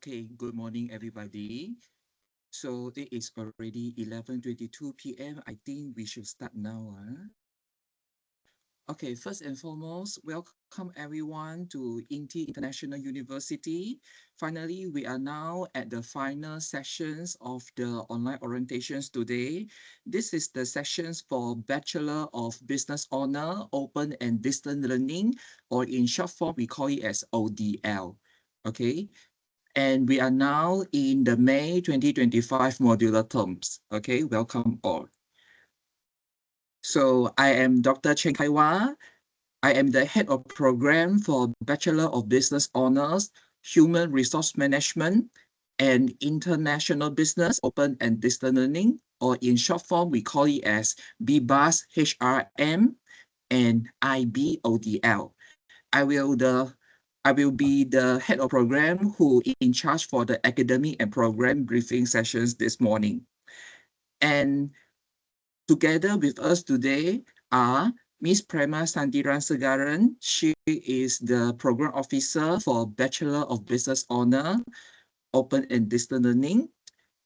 Okay, good morning, everybody. So it is already 11:22 p.m. I think we should start now. Okay, first and foremost, welcome everyone to INTI International University. Finally, we are now at the final sessions of the online orientations today. This is the sessions for Bachelor of Business Honor, Open and Distance Learning, or in short form, we call it as ODL. Okay, and we are now in the May 2025 modular terms. Okay, welcome all. So I am Dr. Chen Kaiwa. I am the head of program for Bachelor of Business Honors, Human Resource Management, and International Business, Open and Distance Learning, or in short form, we call it as BBUS HRM and IBODL. I will be the head of program who in charge for the academic and program briefing sessions this morning. And together with us today are Ms. Prema Santiran Segaran. She is the program officer for Bachelor of Business Honor, Open and Distance Learning.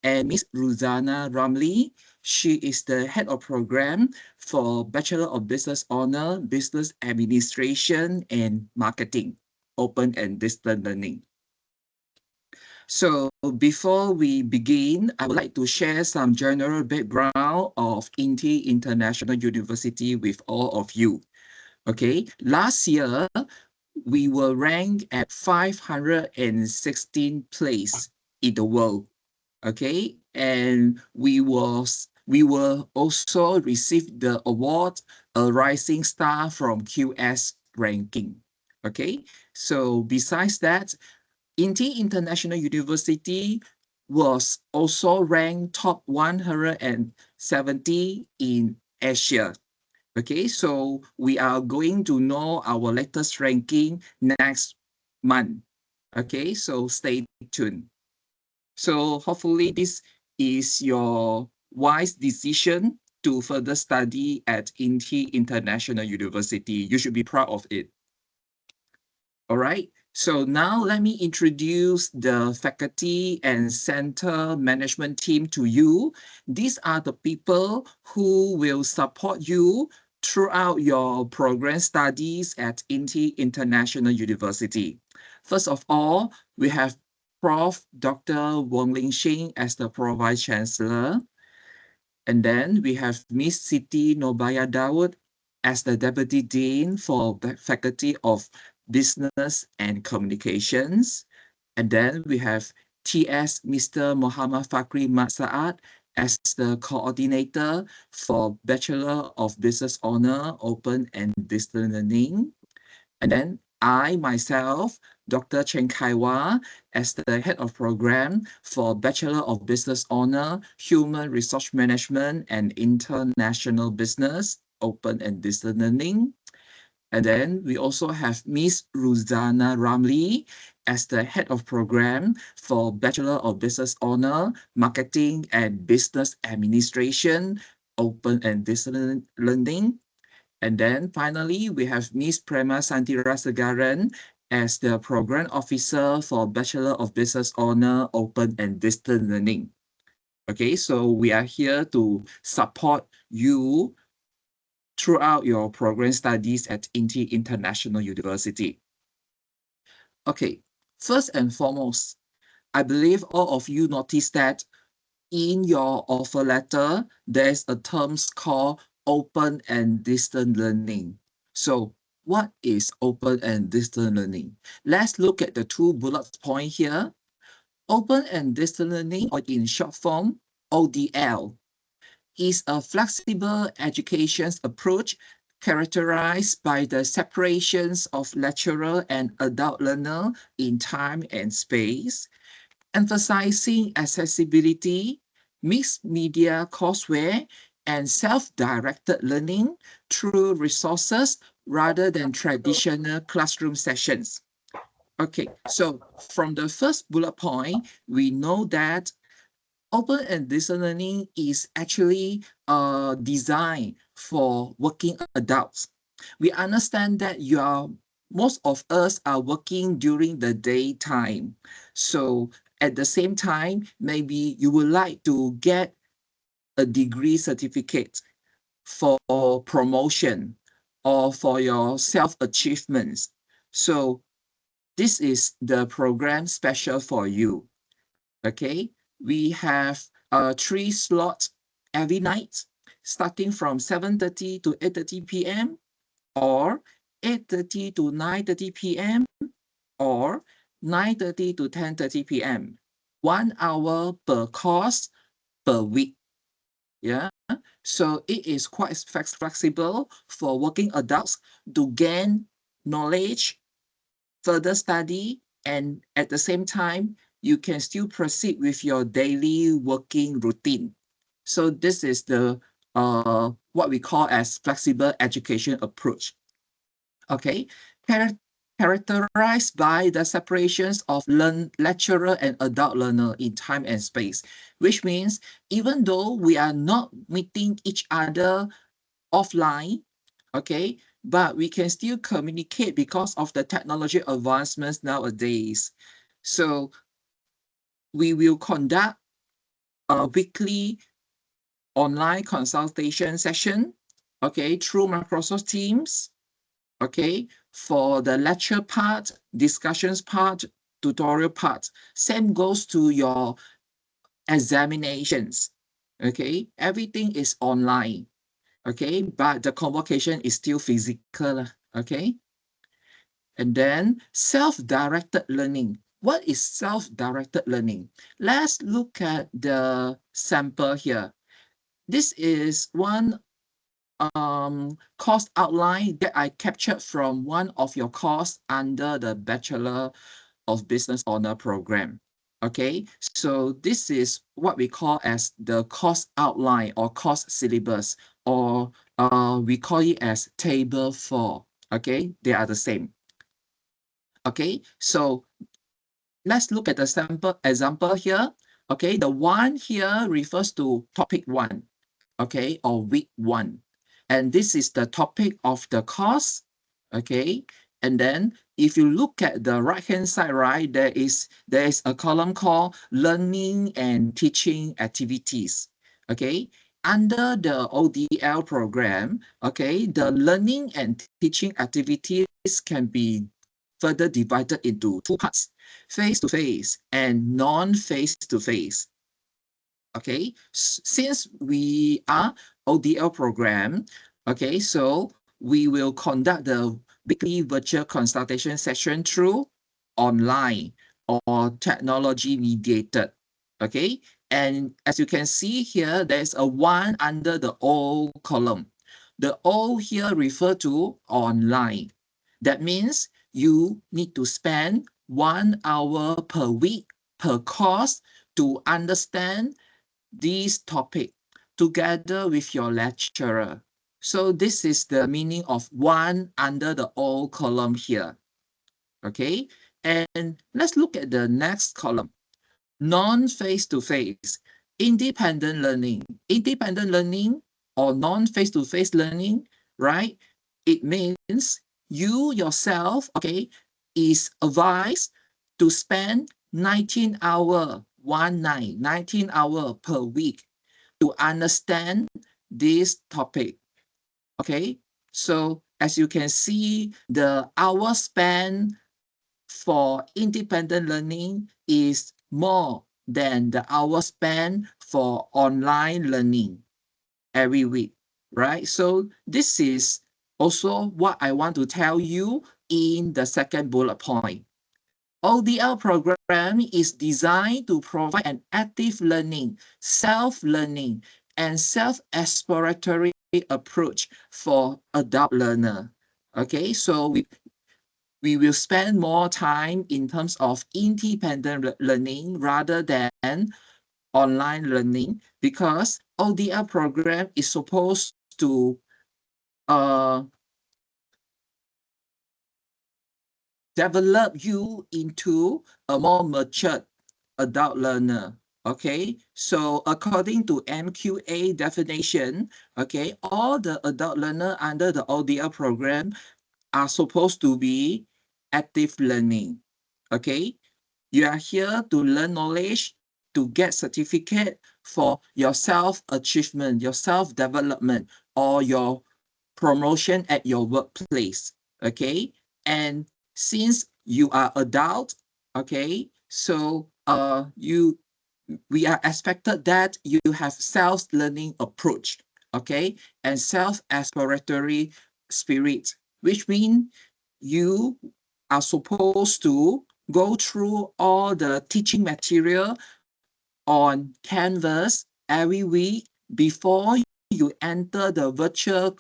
And Ms. Ruzana Ramli, she is the head of program for Bachelor of Business Honor, Business Administration and Marketing, Open and Distance Learning. So before we begin, I would like to share some general background of INTI International University with all of you. Okay, last year, we were ranked at 516 place in the world. Okay, and we will also receive the award a rising star from QS ranking. Okay, so besides that, INTI International University was also ranked top 170 in Asia. Okay, so we are going to know our latest ranking next month. Okay, so stay tuned. So hopefully this is your wise decision to further study at INTI International University. You should be proud of it. All right, so now let me introduce the faculty and center management team to you. These are the people who will support you throughout your program studies at INTI International University. First of all, we have Prof. Dr. Wong Ling Shing as the Pro Vice Chancellor. And then we have Miss Siti Nobaya Dawood as the Deputy Dean for the Faculty of Business and Communications. And then we have TS Mr. Muhammad Fakri Matsaat as the coordinator for Bachelor of Business Honor, Open and Distance Learning. And then I myself, Dr. Chen Kaiwa, as the head of program for Bachelor of Business Honor, Human Resource Management and International Business, Open and Distance Learning. And then we also have Ms. Ruzana Ramli as the head of program for Bachelor of Business Honor, Marketing and Business Administration, Open and Distance Learning. And then finally, we have Ms. Prema Santira Segaran as the program officer for Bachelor of Business Honor, Open and Distance Learning. Okay, so we are here to support you throughout your program studies at INTI International University. Okay, first and foremost, I believe all of you noticed that in your offer letter, there's a term called Open and Distance Learning. So what is Open and Distance Learning? Let's look at the two bullet points here. Open and Distance Learning, or in short form, ODL, is a flexible education approach characterized by the separations of lecturer and adult learner in time and space, emphasizing accessibility, mixed media courseware, and self-directed learning through resources rather than traditional classroom sessions. Okay, so from the first bullet point, we know that Open and Distance Learning is actually designed for working adults. We understand that you are most of us are working during the daytime. So at the same time, maybe you would like to get a degree certificate for promotion or for your self-achievements. So this is the program special for you. Okay, we have 3 slots every night, starting from 7:30 to 8:30 p.m. or 8:30 to 9:30 p.m. or 9:30 to 10:30 p.m. 1 hour per course per week. Yeah, so it is quite flexible for working adults to gain knowledge, further study, and at the same time, you can still proceed with your daily working routine. So this is the what we call as flexible education approach. Okay, characterized by the separations of lecturer and adult learner in time and space, which means even though we are not meeting each other offline, okay, but we can still communicate because of the technology advancements nowadays. So we will conduct a weekly online consultation session, okay, through Microsoft Teams, okay, for the lecture part, discussions part, tutorial part. Same goes to your examinations, okay? Everything is online, okay? But the convocation is still physical, okay? And then self-directed learning. What is self-directed learning? Let's look at the sample here. This is one course outline that I captured from one of your course under the Bachelor of Business Honor program. Okay, so this is what we call as the course outline or course syllabus, or we call it as table 4. Okay, they are the same. Okay, so let's look at the sample example here. Okay, the one here refers to topic 1, okay, or week 1. And this is the topic of the course, okay? And then if you look at the right-hand side, right, there is a column called learning and teaching activities, okay? Under the ODL program, okay, the learning and teaching activities can be further divided into 2 parts, face-to-face and non-face-to-face. Okay, since we are ODL program, okay, so we will conduct the weekly virtual consultation session through online or technology mediated. Okay, and as you can see here, there's a 1 under the O column. The O here refer to online. That means you need to spend 1 hour per week per course to understand this topic together with your lecturer. So this is the meaning of 1 under the O column here. Okay, and let's look at the next column. Non-face-to-face, independent learning. Independent learning or non-face-to-face learning, right? It means you yourself, okay, is advised to spend 19 hour, 19 hour per week to understand this topic. Okay, so as you can see, the hour span for independent learning is more than the hour span for online learning every week, right? So this is also what I want to tell you in the second bullet point. ODL program is designed to provide an active learning, self-learning, and self-exploratory approach for adult learner. Okay, so we will spend more time in terms of independent learning rather than online learning, because ODL program is supposed to develop you into a more matured adult learner. Okay, so according to MQA definition, okay, all the adult learner under the ODL program are supposed to be active learning. Okay, you are here to learn knowledge, to get certificate for your self-achievement, your self-development, or your promotion at your workplace. Okay, and since you are adult, okay, so we are expected that you have self-learning approach, okay, and self-exploratory spirit, which means you are supposed to go through all the teaching material on Canvas every week before you enter the virtual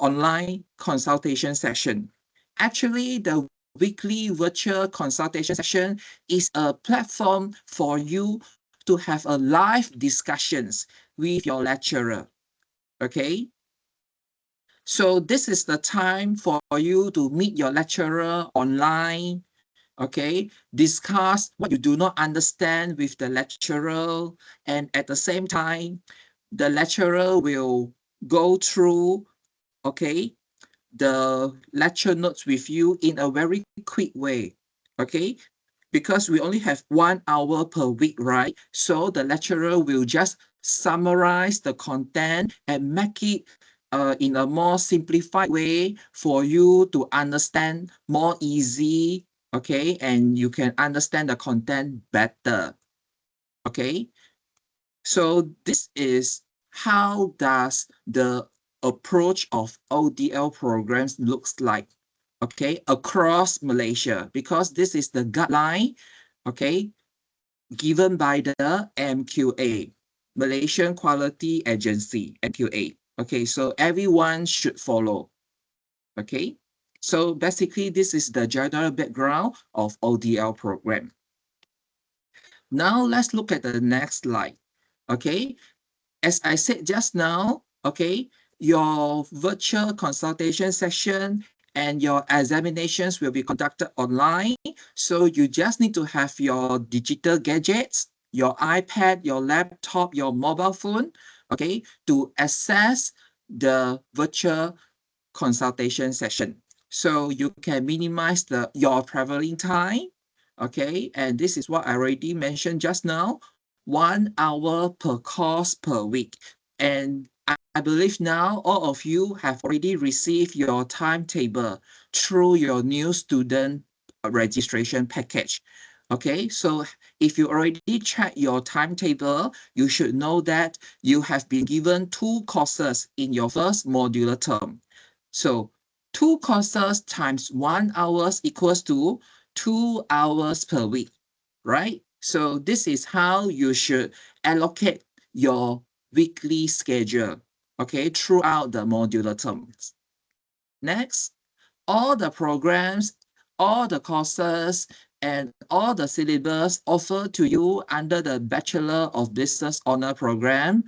online consultation session. Actually, the weekly virtual consultation session is a platform for you to have a live discussions with your lecturer. Okay, so this is the time for you to meet your lecturer online. Okay, discuss what you do not understand with the lecturer, and at the same time the lecturer will go through, okay, the lecture notes with you in a very quick way. Okay, because we only have 1 hour per week, right? So the lecturer will just summarize the content and make it in a more simplified way for you to understand more easy, okay? And you can understand the content better, okay? So this is how does the approach of ODL programs looks like, okay, across Malaysia, because this is the guideline, okay, given by the MQA, Malaysian Quality Agency, MQA. Okay, so everyone should follow. Okay, so basically this is the general background of ODL program. Now let's look at the next slide. Okay, as I said just now, okay, your virtual consultation session and your examinations will be conducted online. So you just need to have your digital gadgets, your iPad, your laptop, your mobile phone, okay, to access the virtual consultation session. So you can minimize your traveling time, okay? And this is what I already mentioned just now, 1 hour per course per week. And I believe now all of you have already received your timetable through your new student registration package. Okay, so if you already checked your timetable, you should know that you have been given 2 courses in your first modular term. So 2 courses times 1 hours equals to 2 hours per week, right? So this is how you should allocate your weekly schedule, okay, throughout the modular terms. Next, all the programs, all the courses, and all the syllabus offered to you under the Bachelor of Business Honor Program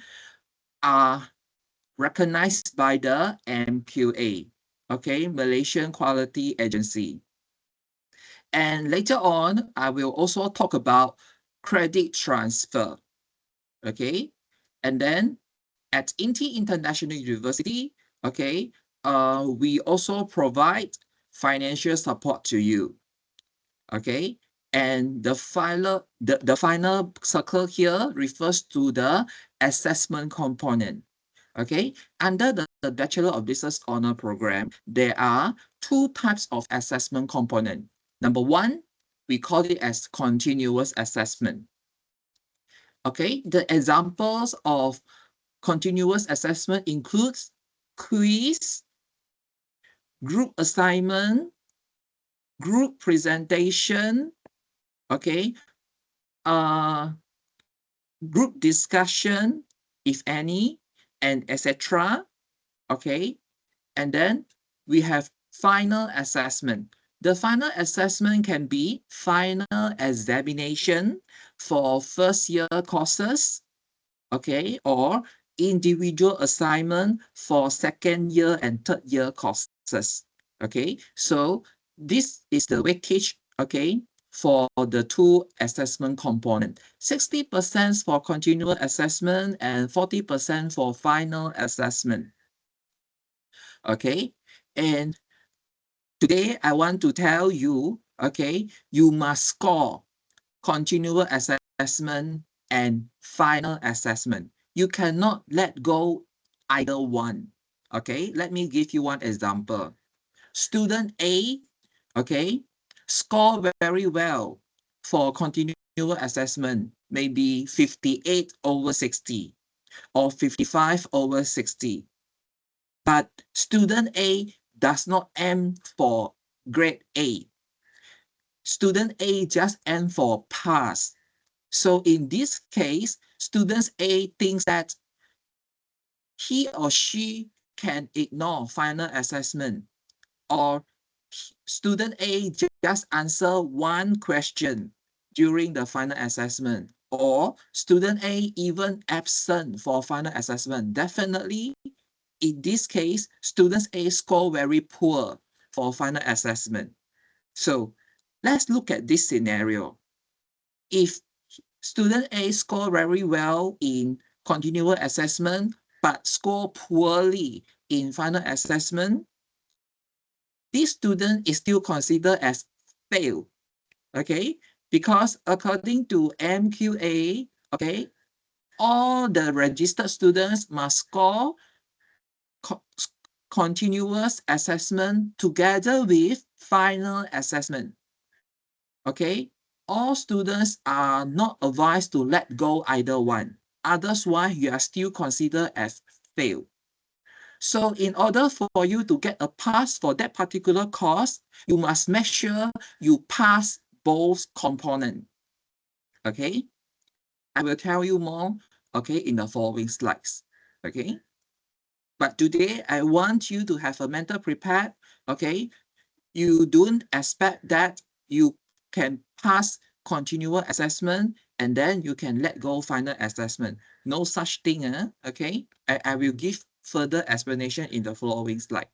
are recognized by the MQA, okay, Malaysian Quality Agency. And later on, I will also talk about credit transfer, okay? And then at INTI International University, okay, we also provide financial support to you, okay? And the final circle here refers to the assessment component. Okay, under the Bachelor of Business Honor Program, there are 2 types of assessment component. Number 1, we call it as continuous assessment. Okay, the examples of continuous assessment includes quiz, group assignment, group presentation, okay, uh, group discussion, if any, and etc. Okay, and then we have final assessment. The final assessment can be final examination for first year courses, okay, or individual assignment for second year and third year courses, okay. So this is the weightage, okay, for the 2 assessment component. 60% for continual assessment and 40% for final assessment. Okay, and Today, I want to tell you, okay, you must score continual assessment and final assessment. You cannot let go either one. Okay, let me give you one example. Student A, okay, score very well for continual assessment, maybe 58 over 60 or 55 over 60. But student A does not aim for grade A. Student A just aim for pass. So in this case, student A thinks that he or she can ignore final assessment, or student A just answer one question during the final assessment, or student A even absent for final assessment. Definitely, in this case, students A score very poor for final assessment. So let's look at this scenario. If student A score very well in continual assessment, but score poorly in final assessment, this student is still considered as fail, okay? Because according to MQA, okay, all the registered students must score co continuous assessment together with final assessment. Okay, all students are not advised to let go either one. Otherwise, you are still considered as fail. So in order for you to get a pass for that particular course, you must make sure you pass both components. Okay, I will tell you more, okay, in the following slides. Okay, but today I want you to have a mental prepared. Okay, you don't expect that you can pass continual assessment and then you can let go final assessment. No such thing, okay? I will give further explanation in the following slide.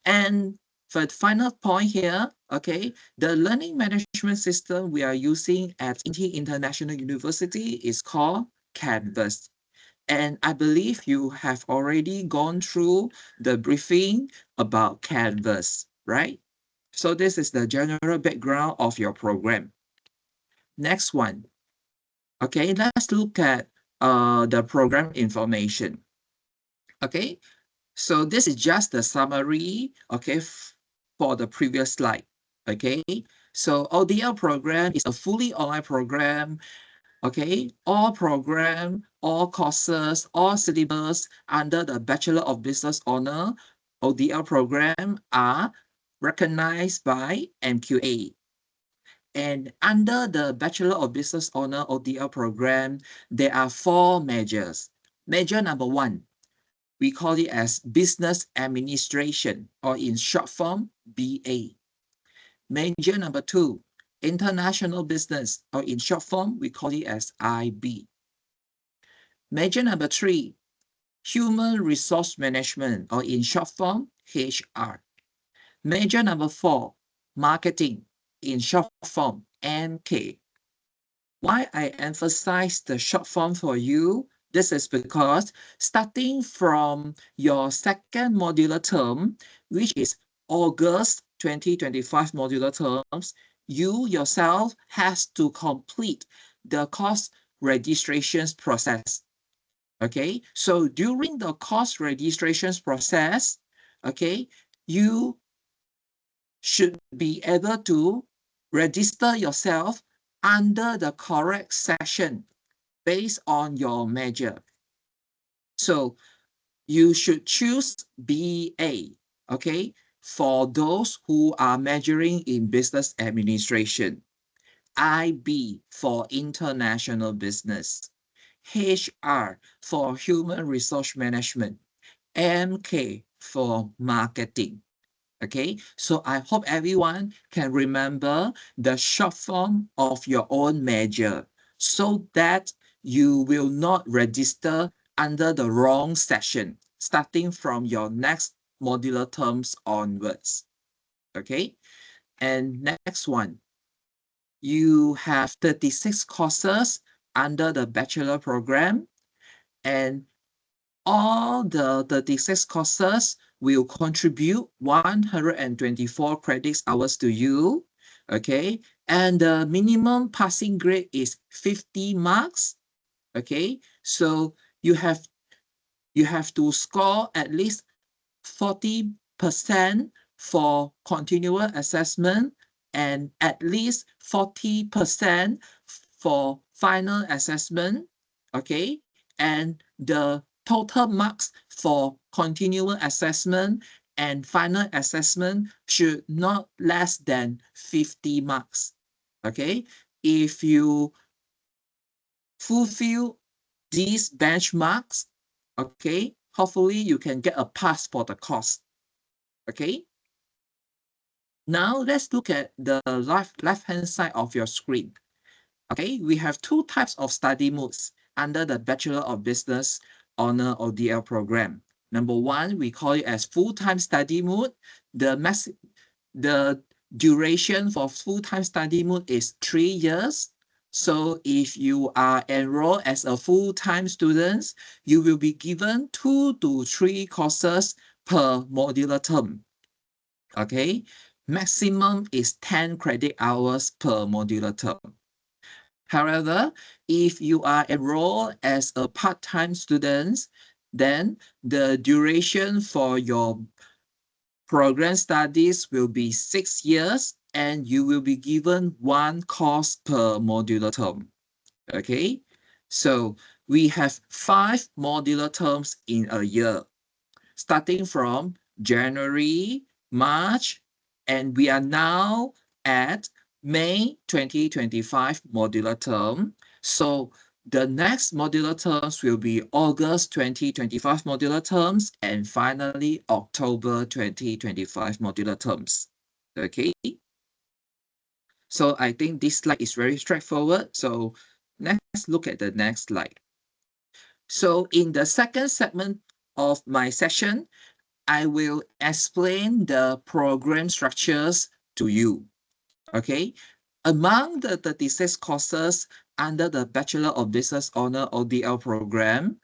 And for the final point here, okay, the learning management system we are using at INTI International University is called Canvas. And I believe you have already gone through the briefing about Canvas, right? So this is the general background of your program. Next one. Okay, let's look at the program information. Okay, so this is just the summary, okay, for the previous slide. Okay, so ODL program is a fully online program. Okay, all program, all courses, all syllabus under the Bachelor of Business Honor ODL program are recognized by MQA. And under the Bachelor of Business Honor ODL program, there are 4 majors. Major number 1, we call it as Business Administration, or in short form, BA. Major number 2, International Business, or in short form, we call it as IB. Major number 3, Human Resource Management, or in short form, HR. Major number 4, Marketing, in short form, MK. Why I emphasize the short form for you? This is because starting from your second modular term, which is August 2025 modular terms, you yourself has to complete the course registrations process. Okay, so during the course registrations process, okay, you should be able to register yourself under the correct section based on your major. So you should choose BA, okay, for those who are majoring in business administration, IB for international business, HR for human resource management, MK for marketing. Okay, so I hope everyone can remember the short form of your own major so that you will not register under the wrong section starting from your next modular terms onwards. Okay, and next one, you have 36 courses under the bachelor program, and all the 36 courses will contribute 124 credits hours to you, okay? And the minimum passing grade is 50 marks, okay? So you have to score at least 40% for continual assessment and at least 40% for final assessment, okay? And the total marks for continual assessment and final assessment should not less than 50 marks, okay? If you fulfill these benchmarks, okay, hopefully you can get a pass for the course, okay? Now let's look at the left-hand side of your screen. Okay, we have two types of study modes under the Bachelor of Business Honor or DL program. Number one, we call it as full-time study mode. The duration for full-time study mode is 3 years. So if you are enrolled as a full-time student, you will be given 2 to 3 courses per modular term. Okay, maximum is 10 credit hours per modular term. However, if you are enrolled as a part-time student, then the duration for your program studies will be 6 years and you will be given 1 course per modular term. Okay, so we have 5 modular terms in a year, starting from January, March, and we are now at May 2025 modular term. So the next modular terms will be August 2025 modular terms and finally October 2025 modular terms. Okay. So I think this slide is very straightforward. So let's look at the next slide. So in the second segment of my session, I will explain the program structures to you. Okay, among the 36 courses under the Bachelor of Business Honor or DL program,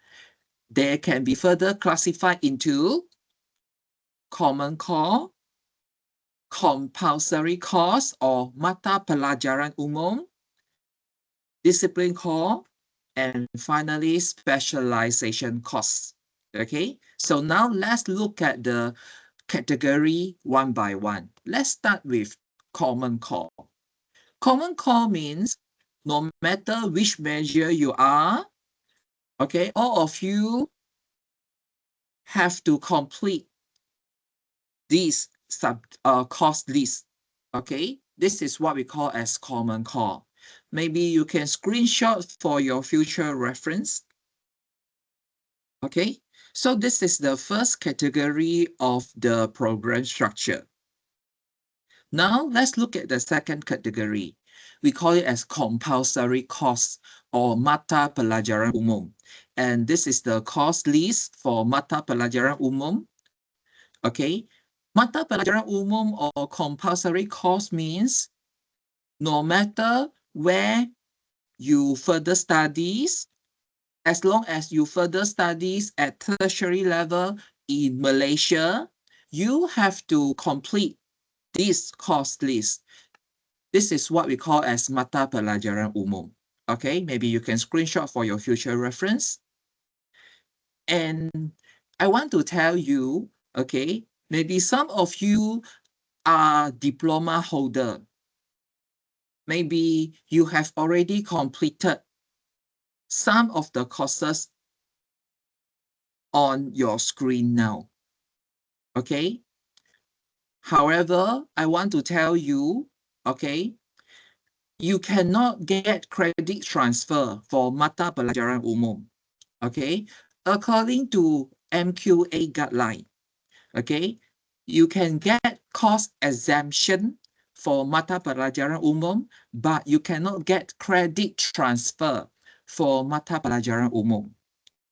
they can be further classified into Common Core, Compulsory Course or Mata Pelajaran Umum, Discipline Core, and finally Specialization Course. Okay, so now let's look at the category one by one. Let's start with Common Core. Common Core means no matter which major you are, okay, all of you have to complete this course list. Okay, this is what we call as Common Core. Maybe you can screenshot for your future reference. Okay, so this is the first category of the program structure. Now let's look at the second category. We call it as compulsory course or Mata Pelajaran Umum. And this is the course list for Mata Pelajaran Umum. Okay, Mata Pelajaran Umum or compulsory course means no matter where you further studies, as long as you further studies at tertiary level in Malaysia, you have to complete this course list. This is what we call as Mata Pelajaran Umum. Okay, maybe you can screenshot for your future reference. And I want to tell you, okay, maybe some of you are diploma holder. Maybe you have already completed some of the courses on your screen now. Okay. However, I want to tell you, okay, you cannot get credit transfer for Mata Pelajaran Umum. Okay, according to MQA guideline, okay, you can get course exemption for Mata Pelajaran Umum, but you cannot get credit transfer for Mata Pelajaran Umum.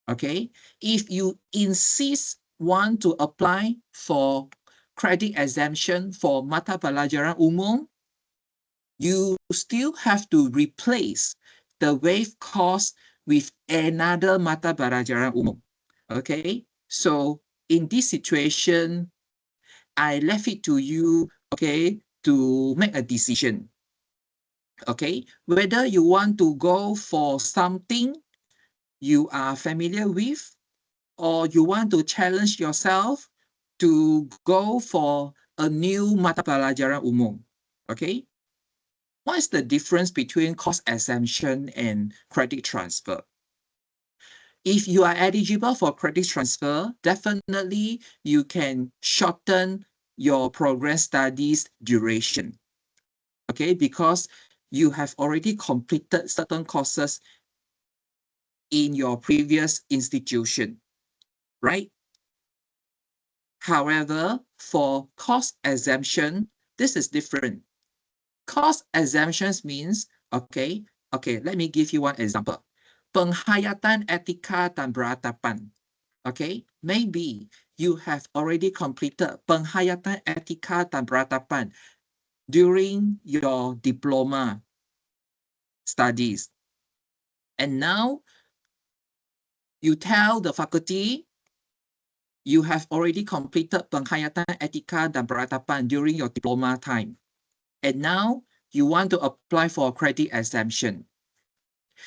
Okay, if you insist want to apply for credit exemption for Mata Pelajaran Umum, you still have to replace the wave course with another Mata Pelajaran Umum. Okay, so in this situation, I left it to you, okay, to make a decision. Okay, whether you want to go for something you are familiar with, or you want to challenge yourself to go for a new mata pelajaran umum. Okay, what is the difference between cost exemption and credit transfer? If you are eligible for credit transfer, definitely you can shorten your program studies duration. Okay, because you have already completed certain courses in your previous institution, right? However, for cost exemption, this is different. Cost exemptions means, okay, let me give you one example. Penghayatan etika dan beratapan. Okay, maybe you have already completed penghayatan etika dan beratapan during your diploma studies. And now you tell the faculty you have already completed penghayatan etika dan beratapan during your diploma time. And now you want to apply for credit exemption.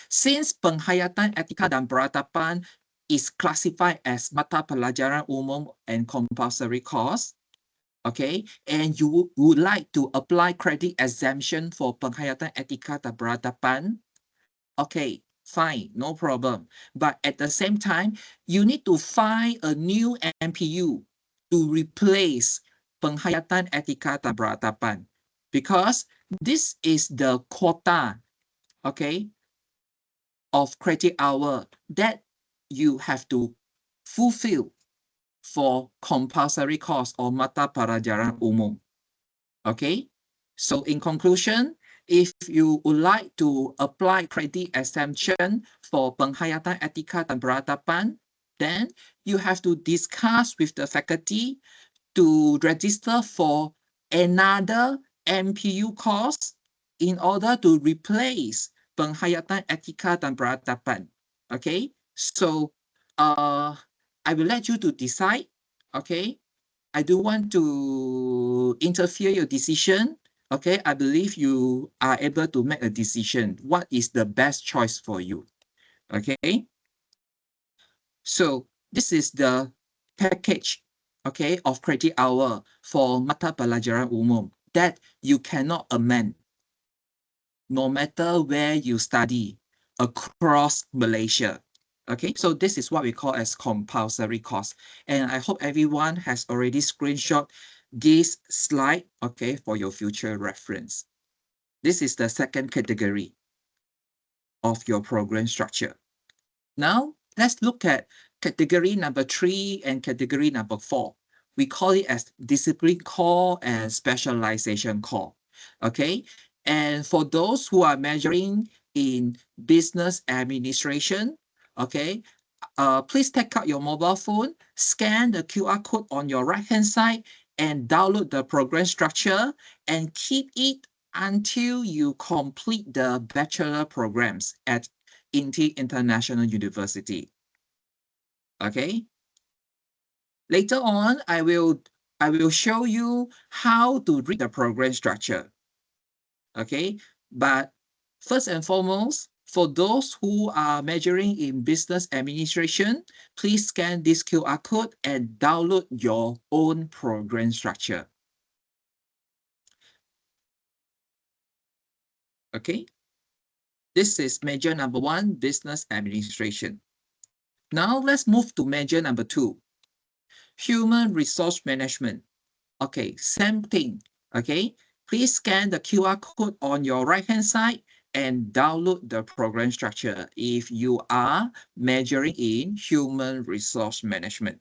Since penghayatan etika dan beratapan is classified as mata pelajaran umum and compulsory course, okay, and you would like to apply credit exemption for penghayatan etika dan beratapan, okay, fine, no problem. But at the same time, you need to find a new MPU to replace penghayatan etika dan beratapan, because this is the quota, okay, of credit hour that you have to fulfill for compulsory course or mata pelajaran umum. Okay, so in conclusion, if you would like to apply credit exemption for penghayatan etika dan beratapan, then you have to discuss with the faculty to register for another MPU course in order to replace penghayatan etika dan beratapan. Okay, so I will let you to decide. Okay, I do want to interfere your decision. Okay, I believe you are able to make a decision. What is the best choice for you? Okay, so this is the package, okay, of credit hour for mata pelajaran umum that you cannot amend no matter where you study across Malaysia. Okay, so this is what we call as compulsory course. And I hope everyone has already screenshot this slide, okay, for your future reference. This is the second category of your program structure. Now, let's look at category number 3 and category number 4. We call it as discipline core and specialization core. Okay, and for those who are majoring in business administration, okay, please take out your mobile phone, scan the QR code on your right-hand side, and download the program structure and keep it until you complete the bachelor programs at INTI International University. Okay. Later on, I will show you how to read the program structure. Okay, but first and foremost, for those who are majoring in business administration, please scan this QR code and download your own program structure. Okay, this is major number 1, business administration. Now let's move to major number 2, human resource management. Okay, same thing. Okay, please scan the QR code on your right-hand side and download the program structure if you are majoring in human resource management.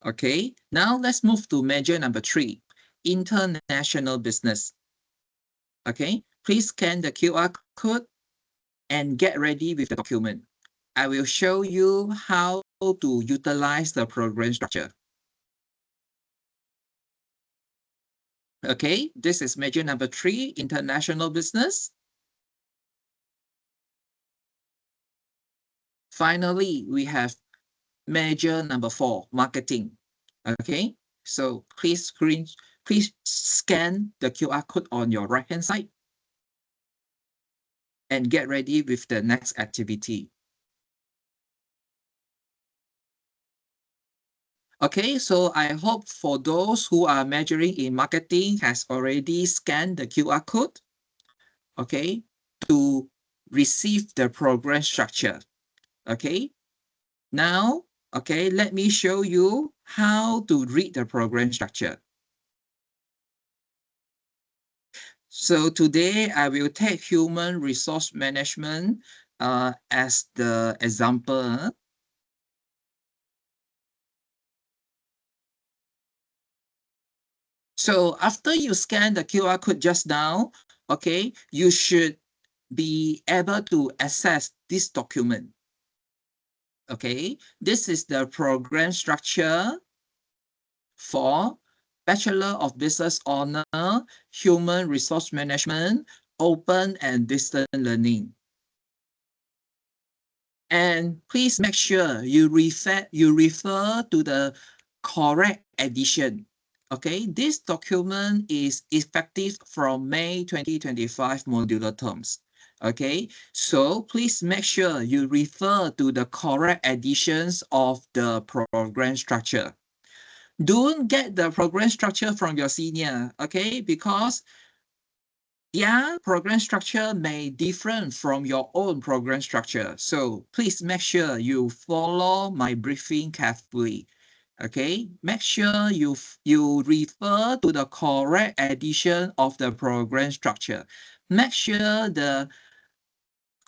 Okay, now let's move to major number 3, international business. Okay, please scan the QR code and get ready with the document. I will show you how to utilize the program structure. Okay, this is major number 3, international business. Finally, we have major number 4, marketing. Okay, so please scan the QR code on your right-hand side and get ready with the next activity. Okay, so I hope for those who are majoring in marketing has already scanned the QR code, okay, to receive the program structure. Okay, now, okay, let me show you how to read the program structure. So today I will take human resource management as the example. So after you scan the QR code just now, okay, you should be able to access this document. Okay, this is the program structure for Bachelor of Business Honor, Human Resource Management, Open and Distance Learning. And please make sure you refer to the correct edition. Okay, this document is effective from May 2025 modular terms. Okay, so please make sure you refer to the correct editions of the program structure. Don't get the program structure from your senior, okay, because their program structure may different from your own program structure. So please make sure you follow my briefing carefully. Okay, make sure you refer to the correct edition of the program structure. Make sure the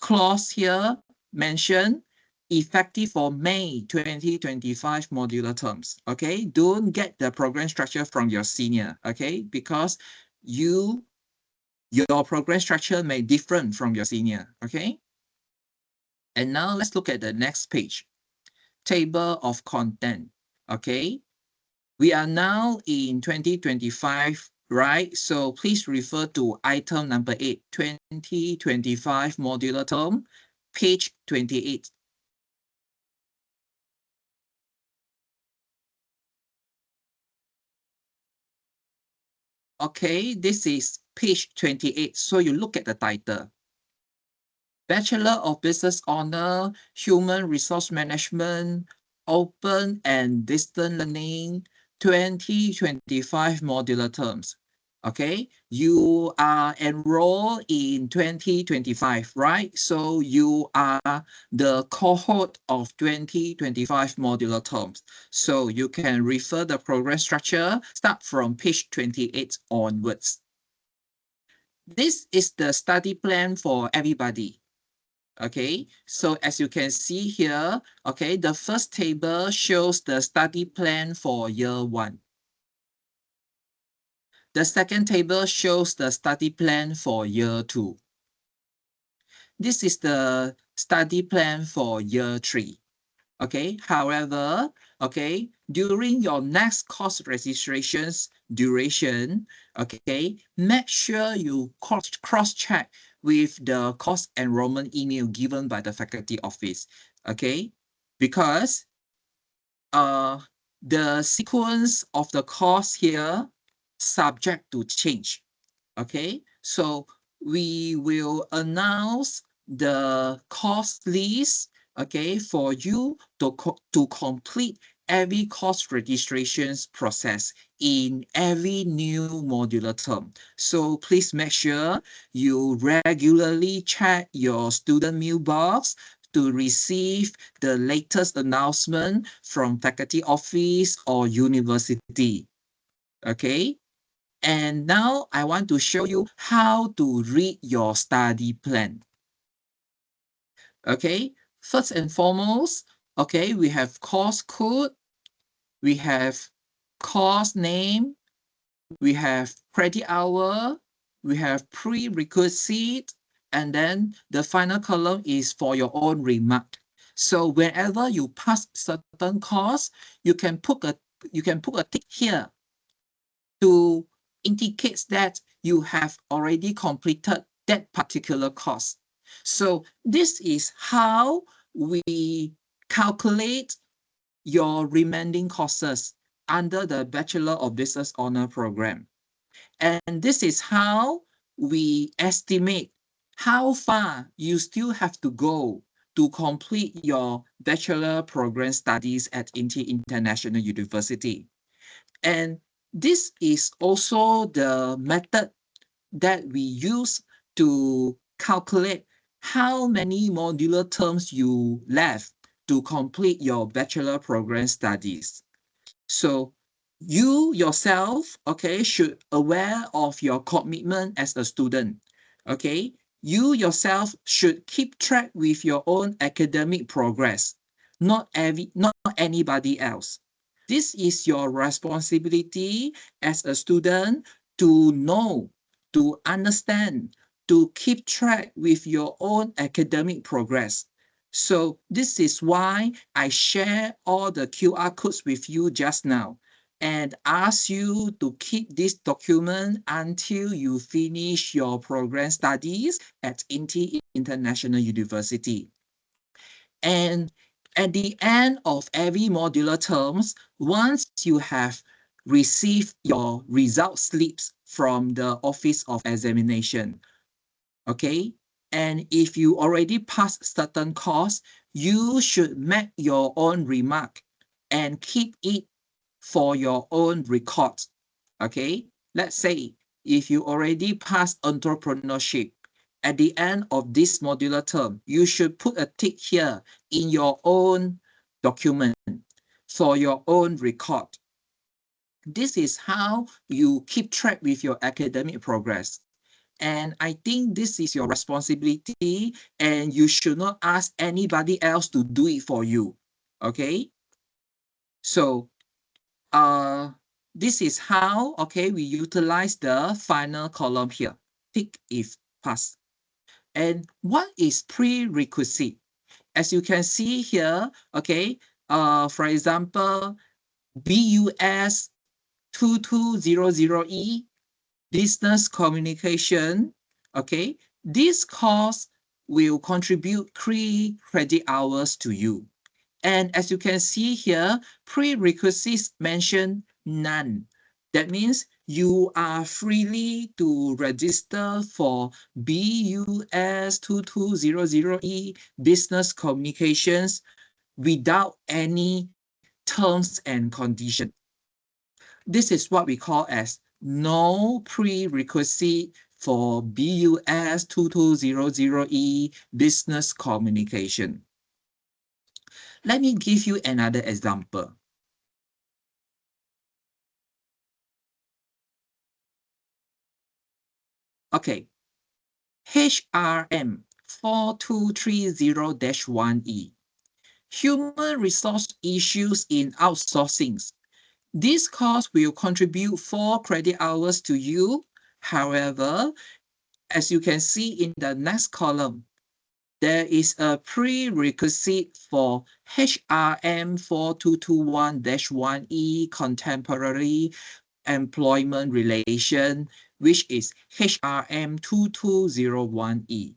clause here mentioned effective for May 2025 modular terms. Okay, don't get the program structure from your senior. Okay, because your program structure may different from your senior. Okay, and now let's look at the next page. Table of content. Okay, we are now in 2025, right? So please refer to item number 8, 2025 modular term, page 28. Okay, this is page 28. So you look at the title. Bachelor of Business Honor, Human Resource Management, Open and Distance Learning, 2025 modular terms. Okay, you are enrolled in 2025, right? So you are the cohort of 2025 modular terms. So you can refer the program structure, start from page 28 onwards. This is the study plan for everybody. Okay, so as you can see here, okay, the first table shows the study plan for year 1. The second table shows the study plan for year 2. This is the study plan for year 3. Okay, however, okay, during your next course registrations duration, okay, make sure you cross-check with the course enrollment email given by the faculty office, okay, because the sequence of the course here subject to change. Okay, so we will announce the course list, okay, for you to complete every course registrations process in every new modular term. So please make sure you regularly check your student mailbox to receive the latest announcement from faculty office or university. Okay. And now I want to show you how to read your study plan. Okay, first and foremost, okay, we have course code, we have course name, we have credit hour, we have prerequisite, and then the final column is for your own remark. So whenever you pass certain course, you can put a tick here to indicates that you have already completed that particular course. So this is how we calculate your remaining courses under the Bachelor of Business Honor Program. And this is how we estimate how far you still have to go to complete your Bachelor program studies at INTI International University. And this is also the method that we use to calculate how many modular terms you left to complete your Bachelor program studies. So you yourself, okay, should aware of your commitment as a student, okay? You yourself should keep track with your own academic progress, not anybody else. This is your responsibility as a student to know, to understand, to keep track with your own academic progress. So this is why I share all the QR codes with you just now and ask you to keep this document until you finish your program studies at INTI International University. And at the end of every modular terms, once you have received your result slips from the Office of Examination, okay? And if you already passed certain course, you should make your own remark and keep it for your own record, okay? Let's say if you already passed entrepreneurship, at the end of this modular term, you should put a tick here in your own document for your own record. This is how you keep track with your academic progress. And I think this is your responsibility and you should not ask anybody else to do it for you. Okay? So this is how, okay, we utilize the final column here. Tick if pass. And what is prerequisite? As you can see here, okay, for example, BUS 2200E, business communication, okay, this course will contribute 3 credit hours to you. And as you can see here, prerequisites mention none. That means you are freely to register for BUS 2200E business communications without any terms and conditions. This is what we call as no prerequisite for BUS 2200E business communication. Let me give you another example. Okay, HRM 4230-1E, Human Resource Issues in Outsourcing. This course will contribute 4 credit hours to you. However, as you can see in the next column, there is a prerequisite for HRM 4221-1E Contemporary Employment Relation, which is HRM 2201E.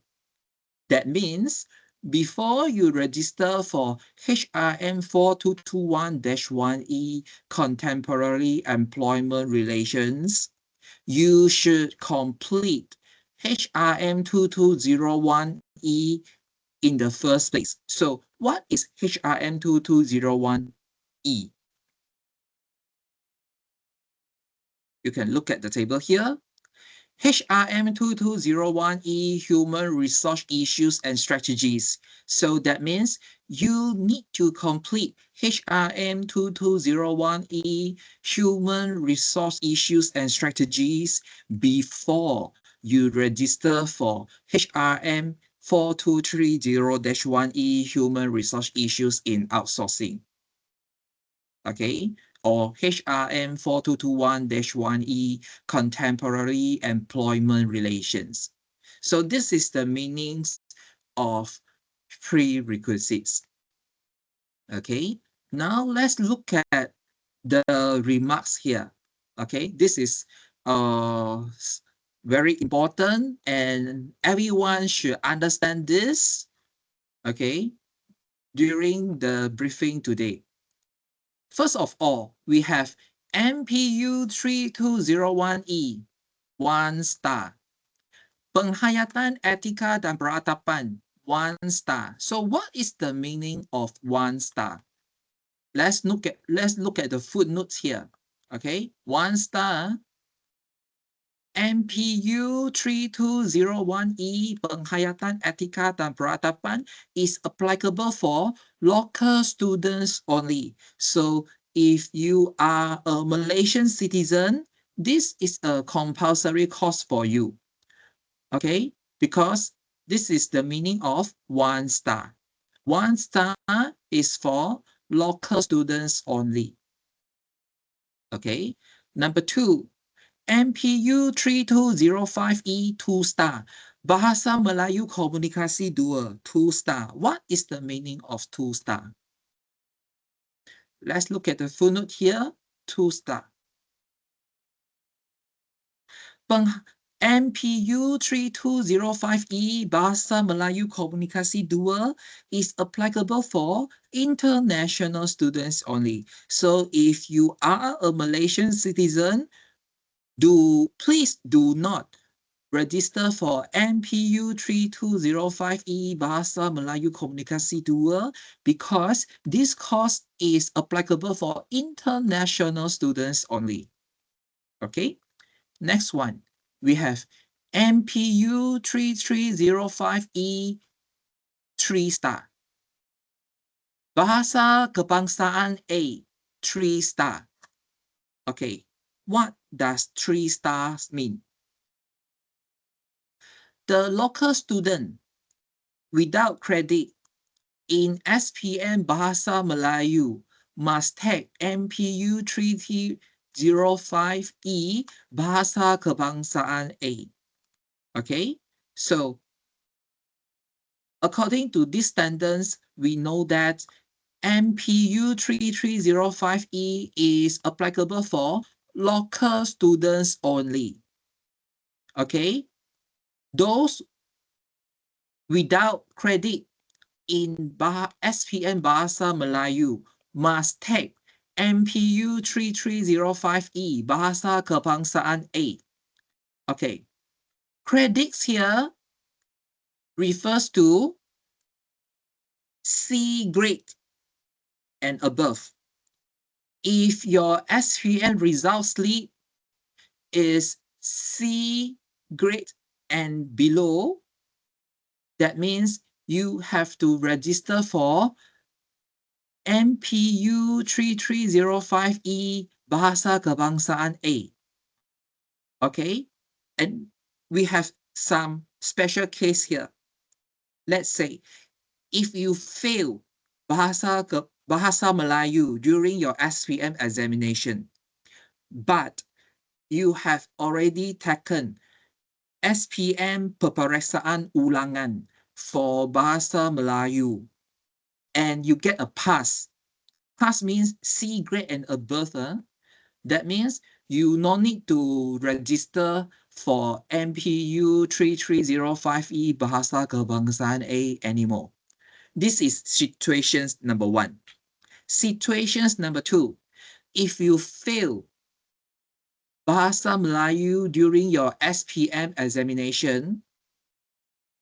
That means before you register for HRM 4221-1E Contemporary Employment Relations, you should complete HRM 2201E in the first place. So what is HRM 2201E? You can look at the table here. HRM 2201E, Human Resource Issues and Strategies. So that means you need to complete HRM 2201E, Human Resource Issues and Strategies before you register for HRM 4230-1E, Human Resource Issues in Outsourcing. Okay, or HRM 4221-1E, Contemporary Employment Relations. So this is the meanings of prerequisites. Okay, now let's look at the remarks here. Okay, this is very important, and everyone should understand this, okay, during the briefing today. First of all, we have MPU 3201E, 1 star. Penghayatan Etika dan Peratapan, 1 star. So what is the meaning of 1 star? Let's look at the footnotes here. Okay, 1 star. MPU 3201E Penghayatan Etika dan Peratapan is applicable for local students only. So if you are a Malaysian citizen, this is a compulsory course for you. Okay, because this is the meaning of 1 star. 1 star is for local students only. Okay, number 2, MPU 3205E 2 star. Bahasa Melayu Komunikasi 2, 2 star. What is the meaning of 2 star? Let's look at the footnote here, 2 star. MPU 3205E Bahasa Melayu Komunikasi 2 is applicable for international students only. So if you are a Malaysian citizen, please do not register for MPU 3205E Bahasa Melayu Komunikasi 2 because this course is applicable for international students only. Okay, next one. We have MPU 3305E 3 star. Bahasa Kebangsaan A 3 star. Okay, what does 3 stars mean? The local student without credit in SPM Bahasa Melayu must take MPU 3305E Bahasa Kebangsaan A. Okay, so according to this sentence, we know that MPU 3305E is applicable for local students only. Okay, those without credit in SPM Bahasa Melayu must take MPU 3305E Bahasa Kebangsaan A. Okay, credits here refers to C grade and above. If your SPM result slip is C grade and below, that means you have to register for MPU 3305E Bahasa Kebangsaan A. Okay, and we have some special case here. Let's say if you fail Bahasa Melayu during your SPM examination, but you have already taken SPM Peperiksaan Ulangan for Bahasa Melayu and you get a pass. Pass means C grade and above. That means you no need to register for MPU 3305E Bahasa Kebangsaan A anymore. This is situations number 1. Situations number 2. If you fail Bahasa Melayu during your SPM examination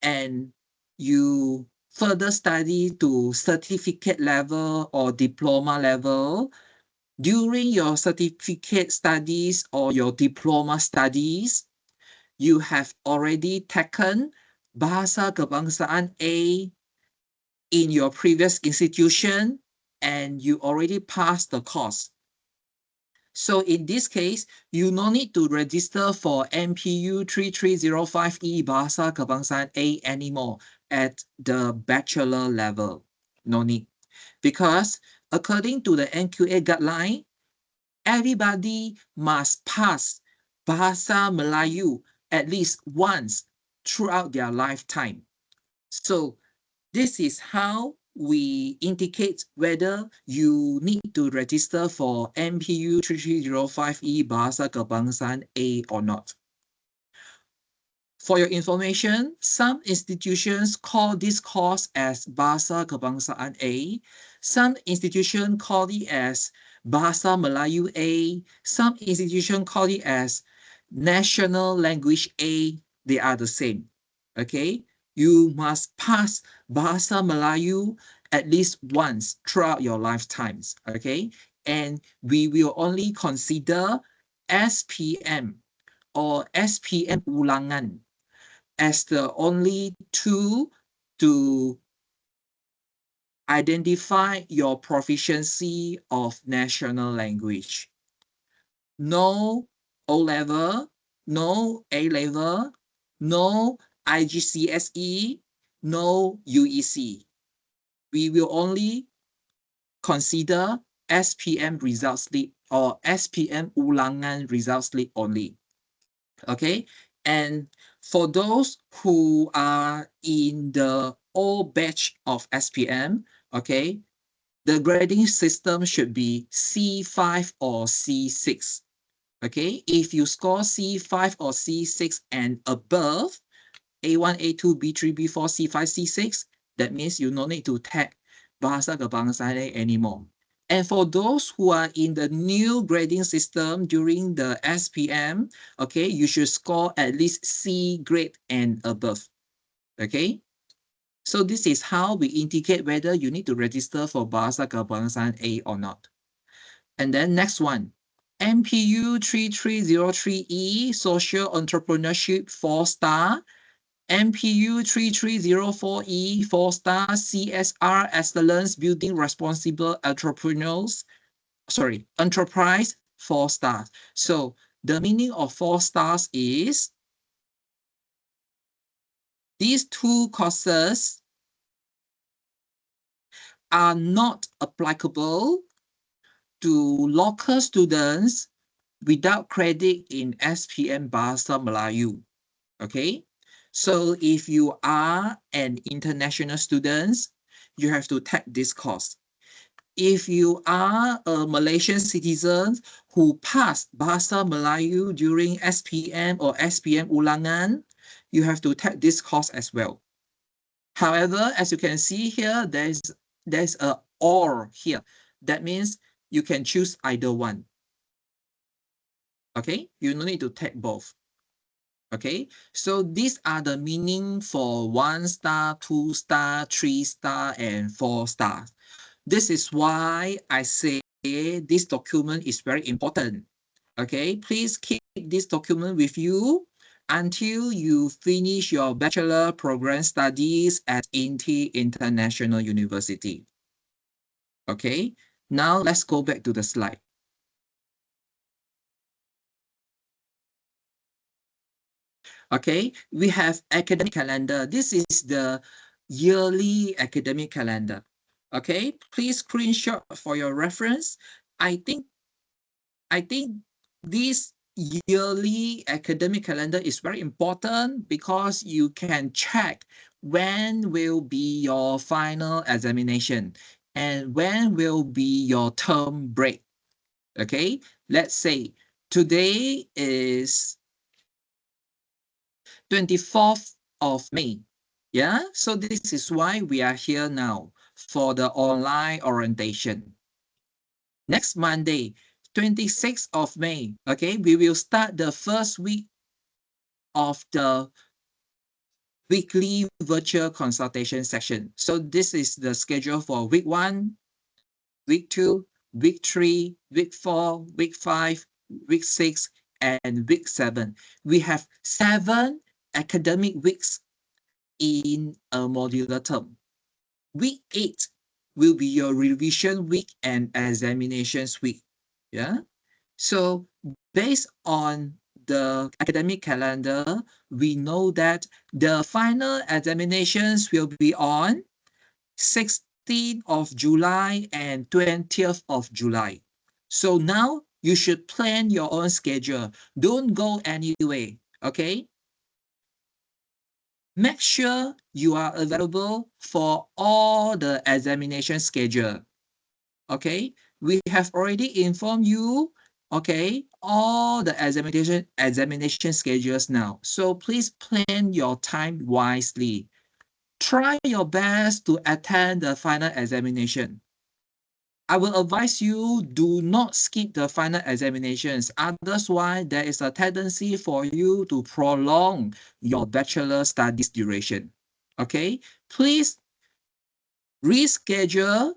and you further study to certificate level or diploma level, during your certificate studies or your diploma studies, you have already taken Bahasa Kebangsaan A in your previous institution and you already passed the course. So in this case, you no need to register for MPU 3305E Bahasa Kebangsaan A anymore at the bachelor level. No need. Because according to the NQA guideline, everybody must pass Bahasa Melayu at least once throughout their lifetime. So this is how we indicate whether you need to register for MPU 3305E Bahasa Kebangsaan A or not. For your information, some institutions call this course as Bahasa Kebangsaan A, some institutions call it as Bahasa Melayu A, some institutions call it as National Language A. They are the same. Okay, you must pass Bahasa Melayu at least once throughout your lifetimes. Okay, and we will only consider SPM or SPM ulangan as the only tool to identify your proficiency of national language. No O-level, no A-level, no IGCSE, no UEC. We will only consider SPM results slip or SPM ulangan results slip only. Okay, and for those who are in the old batch of SPM, okay, the grading system should be C5 or C6. Okay, if you score C5 or C6 and above, A1, A2, B3, B4, C5, C6, that means you no need to tag Bahasa Kebangsaan anymore. And for those who are in the new grading system during the SPM, okay, you should score at least C grade and above. Okay, so this is how we indicate whether you need to register for Bahasa Kebangsaan A or not. And then next one, MPU 3303E, Social Entrepreneurship 4-star, MPU 3304E 4-star, CSR Excellence Building Responsible Entrepreneurs, Enterprise 4 stars. So the meaning of 4 stars is these two courses are not applicable to local students without credit in SPM Bahasa Melayu. Okay, so if you are an international student, you have to take this course. If you are a Malaysian citizen who passed Bahasa Melayu during SPM or SPM Ulangan, you have to take this course as well. However, as you can see here, there's a or here. That means you can choose either one. Okay, you no need to take both. Okay, so these are the meaning for 1-star, 2-star, 3-star, and 4-star. This is why I say this document is very important. Okay, please keep this document with you until you finish your bachelor program studies at INTI International University. Okay, now let's go back to the slide. Okay, we have academic calendar. This is the yearly academic calendar. Okay, please screenshot for your reference. I think this yearly academic calendar is very important because you can check when will be your final examination and when will be your term break. Okay, let's say today is 24th of May. Yeah, so this is why we are here now for the online orientation. Next Monday, 26th of May, okay, we will start the first week of the weekly virtual consultation session. So this is the schedule for week 1, week 2, week 3, week 4, week 5, week 6, and week 7. We have 7 academic weeks in a modular term. Week 8 will be your revision week and examinations week. Yeah. So based on the academic calendar, we know that the final examinations will be on 16th of July and 20th of July. So now you should plan your own schedule. Don't go anywhere, okay? make sure you are available for all the examination schedule. Okay, we have already informed you, okay, all the examination schedules now. So please plan your time wisely. Try your best to attend the final examination. I will advise you do not skip the final examinations. Otherwise, there is a tendency for you to prolong your bachelor studies duration. Okay, please reschedule,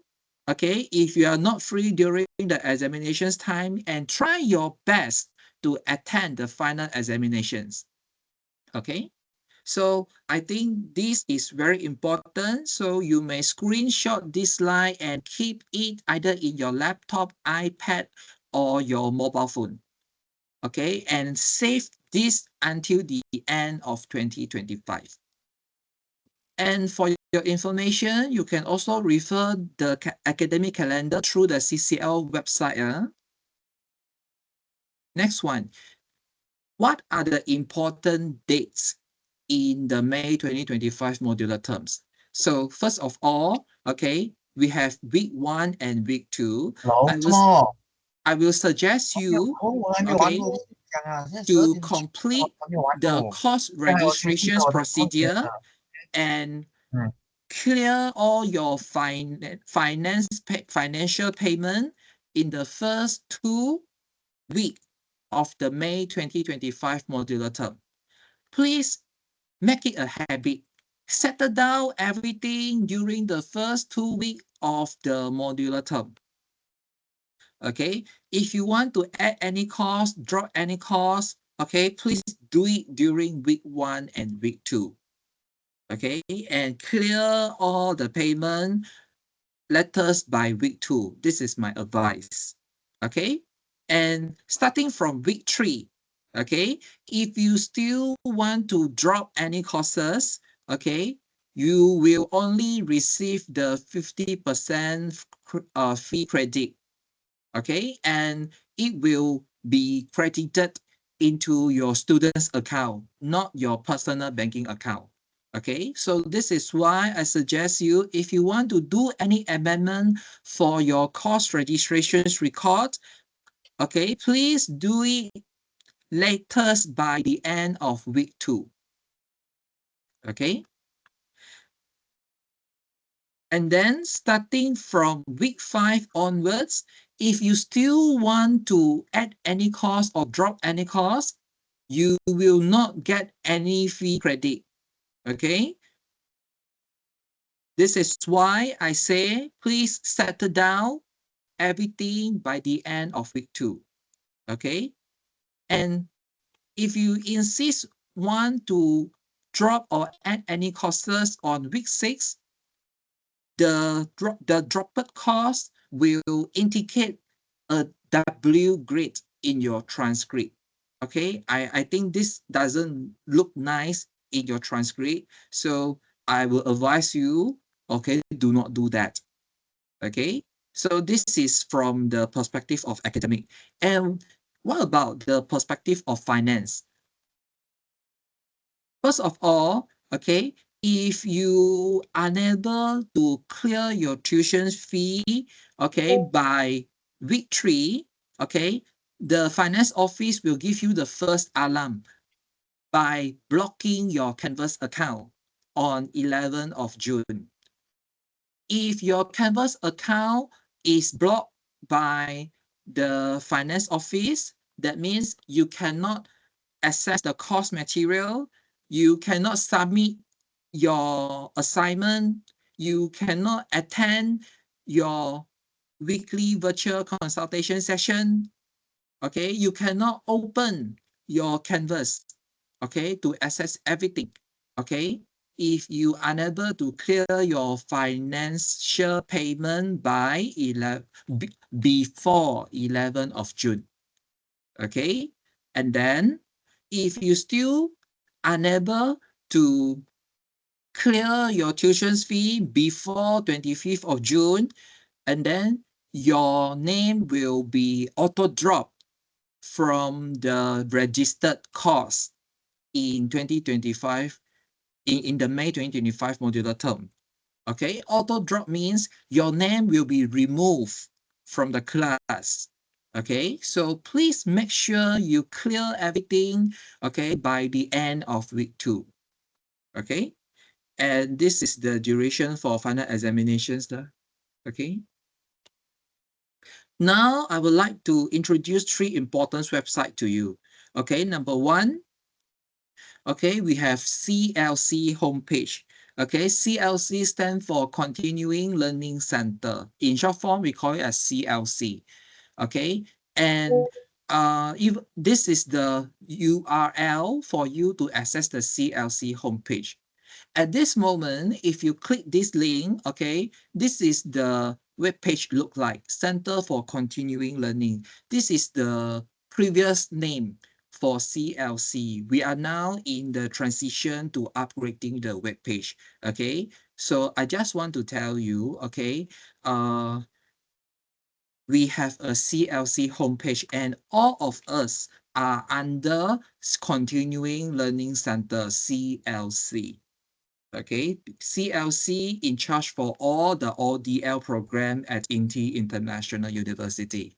okay, if you are not free during the examinations time, and try your best to attend the final examinations. Okay, so I think this is very important. So you may screenshot this slide and keep it either in your laptop, iPad, or your mobile phone. Okay, and save this until the end of 2025. And for your information, you can also refer the academic calendar through the CCL website. Next one, what are the important dates in the May 2025 modular terms? So first of all, okay, we have week 1 and week 2. I will suggest you, okay, to complete the course registrations procedure and clear all your financial payment in the first 2 weeks of the May 2025 modular term. Please make it a habit. Settle down everything during the first 2 weeks of the modular term. Okay, if you want to add any cost, drop any cost, okay, please do it during week 1 and week 2. Okay, and clear all the payment letters by week 2. This is my advice. Okay, and starting from week 3, okay, if you still want to drop any courses, okay, you will only receive the 50% fee credit. Okay, and it will be credited into your student's account, not your personal banking account. Okay, so this is why I suggest you, if you want to do any amendment for your course registrations record, okay, please do it latest by the end of week 2. Okay, and then starting from week 5 onwards, if you still want to add any cost or drop any cost, you will not get any fee credit. Okay, this is why I say please settle down everything by the end of week 2. Okay, and if you insist want to drop or add any courses on week 6, the dropped cost will indicate a W grade in your transcript. Okay, I think this doesn't look nice in your transcript, so I will advise you, okay, do not do that. Okay, so this is from the perspective of academic. And what about the perspective of finance? First of all, okay, if you are unable to clear your tuition fee, okay, by week 3, okay, the finance office will give you the first alarm by blocking your Canvas account on 11th of June. If your Canvas account is blocked by the finance office, that means you cannot access the course material, you cannot submit your assignment, you cannot attend your weekly virtual consultation session, okay? You cannot open your Canvas, okay, to access everything, okay? If you are unable to clear your financial payment by before 11th of June, okay? And then if you still unable to clear your tuition fee before 25th of June, and then your name will be auto dropped from the registered course in 2025 in the May 2025 modular term. Okay, auto drop means your name will be removed from the class. Okay, so please make sure you clear everything, okay, by the end of week 2. Okay, and this is the duration for final examinations. Okay. Now, I would like to introduce 3 important websites to you. Okay, number 1, okay, we have CLC homepage. Okay, CLC stands for Continuing Learning Center. In short form, we call it as CLC. Okay, and if this is the URL for you to access the CLC homepage. At this moment, if you click this link, okay, this is the web page look like, Center for Continuing Learning. This is the previous name for CLC. We are now in the transition to upgrading the web page. Okay, so I just want to tell you, okay, we have a CLC homepage and all of us are under Continuing Learning Center, CLC. Okay, CLC in charge for all the ODL program at INTI International University.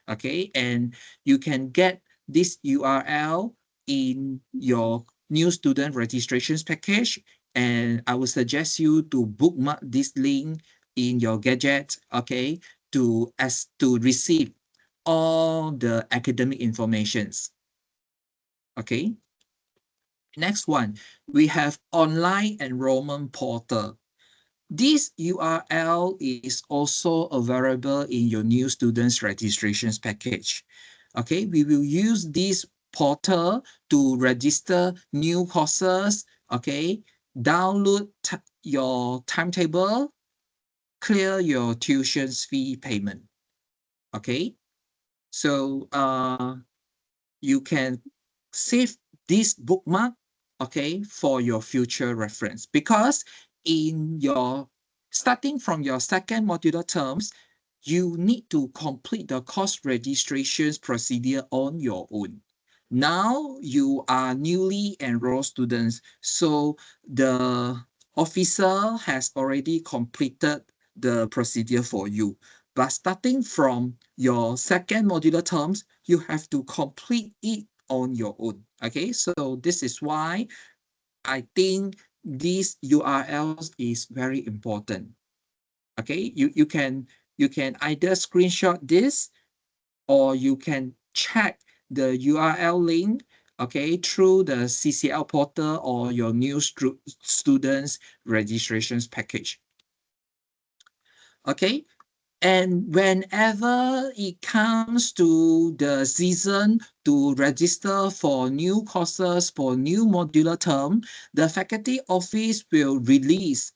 Okay, and you can get this URL in your new student registrations package, and I would suggest you to bookmark this link in your gadget, okay, to receive all the academic informations. Okay. Next one, we have online enrollment portal. This URL is also available in your new students registrations package. Okay, we will use this portal to register new courses, okay, download your timetable, clear your tuition fee payment. Okay, so you can save this bookmark, okay, for your future reference, because in your starting from your second modular terms, you need to complete the course registrations procedure on your own. Now you are newly enrolled students, so the officer has already completed the procedure for you. But starting from your second modular terms, you have to complete it on your own. Okay, so this is why I think these URLs is very important. Okay, you can either screenshot this or you can check the URL link, okay, through the CCL portal or your new students registrations package. Okay, and whenever it comes to the season to register for new courses for new modular term, the faculty office will release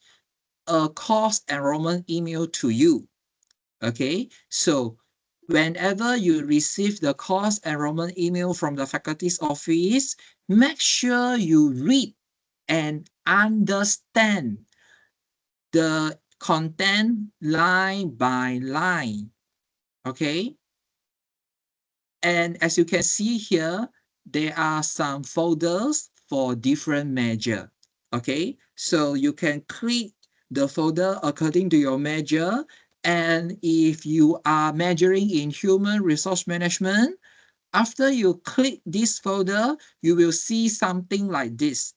a course enrollment email to you. Okay, so whenever you receive the course enrollment email from the faculty's office, make sure you read and understand the content line by line. Okay, and as you can see here, there are some folders for different measure. Okay, so you can click the folder according to your measure. And if you are measuring in human resource management, after you click this folder, you will see something like this.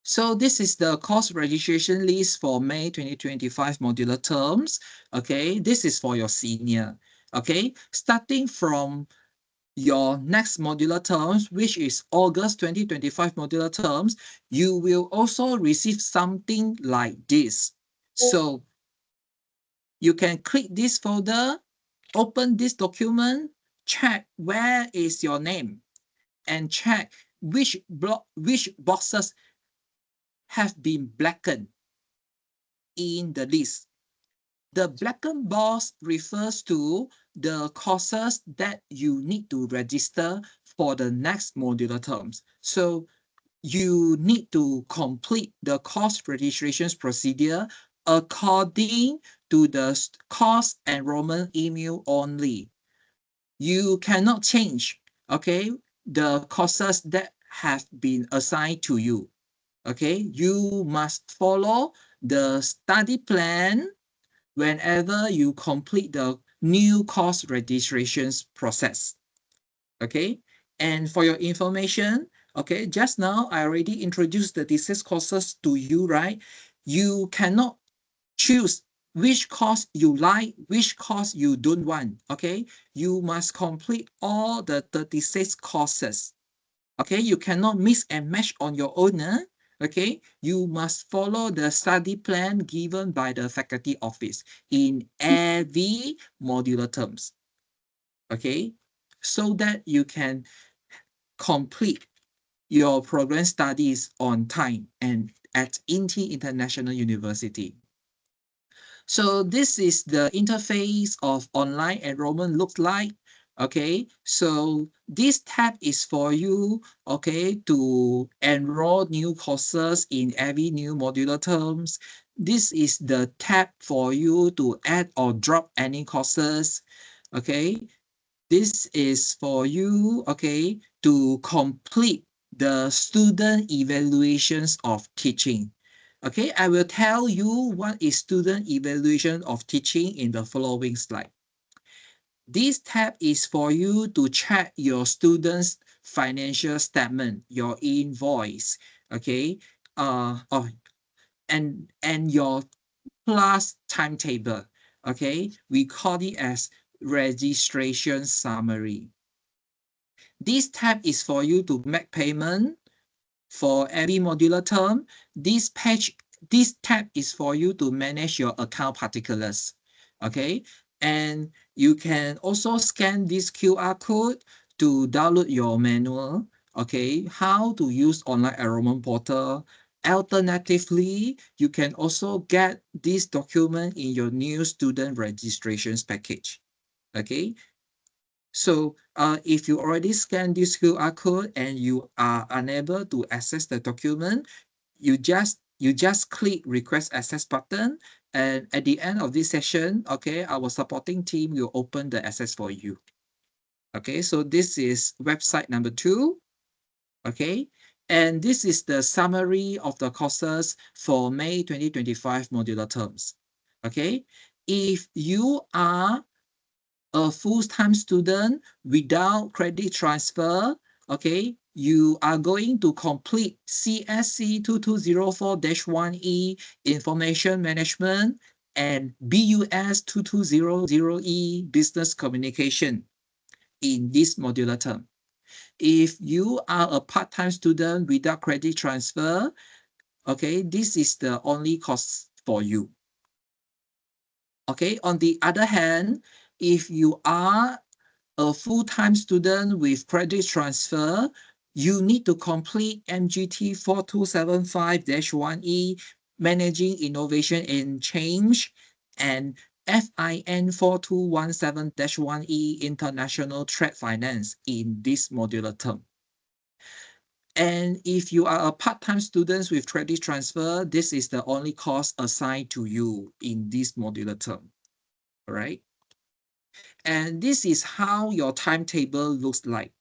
So this is the course registration list for May 2025 modular terms. Okay, this is for your senior. Okay, starting from your next modular terms, which is August 2025 modular terms, you will also receive something like this. So you can click this folder, open this document, check where is your name, and check which boxes have been blackened in the list. The blackened box refers to the courses that you need to register for the next modular terms. So you need to complete the course registrations procedure according to the course enrollment email only. You cannot change, okay, the courses that have been assigned to you. okay, you must follow the study plan whenever you complete the new course registrations process. Okay, and for your information, okay, just now I already introduced the distance courses to you, right? You cannot choose which course you like, which course you don't want, okay? You must complete all the 36 courses, okay? You cannot mix and match on your own, okay? You must follow the study plan given by the faculty office in every modular terms, okay? So that you can complete your program studies on time and at INTI International University. So this is the interface of online enrollment looks like. Okay, so this tab is for you, okay, to enroll new courses in every new modular terms. This is the tab for you to add or drop any courses. Okay, this is for you, okay, to complete the student evaluations of teaching. Okay, I will tell you what is student evaluation of teaching in the following slide. This tab is for you to check your students' financial statement, your invoice, okay, oh, and your class timetable. Okay, we call it as registration summary. This tab is for you to make payment for every modular term. This tab is for you to manage your account particulars. Okay, and you can also scan this QR code to download your manual. Okay, how to use online enrollment portal. Alternatively, you can also get this document in your new student registrations package. Okay, so if you already scan this QR code and you are unable to access the document, you just click request access button, and at the end of this session, okay, our supporting team will open the access for you. Okay, so this is website number 2. Okay, and this is the summary of the courses for May 2025 modular terms. Okay, if you are a full-time student without credit transfer, okay, you are going to complete CSC 2204-1E Information Management and BUS 2200E Business Communication in this modular term. If you are a part-time student without credit transfer, okay, this is the only course for you. Okay, on the other hand, if you are a full-time student with credit transfer, you need to complete MGT 4275-1E, Managing Innovation and Change, and FIN 4217-1E, International Trade Finance in this modular term. And if you are a part-time student with credit transfer, this is the only course assigned to you in this modular term. All right. And this is how your timetable looks like.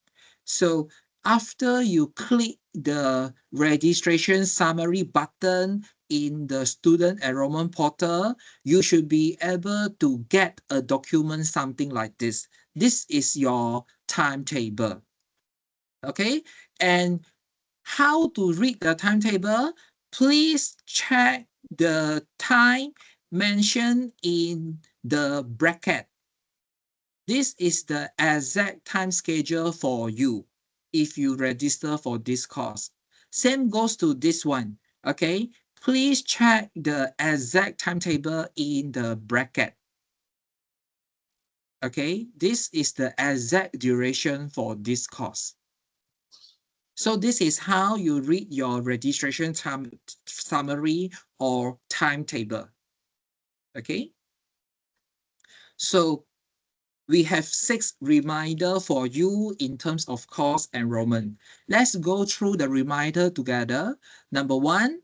So after you click the registration summary button in the student enrollment portal, you should be able to get a document something like this. This is your timetable. Okay, and how to read the timetable? Please check the time mentioned in the bracket. This is the exact time schedule for you if you register for this course. Same goes to this one, okay? Please check the exact timetable in the bracket. Okay, this is the exact duration for this course. So this is how you read your registration time summary or timetable. Okay, so we have 6 reminders for you in terms of course enrollment. Let's go through the reminder together. Number 1,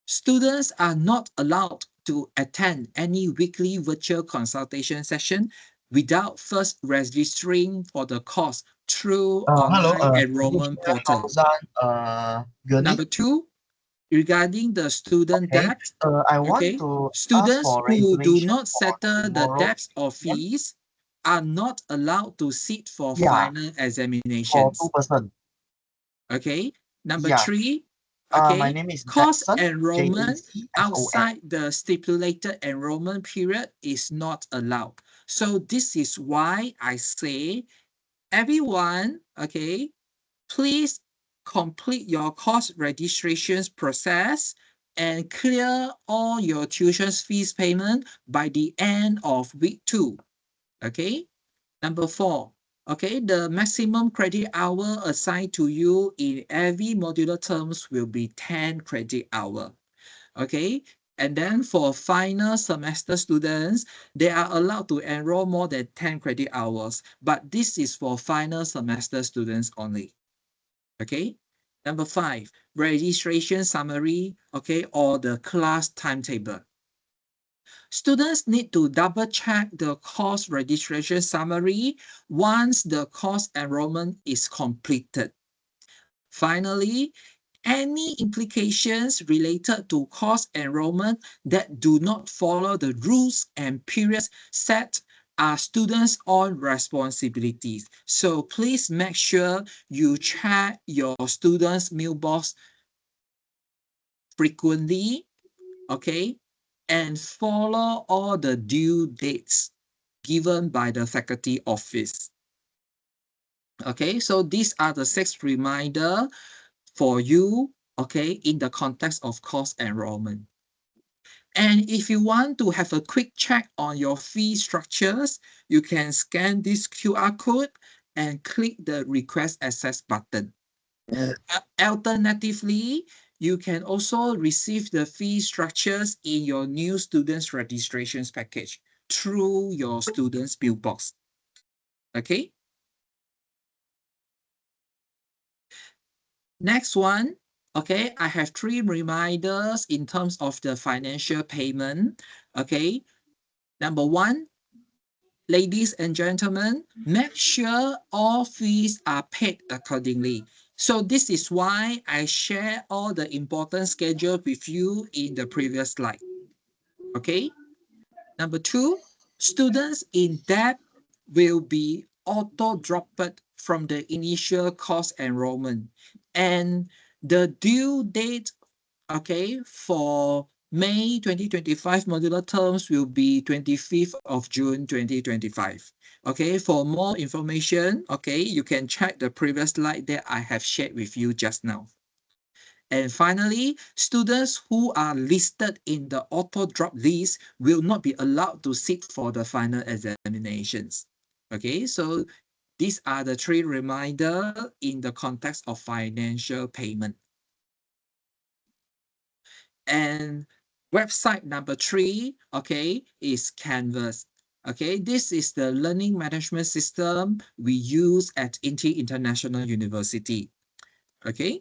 students are not allowed to attend any weekly virtual consultation session without first registering for the course through Hello, online can you enrollment share portal. Fauzan, Gurney? Number 2, regarding the student Okay. debt, I want okay, to ask students for who do regulation not for settle the tomorrow debts or 8 p.m. fees are not allowed to sit for Yeah, final for two examinations. person. Okay. Number Yeah. three, My okay, name is course Jackson, enrollment Jackson. outside the stipulated enrollment period is not allowed. So this is why I say everyone, okay, please complete your course registrations process and clear all your tuition fees payment by the end of week 2. Okay. Number 4. Okay, the maximum credit hour assigned to you in every modular terms will be 10 credit hour. Okay, and then for final semester students, they are allowed to enroll more than 10 credit hours, but this is for final semester students only. Okay. Number 5, registration summary, okay, or the class timetable. Students need to double check the course registration summary once the course enrollment is completed. Finally, any implications related to course enrollment that do not follow the rules and periods set are students' own responsibilities. So please make sure you check your students' mailbox frequently, okay, and follow all the due dates given by the faculty office. Okay, so these are the 6 reminder for you, okay, in the context of course enrollment. And if you want to have a quick check on your fee structures, you can scan this QR code and click the request access button. Alternatively, you can also receive the fee structures in your new students registrations package through your students mailbox. Okay. Next one. Okay, I have 3 reminders in terms of the financial payment. Okay. Number 1, ladies and gentlemen, make sure all fees are paid accordingly. So this is why I share all the important schedule with you in the previous slide. Okay. Number 2, students in debt will be auto-dropped from the initial course enrollment. And the due date, okay, for May 2025 modular terms will be 25th of June 2025. Okay, for more information, okay, you can check the previous slide that I have shared with you just now. And finally, students who are listed in the auto drop list will not be allowed to sit for the final examinations. Okay, so these are the 3 reminders in the context of financial payment. And website number 3, okay, is Canvas. Okay, this is the learning management system we use at INTI International University. Okay.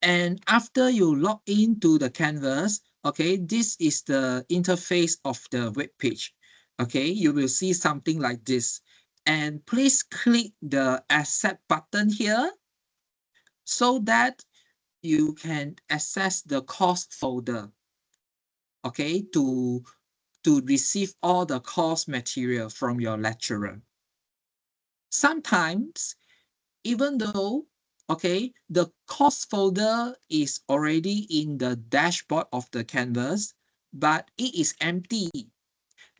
And after you log into the Canvas, okay, this is the interface of the web page. Okay, you will see something like this. And please click the accept button here so that you can access the course folder, okay, to receive all the course material from your lecturer. Sometimes, even though, okay, the course folder is already in the dashboard of the Canvas, but it is empty.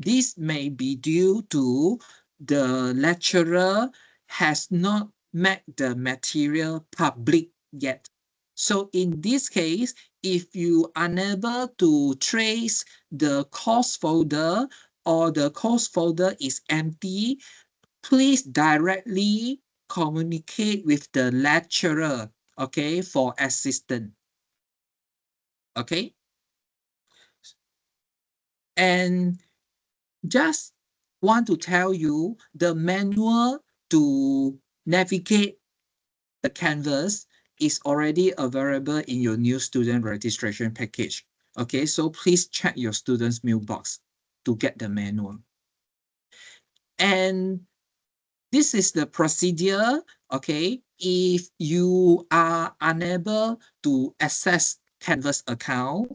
This may be due to the lecturer has not made the material public yet. So in this case, if you are unable to trace the course folder or the course folder is empty, please directly communicate with the lecturer, okay, for assistance. Okay. And just want to tell you the manual to navigate the Canvas is already available in your new student registration package. Okay, so please check your student's mailbox to get the manual. And this is the procedure, okay, if you are unable to access Canvas account,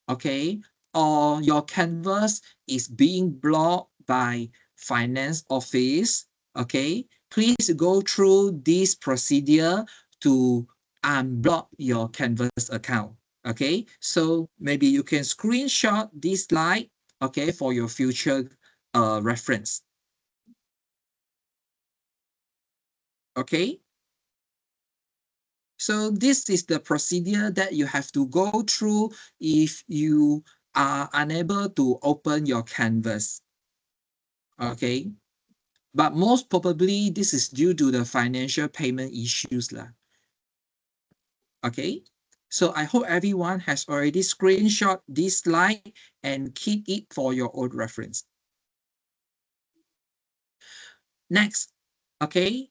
okay, or your Canvas is being blocked by finance office, okay, please go through this procedure to unblock your Canvas account. Okay, so maybe you can screenshot this slide, okay, for your future reference. Okay. So this is the procedure that you have to go through if you are unable to open your Canvas. Okay. But most probably this is due to the financial payment issues lah. Okay. So I hope everyone has already screenshot this slide and keep it for your own reference. Next, okay,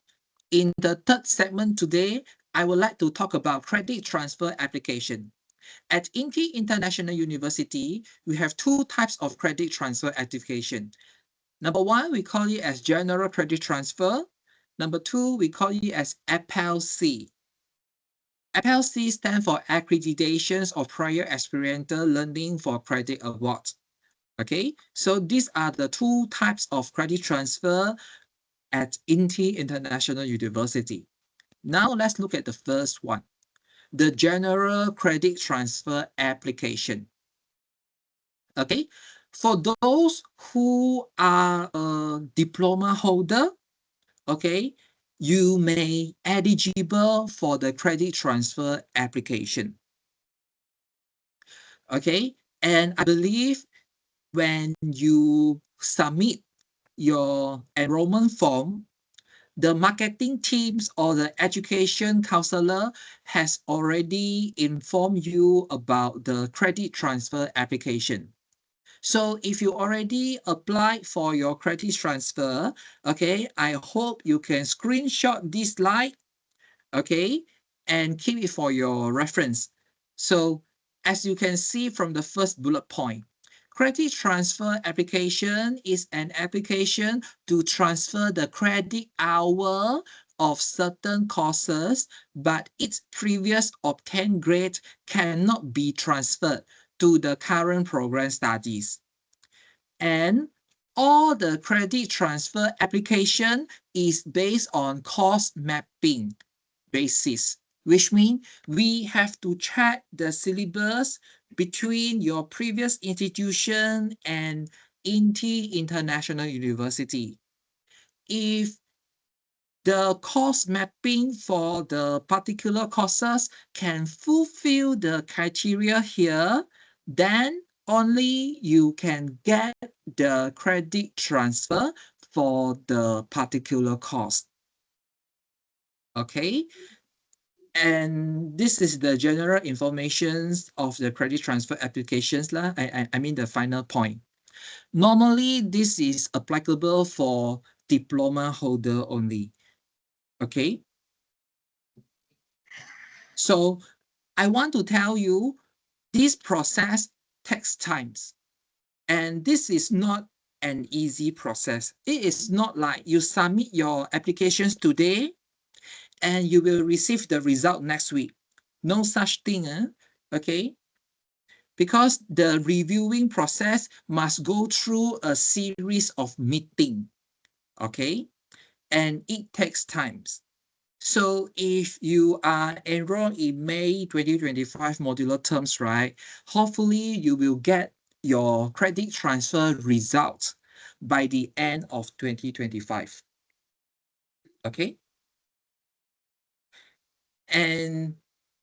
in the third segment today, I would like to talk about credit transfer application. At INTI International University, we have two types of credit transfer application. Number one, we call it as general credit transfer. Number two, we call it as FLC. FLC stands for Accreditations of Prior Experiential Learning for Credit Awards. Okay, so these are the two types of credit transfer at INTI International University. Now let's look at the first one, the general credit transfer application. Okay, for those who are a diploma holder, okay, you may eligible for the credit transfer application. Okay, and I believe when you submit your enrollment form, the marketing teams or the education counselor has already informed you about the credit transfer application. So if you already applied for your credit transfer, okay, I hope you can screenshot this slide, okay, and keep it for your reference. So as you can see from the first bullet point, credit transfer application is an application to transfer the credit hour of certain courses, but its previous obtained grade cannot be transferred to the current program studies. And all the credit transfer application is based on course mapping basis, which means we have to check the syllabus between your previous institution and INTI International University. If the course mapping for the particular courses can fulfill the criteria here, then only you can get the credit transfer for the particular course. Okay, and this is the general information of the credit transfer applications lah. I mean the final point. Normally, this is applicable for diploma holder only. Okay. So I want to tell you, this process takes times. And this is not an easy process. It is not like you submit your applications today and you will receive the result next week. No such thing, okay? Because the reviewing process must go through a series of meetings, okay? And it takes time. So if you are enrolled in May 2025 modular terms, right, hopefully you will get your credit transfer results by the end of 2025. Okay? And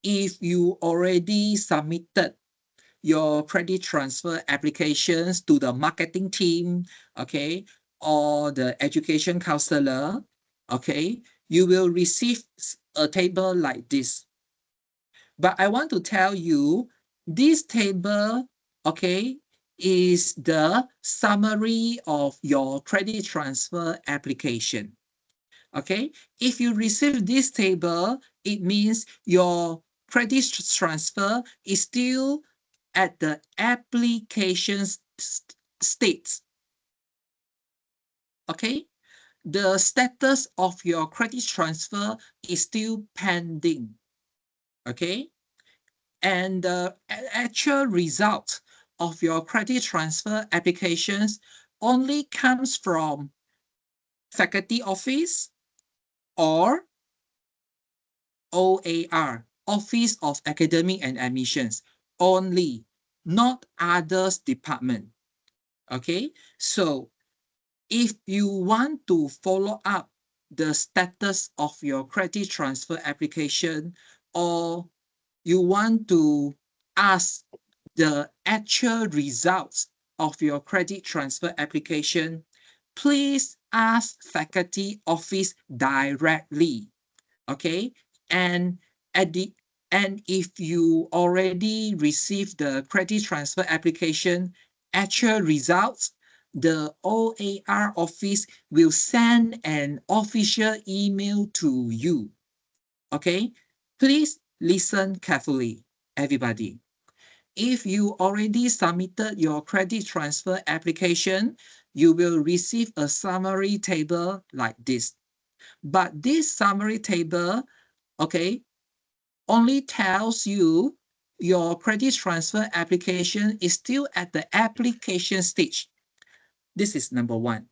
if you already submitted your credit transfer applications to the marketing team, okay, or the education counselor, okay, you will receive a table like this. But I want to tell you, this table, okay, is the summary of your credit transfer application. Okay, if you receive this table, it means your credit transfer is still at the application state. Okay, the status of your credit transfer is still pending, okay? And the actual result of your credit transfer applications only comes from faculty office or OAR, Office of Academic and Admissions, only, not others department. Okay, so if you want to follow up the status of your credit transfer application, or you want to ask the actual results of your credit transfer application, please ask faculty office directly. Okay, and at the and if you already received the credit transfer application actual results, the OAR office will send an official email to you. Okay, please listen carefully, everybody. If you already submitted your credit transfer application, you will receive a summary table like this. But this summary table, okay, only tells you your credit transfer application is still at the application stage. This is number one.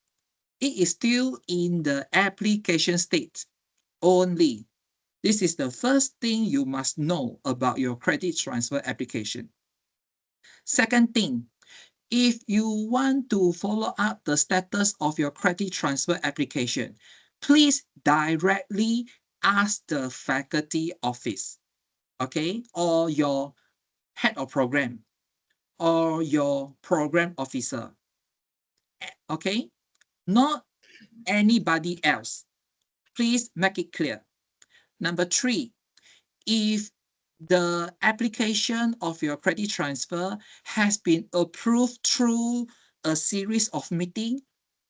It is still in the application state only. This is the first thing you must know about your credit transfer application. Second thing, if you want to follow up the status of your credit transfer application, please directly ask the faculty office, okay, or your head of program or your program officer, okay, not anybody else. Please make it clear. Number three, if the application of your credit transfer has been approved through a series of meetings,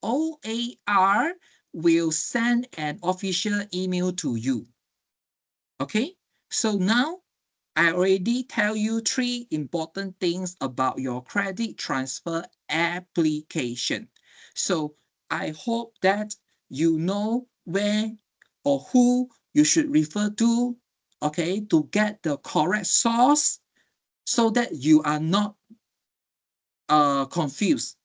OAR will send an official email to you. Okay, so now I already tell you three important things about your credit transfer application. So I hope that you know where or who you should refer to, okay, to get the correct source so that you are not confused.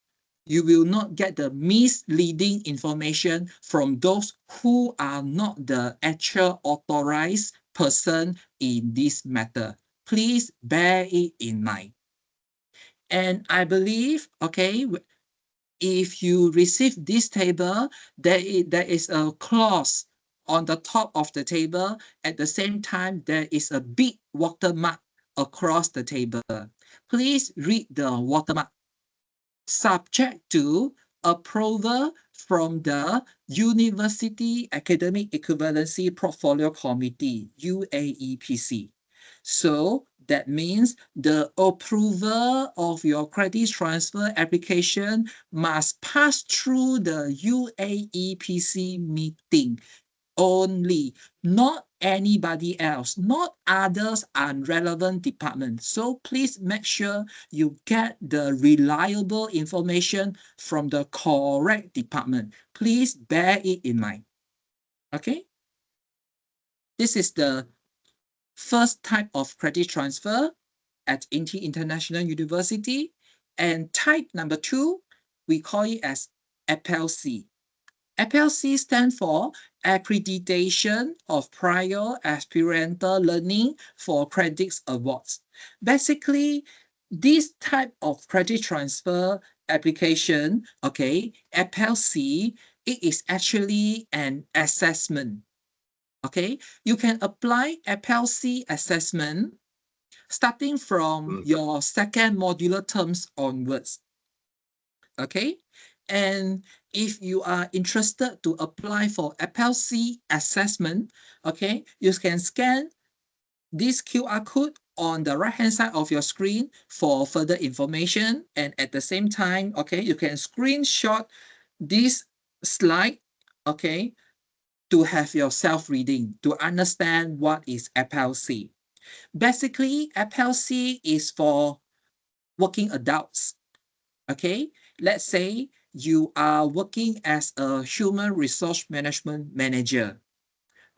You will not get the misleading information from those who are not the actual authorized person in this matter. Please bear it in mind. And I believe, okay, if you receive this table, there is a clause on the top of the table. At the same time, there is a big watermark across the table. Please read the watermark. Subject to approval from the University Academic Equivalency Portfolio Committee, UAEPC. So that means the approval of your credit transfer application must pass through the UAEPC meeting only, not anybody else, not others unrelevant departments. So please make sure you get the reliable information from the correct department. Please bear it in mind. Okay? This is the first type of credit transfer at INTI International University. And type number two, we call it as FLC. FLC stands for Accreditation of Prior Experiential Learning for Credits Awards. Basically, this type of credit transfer application, okay, FLC, it is actually an assessment. Okay, you can apply FLC assessment starting from your second modular terms onwards. Okay, and if you are interested to apply for FLC assessment, okay, you can scan this QR code on the right hand side of your screen for further information. And at the same time, okay, you can screenshot this slide, okay, to have your self-reading to understand what is FLC. Basically, FLC is for working adults. Okay, let's say you are working as a human resource management manager,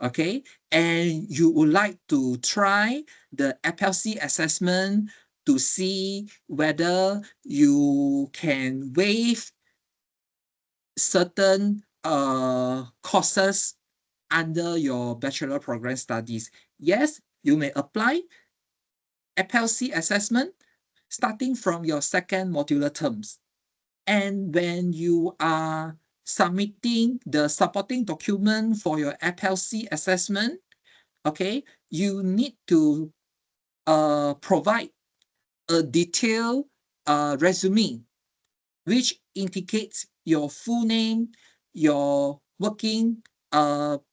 okay, and you would like to try the FLC assessment to see whether you can waive certain courses under your bachelor program studies. Yes, you may apply FLC assessment starting from your second modular terms. And when you are submitting the supporting document for your FLC assessment, okay, you need to provide a detailed resume which indicates your full name, your working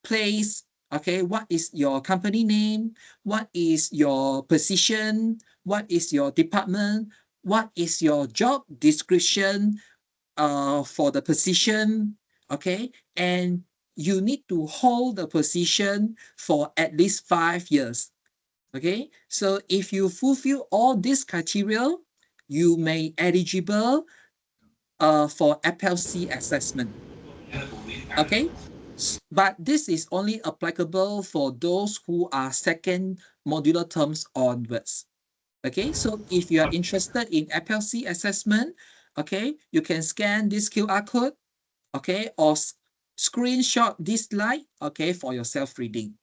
place, okay, what is your company name, what is your position, what is your department, what is your job description for the position, okay, and you need to hold the position for at least 5 years. Okay, so if you fulfill all these criteria, you may eligible for FLC assessment. Okay, but this is only applicable for those who are second modular terms onwards. Okay, so if you are interested in FLC assessment, okay, you can scan this QR code, okay, or screenshot this slide, okay, for your self-reading.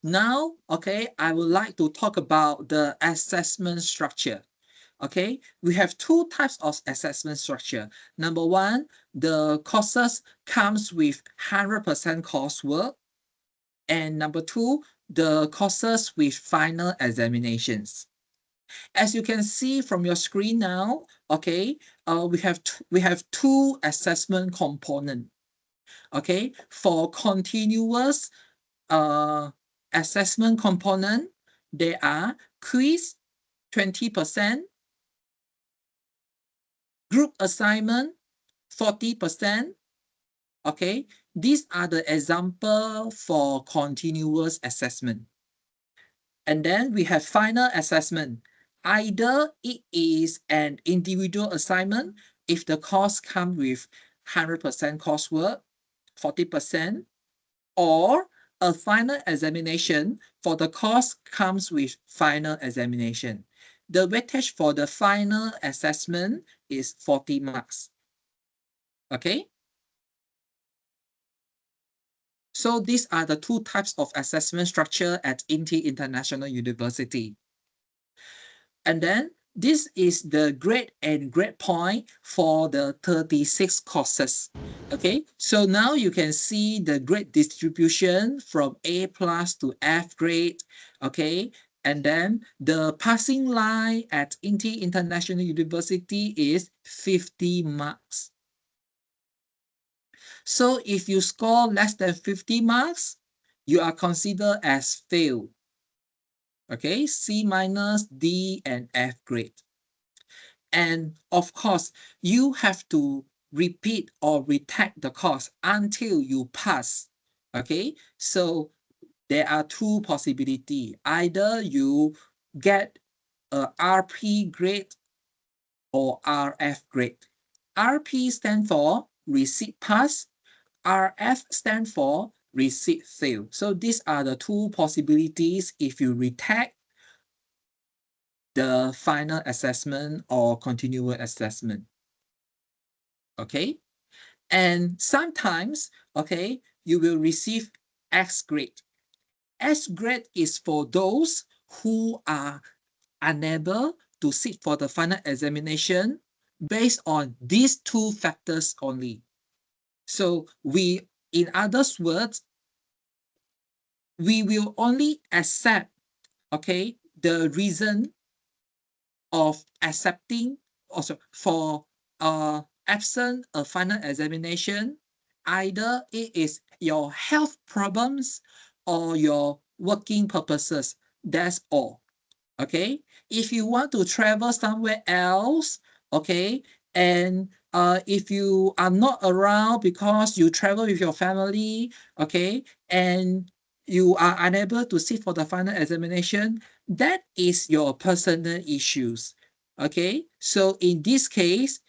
Now, okay, I would like to talk about the assessment structure. Okay, we have two types of assessment structure. Number one, the courses comes with 100% coursework. And number two, the courses with final examinations. As you can see from your screen now, okay, we have two assessment component. Okay, for continuous assessment component, there are quiz 20%, group assignment 40%. Okay, these are the example for continuous assessment. And then we have final assessment. Either it is an individual assignment if the course comes with 100% coursework, 40%, or a final examination for the course comes with final examination. The weightage for the final assessment is 40 marks. Okay? So these are the two types of assessment structure at INTI International University. And then this is the grade and grade point for the 36 courses. Okay, so now you can see the grade distribution from A plus to F grade. Okay, and then the passing line at INTI International University is 50 marks. So if you score less than 50 marks, you are considered as failed. Okay, C minus, D, and F grade. And of course, you have to repeat or retake the course until you pass. Okay, so there are two possibilities. Either you get a RP grade or RF grade. RP stand for receipt pass. RF stand for receipt fail. So these are the two possibilities if you retake the final assessment or continual assessment. Okay, and sometimes, okay, you will receive X grade. S grade is for those who are unable to sit for the final examination based on these two factors only. So in other words, we will only accept, okay, the reason of accepting also for absent a final examination. Either it is your health problems or your working purposes. That's all. Okay, if you want to travel somewhere else, okay, and if you are not around because you travel with your family, okay, and you are unable to sit for the final examination, that is your personal issues. Okay, so in this case,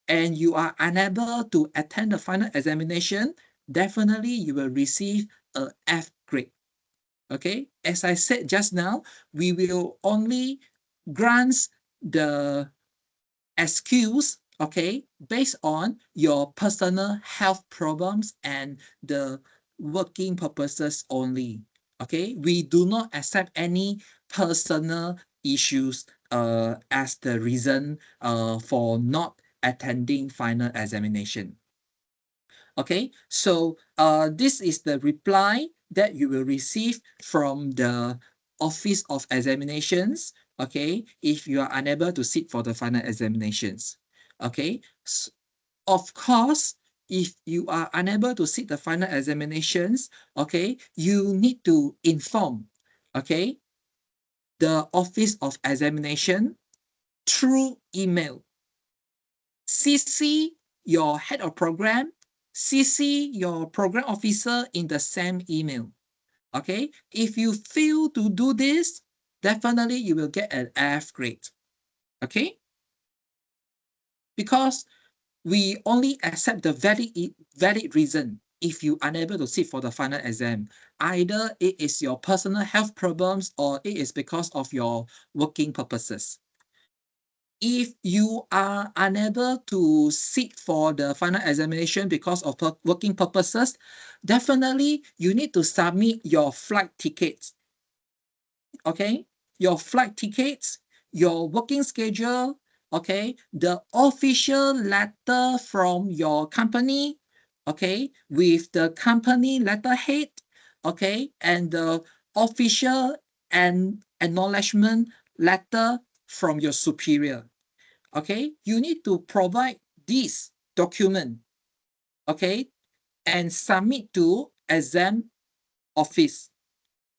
and you are unable to attend the final examination, definitely you will receive a F grade. Okay, as I said just now, we will only grant the excuse, okay, based on your personal health problems and the working purposes only. Okay, we do not accept any personal issues as the reason for not attending final examination. Okay, so this is the reply that you will receive from the Office of Examinations, okay, if you are unable to sit for the final examinations. Okay, of course, if you are unable to sit the final examinations, okay, you need to inform, okay, the Office of Examination through email. CC your head of program, CC your program officer in the same email. Okay, if you fail to do this, definitely you will get an F grade. Okay, because we only accept the valid reason if you unable to sit for the final exam. Either it is your personal health problems or it is because of your working purposes. If you are unable to sit for the final examination because of working purposes, definitely you need to submit your flight tickets. Okay, your flight tickets, your working schedule, okay, the official letter from your company, okay, with the company letterhead, okay, and the official and acknowledgement letter from your superior. Okay, you need to provide this document, okay, and submit to exam office.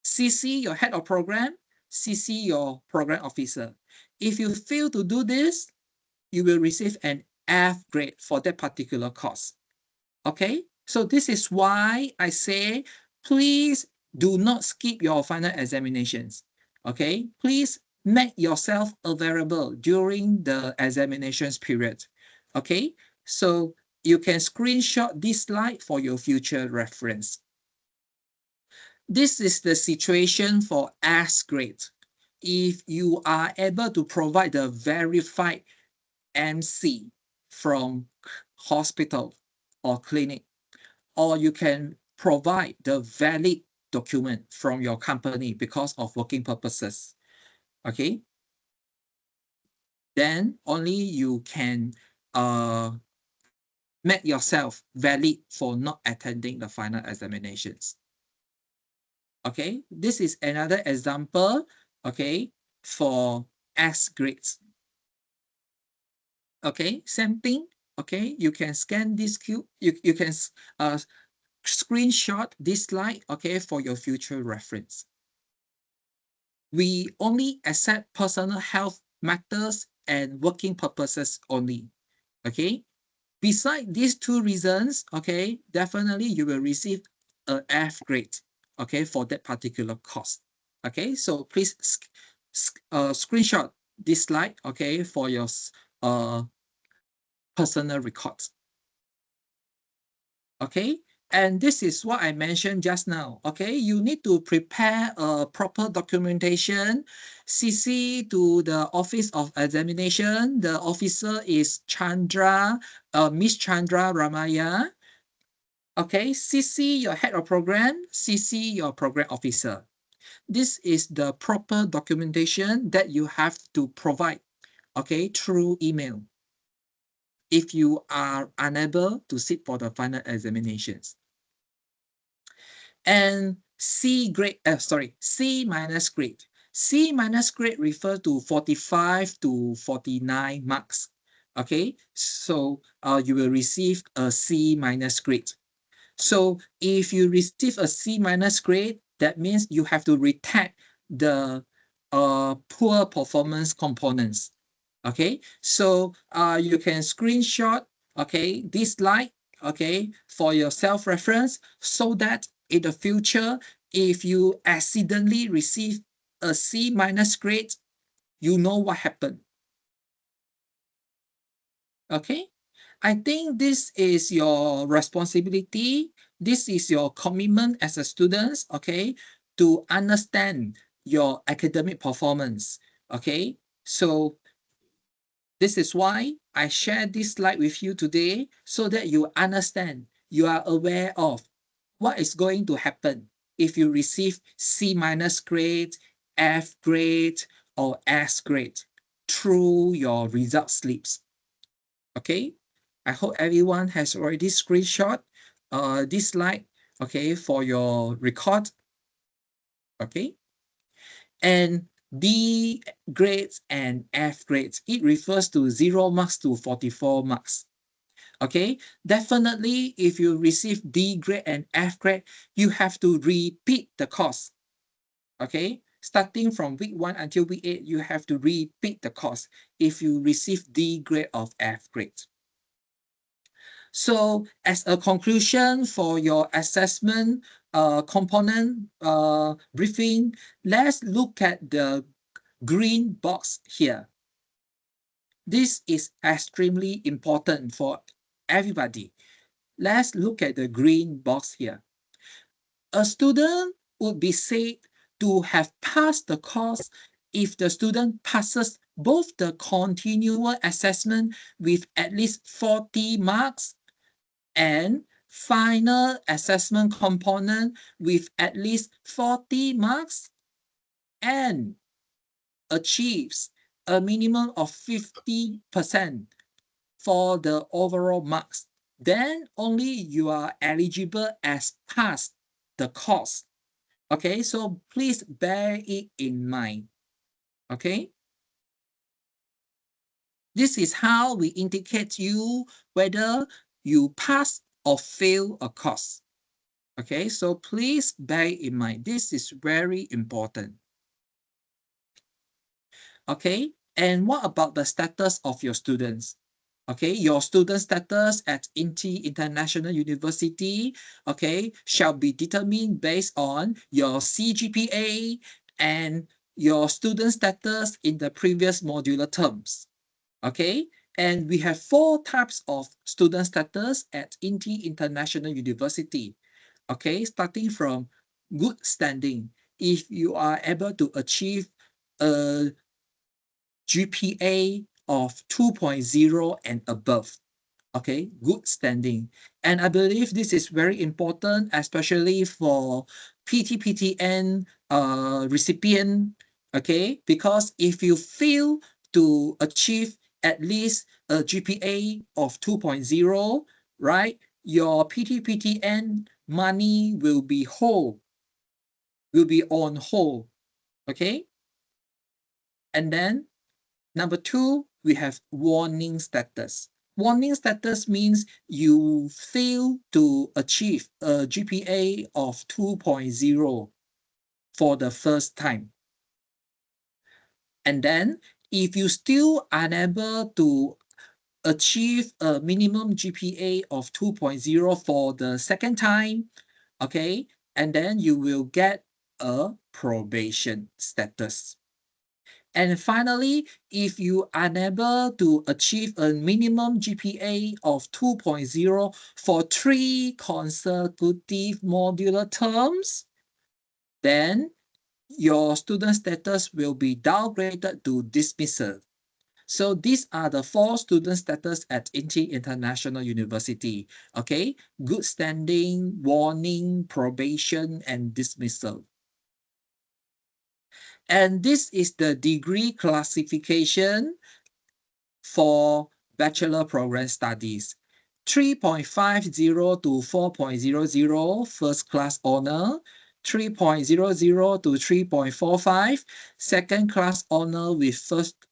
CC your head of program, CC your program officer. If you fail to do this, you will receive an F grade for that particular course. Okay, so this is why I say, please do not skip your final examinations. Okay, please make yourself available during the examinations period. Okay, so you can screenshot this slide for your future reference. This is the situation for S grade. If you are able to provide the verified MC from hospital or clinic, or you can provide the valid document from your company because of working purposes. Okay, then only you can make yourself valid for not attending the final examinations. Okay, this is another example, okay, for S grades. Okay, same thing. Okay, you can scan this cube, you can screenshot this slide, okay, for your future reference. We only accept personal health matters and working purposes only. Okay, beside these two reasons, okay, definitely you will receive a F grade, okay, for that particular course. Okay, so please screenshot this slide, okay, for your personal records. Okay, and this is what I mentioned just now. Okay, you need to prepare a proper documentation, CC to the Office of Examination. The officer is Chandra, Miss Chandra Ramaya. Okay, CC your head of program, CC your program officer. This is the proper documentation that you have to provide, okay, through email if you are unable to sit for the final examinations. And C grade, C minus grade. C minus grade refer to 45 to 49 marks. Okay, so you will receive a C minus grade. So if you receive a C minus grade, that means you have to retake the poor performance components. Okay, so you can screenshot, okay, this slide, okay, for your self-reference, so that in the future, if you accidentally receive a C minus grade, you know what happened. Okay, I think this is your responsibility. This is your commitment as a student, okay, to understand your academic performance, okay? So this is why I share this slide with you today so that you understand, you are aware of what is going to happen if you receive C minus grade, F grade, or S grade through your result slips. Okay, I hope everyone has already screenshot this slide, okay, for your record. Okay, and D grades and F grades, it refers to 0 marks to 44 marks. Okay, definitely if you receive D grade and F grade, you have to repeat the course. Okay, starting from week 1 until week 8, you have to repeat the course if you receive D grade of F grade. So as a conclusion for your assessment component briefing, let's look at the green box here. This is extremely important for everybody. Let's look at the green box here. A student would be said to have passed the course if the student passes both the continual assessment with at least 40 marks and final assessment component with at least 40 marks and achieves a minimum of 50% for the overall marks, then only you are eligible as pass the course. Okay, so please bear it in mind. Okay, this is how we indicate you whether you pass or fail a course. Okay, so please bear in mind, this is very important. Okay, and what about the status of your students? Okay, your student status at INTI International University, okay, shall be determined based on your CGPA and your student status in the previous modular terms. Okay, and we have 4 types of student status at INTI International University. Okay, starting from good standing. If you are able to achieve a GPA of 2.0 and above, okay, good standing. And I believe this is very important, especially for PTPTN recipient, okay, because if you fail to achieve at least a GPA of 2.0, right, your PTPTN money will be on hold, okay? And then number 2, we have warning status. Warning status means you fail to achieve a GPA of 2.0 for the first time. And then if you still unable to achieve a minimum GPA of 2.0 for the second time, okay, and then you will get a probation status. And finally, if you are unable to achieve a minimum GPA of 2.0 for 3 consecutive modular terms, then your student status will be downgraded to dismissal. So these are the 4 student status at INTI International University. Okay, good standing, warning, probation, and dismissal. And this is the degree classification for Bachelor Program Studies. 3.50 to 4.00 first class honor, 3.00 to 3.45 second class honor with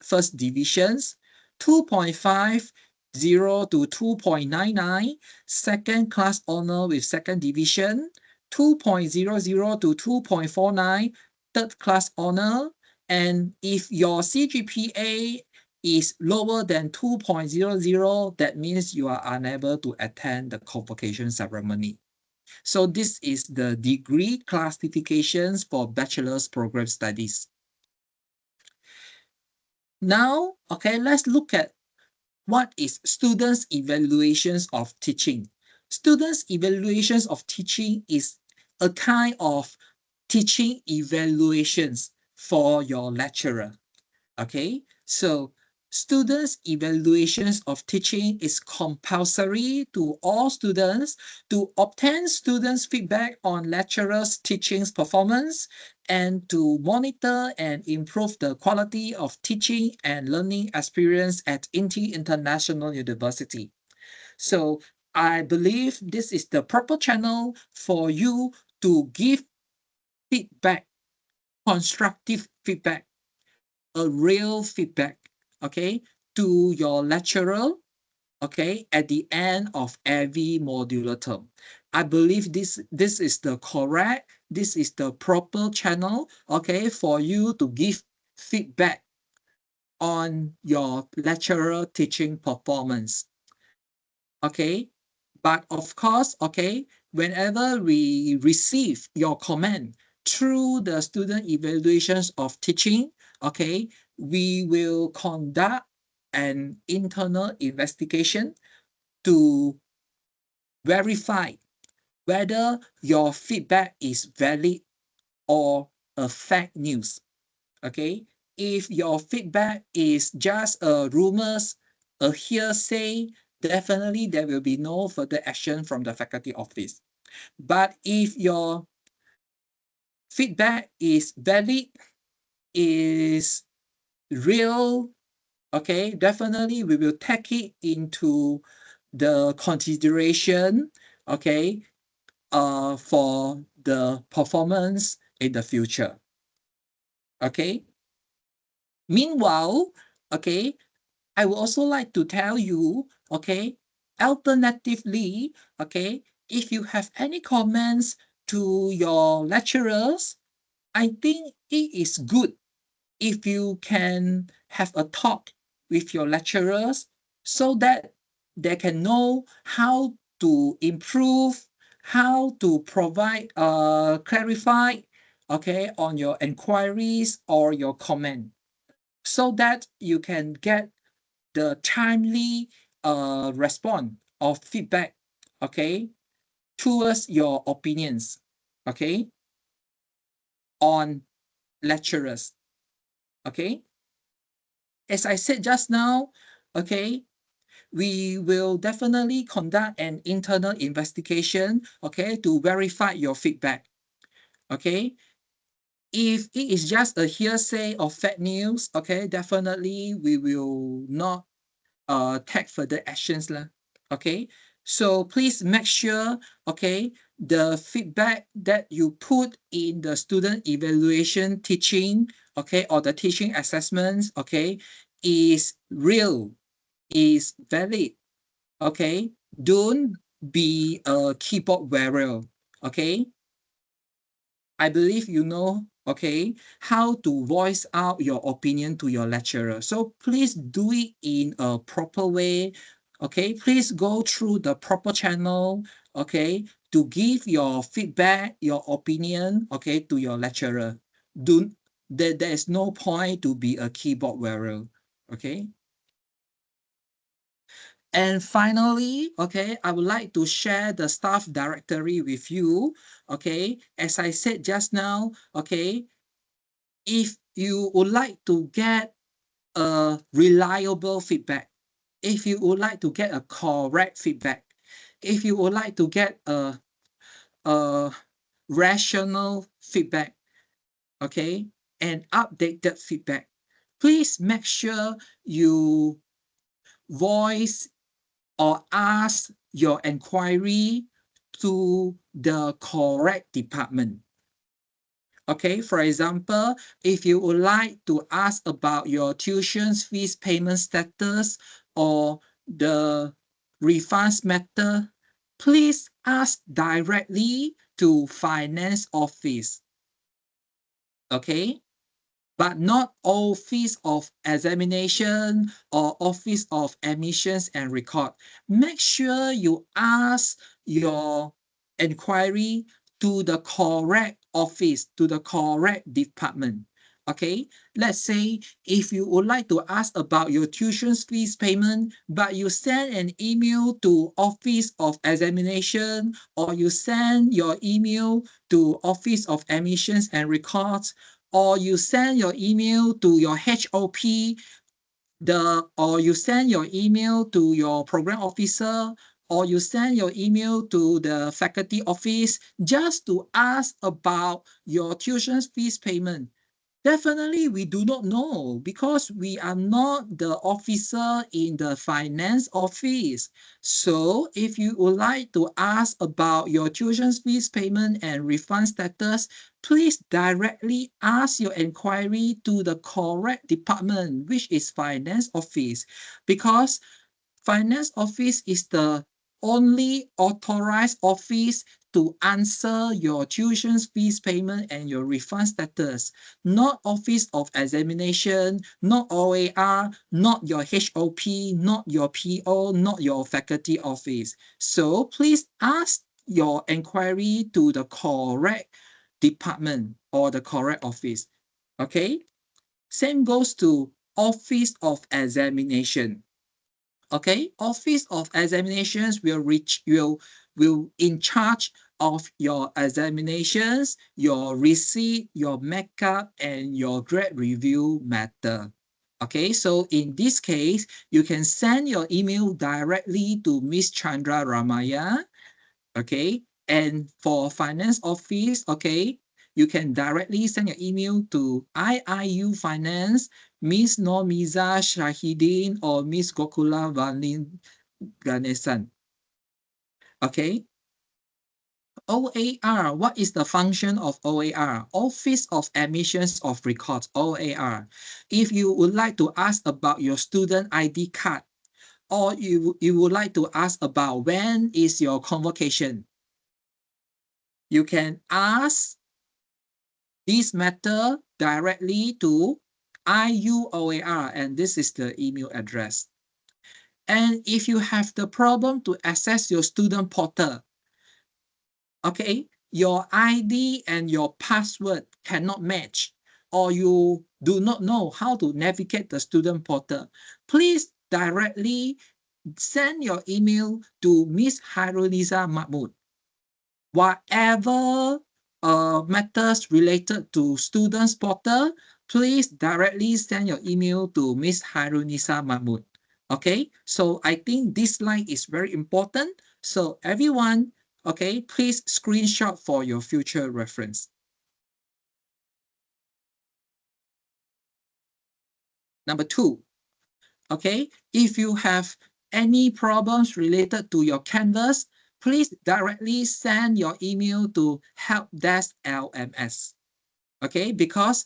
first divisions, 2.50 to 2.99 second class honor with second division, 2.00 to 2.49 third class honor, and if your CGPA is lower than 2.00, that means you are unable to attend the convocation ceremony. So this is the degree classifications for bachelor's program studies. Now, okay, let's look at What is students' evaluations of teaching? Students' evaluations of teaching is a kind of teaching evaluations for your lecturer. Okay, so students' evaluations of teaching is compulsory to all students to obtain students' feedback on lecturers' teaching performance and to monitor and improve the quality of teaching and learning experience at INTI International University. So I believe this is the proper channel for you to give feedback, constructive feedback, a real feedback, okay, to your lecturer, okay, at the end of every modular term. I believe this is the correct, this is the proper channel, okay, for you to give feedback on your lecturer teaching performance. Okay, but of course, okay, whenever we receive your comment through the student evaluations of teaching, okay, we will conduct an internal investigation to verify whether your feedback is valid or a fake news. Okay, if your feedback is just a rumors, a hearsay, definitely there will be no further action from the faculty office. But if your feedback is valid, is real, okay, definitely we will take it into the consideration, okay, for the performance in the future. Okay. Meanwhile, okay, I would also like to tell you, okay, alternatively, okay, if you have any comments to your lecturers, I think it is good if you can have a talk with your lecturers so that they can know how to improve, how to provide, clarify, okay, on your inquiries or your comment so that you can get the timely response or feedback, okay, towards your opinions, okay, on lecturers, okay. As I said just now, okay, we will definitely conduct an internal investigation, okay, to verify your feedback, okay. If it is just a hearsay or fake news, okay, definitely we will not take further actions lah. Okay, so please make sure, okay, the feedback that you put in the student evaluation teaching, okay, or the teaching assessments, okay, is real, is valid, okay. Don't be a keyboard warrior, okay. I believe you know, okay, how to voice out your opinion to your lecturer. So please do it in a proper way. Okay, please go through the proper channel, okay, to give your feedback, your opinion, okay, to your lecturer. Do there is no point to be a keyboard warrior. Okay. And finally, okay, I would like to share the staff directory with you. Okay, as I said just now, okay, if you would like to get a reliable feedback, if you would like to get a correct feedback, if you would like to get a rational feedback, okay, and updated feedback, please make sure you voice or ask your inquiry to the correct department. Okay, for example, if you would like to ask about your tuition fees payment status or the refunds matter, please ask directly to finance office. Okay, but not office of examination or office of admissions and record. Make sure you ask your inquiry to the correct office, to the correct department. Okay, let's say if you would like to ask about your tuition fees payment, but you send an email to Office of Examination, or you send your email to Office of Admissions and Records, or you send your email to your HOP, or you send your email to your program officer, or you send your email to the faculty office just to ask about your tuition fees payment. Definitely, we do not know because we are not the officer in the finance office. So if you would like to ask about your tuition fees payment and refund status, please directly ask your inquiry to the correct department, which is finance office, because finance office is the only authorized office to answer your tuition fees payment and your refund status, not Office of Examination, not OAR, not your HOP, not your PO, not your faculty office. So please ask your inquiry to the correct department or the correct office. Okay? Same goes to Office of Examination. Okay, Office of Examinations will in charge of your examinations, your receipt, your makeup, and your grade review matter. Okay, so in this case, you can send your email directly to Miss Chandra Ramaya. Okay, and for finance office, okay, you can directly send your email to IIU Finance, Miss Normiza Shahidin, or Miss Gokula Valin Ganesan. Okay. OAR, what is the function of OAR? Office of Admissions of Records, OAR. If you would like to ask about your student ID card, or you would like to ask about when is your convocation, you can ask this matter directly to IUOAR, and this is the email address. And if you have the problem to access your student portal, okay, your ID and your password cannot match, or you do not know how to navigate the student portal, please directly send your email to Miss Hairunisa Mahmud. Whatever matters related to students portal, please directly send your email to Miss Hairunisa Mahmud. Okay, so I think this line is very important. So everyone, okay, please screenshot for your future reference. Number 2, okay, if you have any problems related to your Canvas, please directly send your email to helpdesk LMS. Okay, because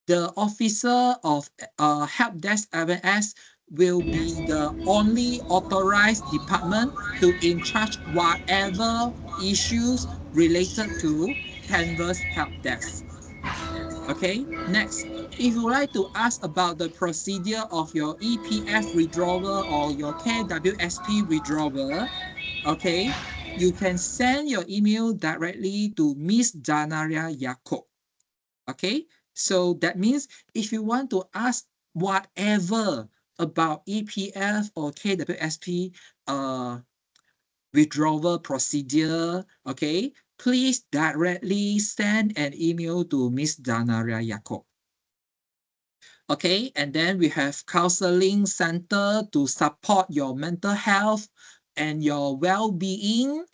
the officer of helpdesk LMS will be the only authorized department to in charge whatever issues related to Canvas helpdesk. Okay, next, if you would like to ask about the procedure of your EPF withdrawal or your KWSP withdrawal, okay, you can send your email directly to Miss Janaria Yakob. Okay, so that means if you want to ask whatever about EPF or KWSP withdrawal procedure, okay, please directly send an email to Miss Janaria Yakob. Okay, and then we have counseling center to support your mental health and your well-being,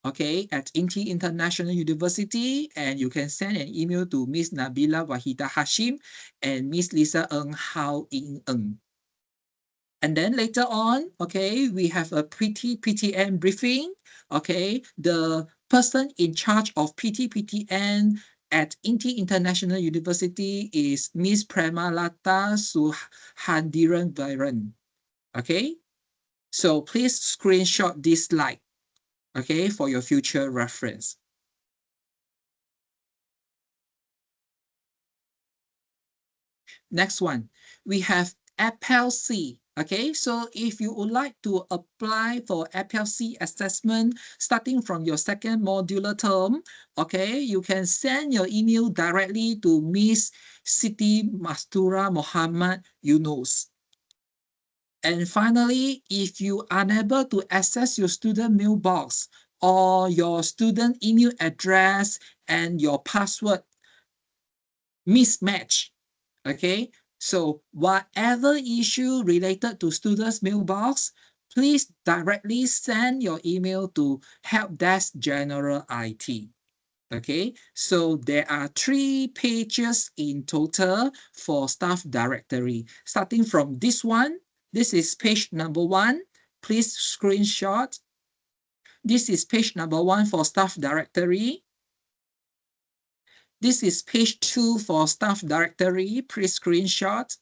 okay, at INTI International University, and you can send an email to Miss Nabila Wahida Hashim and Miss Lisa Ng Hao In Ng. And then later on, okay, we have a PTPTN briefing. Okay, the person in charge of PTPTN at INTI International University is Miss Premalata Suhandiran Viran. Okay, so please screenshot this slide, okay, for your future reference. Next one, we have Appel C. Okay, so if you would like to apply for FLC assessment starting from your second modular term, okay, you can send your email directly to Miss Siti Mastura Muhammad Yunus. And finally, if you are unable to access your student mailbox or your student email address and your password mismatch, okay, so whatever issue related to students mailbox, please directly send your email to help desk general IT. Okay, so there are 3 pages in total for staff directory. Starting from this one, this is page number 1. Please screenshot. This is page number 1 for staff directory. This is page 2 for staff directory. Please screenshot.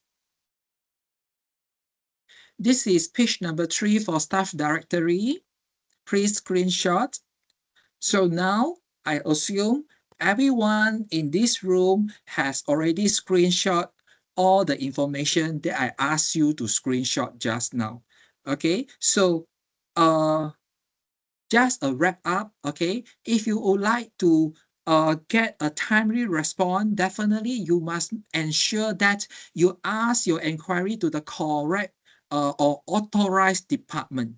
This is page number 3 for staff directory. Please screenshot. So now I assume everyone in this room has already screenshot all the information that I asked you to screenshot just now. Okay, so just a wrap up. Okay, if you would like to get a timely response, definitely you must ensure that you ask your inquiry to the correct or authorized department.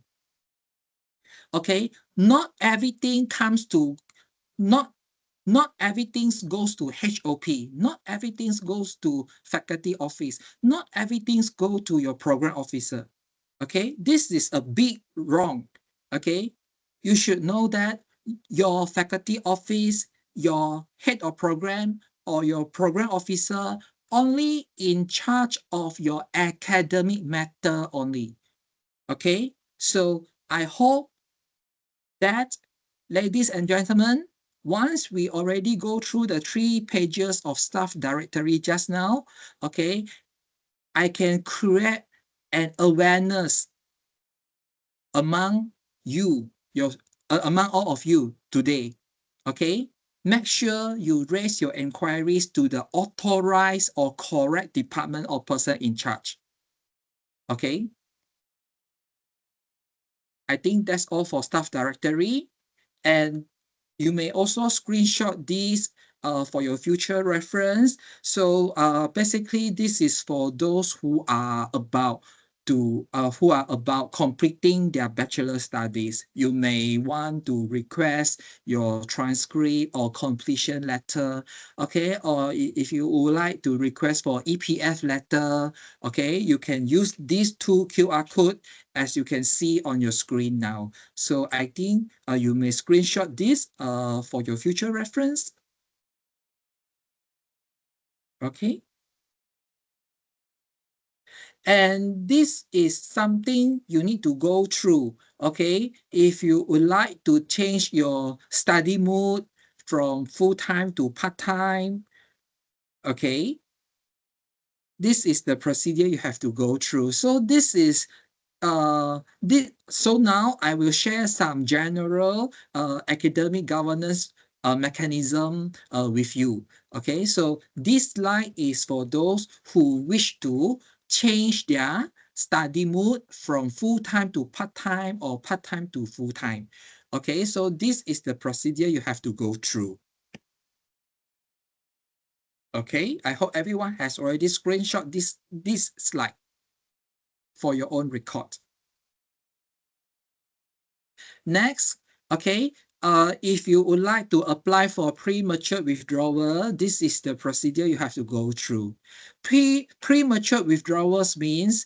Okay, not everything comes to not not everything goes to HOP, not everything goes to faculty office, not everything goes to your program officer. Okay, this is a big wrong. Okay, you should know that your faculty office, your head of program, or your program officer only in charge of your academic matter only. Okay, so I hope that, ladies and gentlemen, once we already go through the 3 pages of staff directory just now, okay, I can create an awareness among you, among all of you today. Okay, make sure you raise your inquiries to the authorized or correct department or person in charge. Okay, I think that's all for staff directory. And you may also screenshot these for your future reference. So basically, this is for those who are about completing their bachelor studies. You may want to request your transcript or completion letter, okay? Or if you would like to request for EPF letter, okay, you can use these 2 QR code as you can see on your screen now. So I think you may screenshot this for your future reference. Okay. And this is something you need to go through. Okay. If you would like to change your study mood from full-time to part-time, okay, this is the procedure you have to go through. So this is so now I will share some general academic governance mechanism with you. Okay, so this slide is for those who wish to change their study mood from full-time to part-time or part-time to full-time. Okay, so this is the procedure you have to go through. Okay, I hope everyone has already screenshot this slide for your own record. Next, okay, if you would like to apply for premature withdrawal, this is the procedure you have to go through. Premature withdrawals means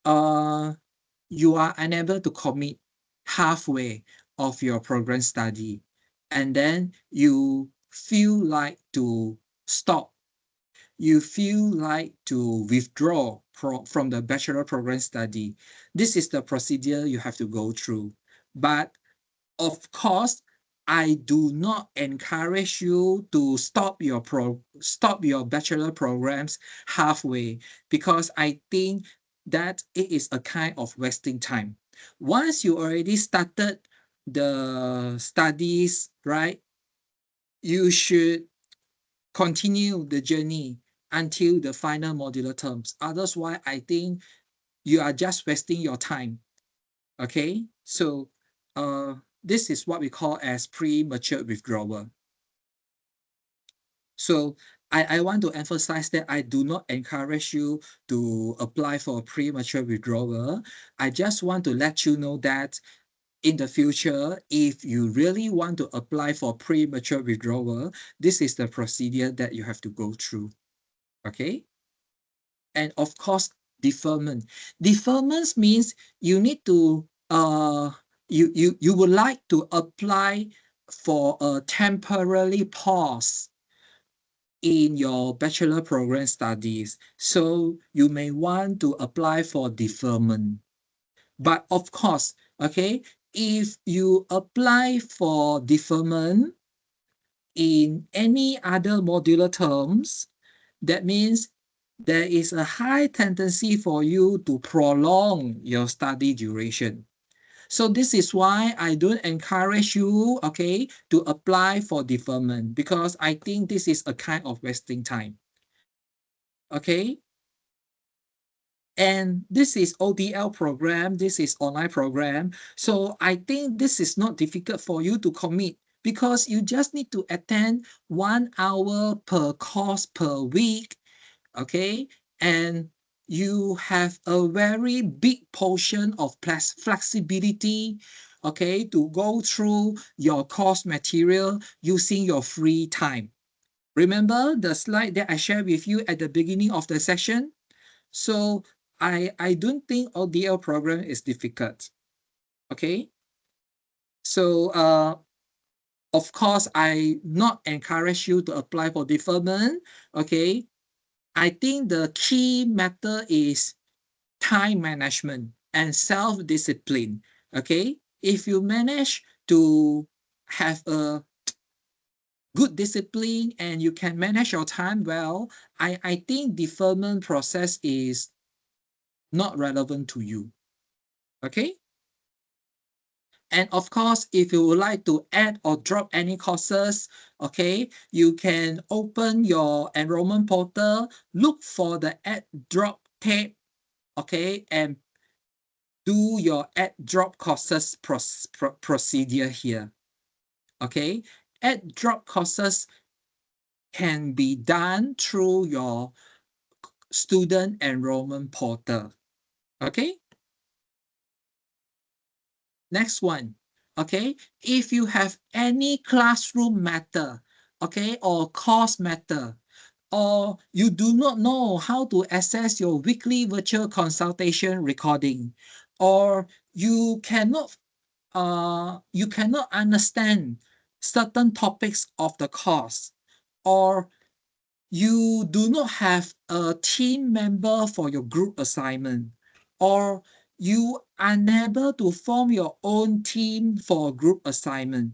you are unable to commit halfway of your program study, and then you feel like to stop. You feel like to withdraw from the bachelor program study. This is the procedure you have to go through. But of course, I do not encourage you to stop your bachelor programs halfway, because I think that it is a kind of wasting time. Once you already started the studies, right, you should continue the journey until the final modular terms. Otherwise, I think you are just wasting your time. Okay, so this is what we call as premature withdrawal. So I want to emphasize that I do not encourage you to apply for a premature withdrawal. I just want to let you know that in the future, if you really want to apply for premature withdrawal, this is the procedure that you have to go through. Okay? And of course, deferment. Deferment means you need to you would like to apply for a temporary pause in your bachelor program studies. So you may want to apply for deferment. But of course, okay, if you apply for deferment in any other modular terms, that means there is a high tendency for you to prolong your study duration. So this is why I don't encourage you, okay, to apply for deferment because I think this is a kind of wasting time. Okay, and this is ODL program, this is online program. So I think this is not difficult for you to commit because you just need to attend 1 hour per course per week, okay? And you have a very big portion of flexibility, okay, to go through your course material using your free time. Remember the slide that I shared with you at the beginning of the session? So I don't think ODL program is difficult. Okay. So of course I not encourage you to apply for deferment. Okay. I think the key matter is time management and self-discipline. Okay. If you manage to have a good discipline and you can manage your time well, I think deferment process is not relevant to you. Okay. And of course, if you would like to add or drop any courses, okay, you can open your enrollment portal, look for the add drop tab, okay, and do your add drop courses procedure here. Okay, add drop courses can be done through your student enrollment portal. Okay. Next one, okay? If you have any classroom matter, okay, or course matter, or you do not know how to access your weekly virtual consultation recording, or you cannot understand certain topics of the course, or you do not have a team member for your group assignment, or you are unable to form your own team for group assignment.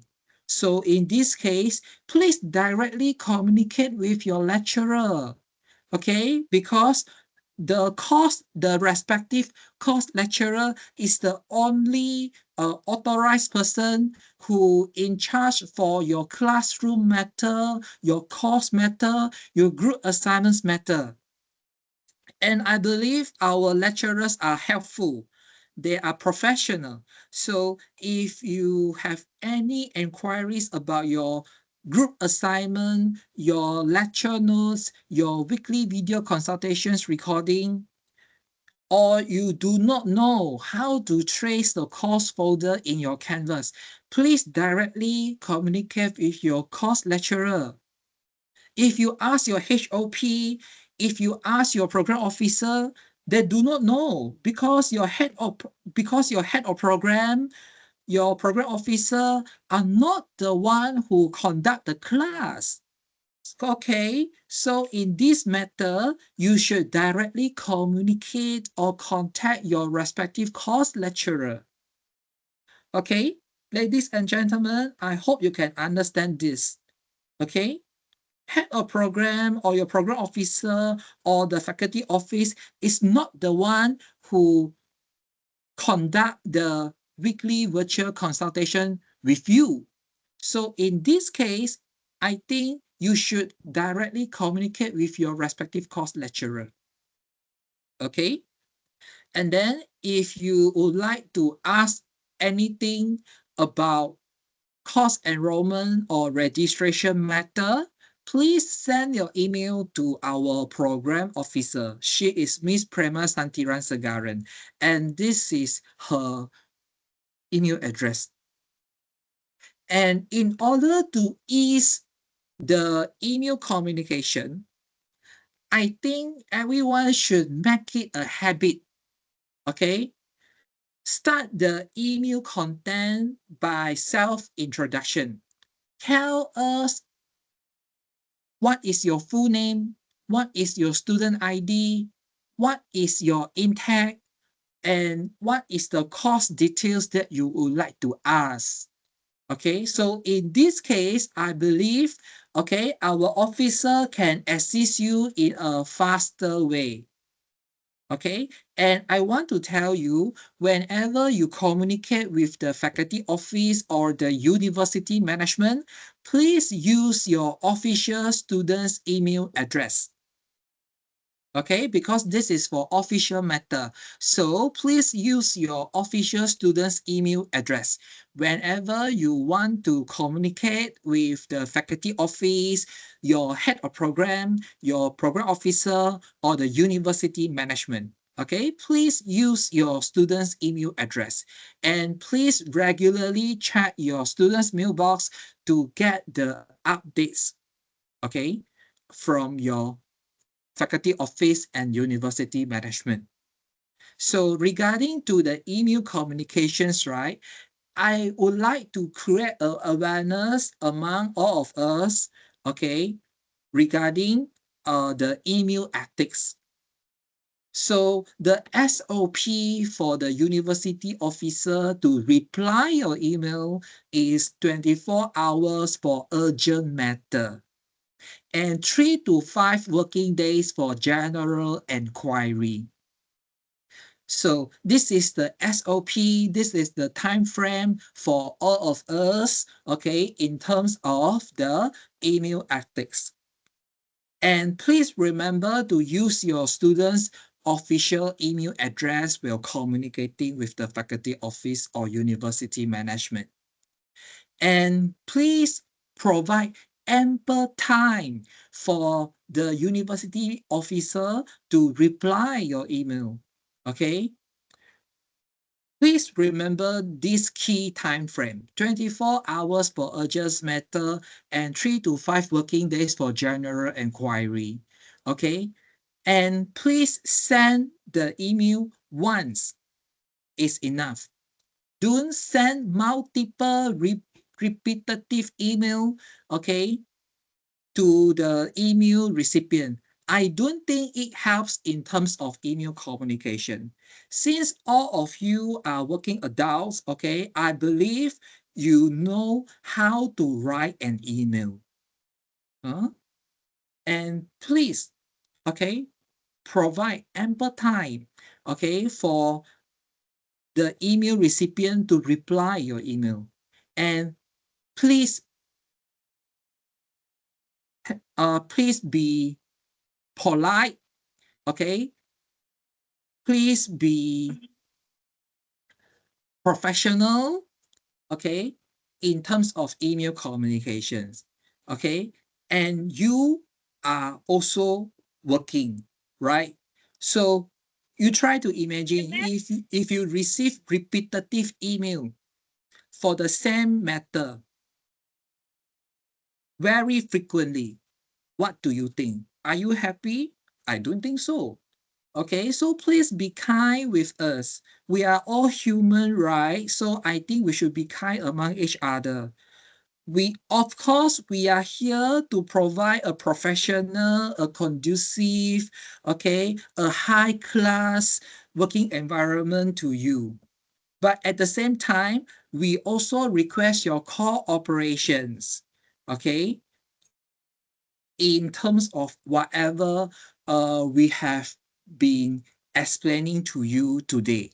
So in this case, please directly communicate with your lecturer, okay? Because the respective course lecturer is the only authorized person who in charge for your classroom matter, your course matter, your group assignments matter. And I believe our lecturers are helpful. They are professional. So if you have any inquiries about your group assignment, your lecture notes, your weekly video consultations recording, or you do not know how to trace the course folder in your Canvas, please directly communicate with your course lecturer. If you ask your HOP, if you ask your program officer, they do not know because your head of program, your program officer are not the one who conduct the class. Okay, so in this matter, you should directly communicate or contact your respective course lecturer. Okay, ladies and gentlemen, I hope you can understand this. Okay, head of program or your program officer or the faculty office is not the one who conduct the weekly virtual consultation with you. So in this case, I think you should directly communicate with your respective course lecturer. Okay. And then if you would like to ask anything about course enrollment or registration matter, please send your email to our program officer. She is Miss Prema Santiran Segaran, and this is her email address. And in order to ease the email communication, I think everyone should make it a habit. Okay? Start the email content by self-introduction. Tell us what is your full name, what is your student ID, what is your intake, and what is the course details that you would like to ask. Okay, so in this case, I believe, okay, our officer can assist you in a faster way. Okay, and I want to tell you, whenever you communicate with the faculty office or the university management, please use your official student's email address. Okay, because this is for official matter. So please use your official student's email address. Whenever you want to communicate with the faculty office, your head of program, your program officer, or the university management. Okay, please use your student's email address. And please regularly check your student's mailbox to get the updates, okay, from your faculty office and university management. So regarding to the email communications, right, I would like to create a awareness among all of us, okay, regarding the email ethics. So the SOP for the university officer to reply your email is 24 hours for urgent matter and 3 to 5 working days for general inquiry. So this is the SOP, this is the time frame for all of us, okay, in terms of the email ethics. And please remember to use your students' official email address while communicating with the faculty office or university management. And please provide ample time for the university officer to reply your email. Okay? Please remember this key time frame: 24 hours for urgent matter and 3 to 5 working days for general inquiry. Okay? And please send the email once is enough. Don't send multiple repetitive email, okay, to the email recipient. I don't think it helps in terms of email communication. Since all of you are working adults, okay, I believe you know how to write an email. Huh? And please, okay, provide ample time, okay, for the email recipient to reply your email. And please, please be polite, okay? Please be professional, okay, in terms of email communications, okay? And you are also working, right? So you try to imagine if you receive repetitive email for the same matter very frequently, what do you think? Are you happy? I don't think so. Okay, so please be kind with us. We are all human, right? So I think we should be kind among each other. Of course, we are here to provide a professional, a conducive, okay, a high class working environment to you. But at the same time, we also request your cooperations, okay, in terms of whatever we have been explaining to you today.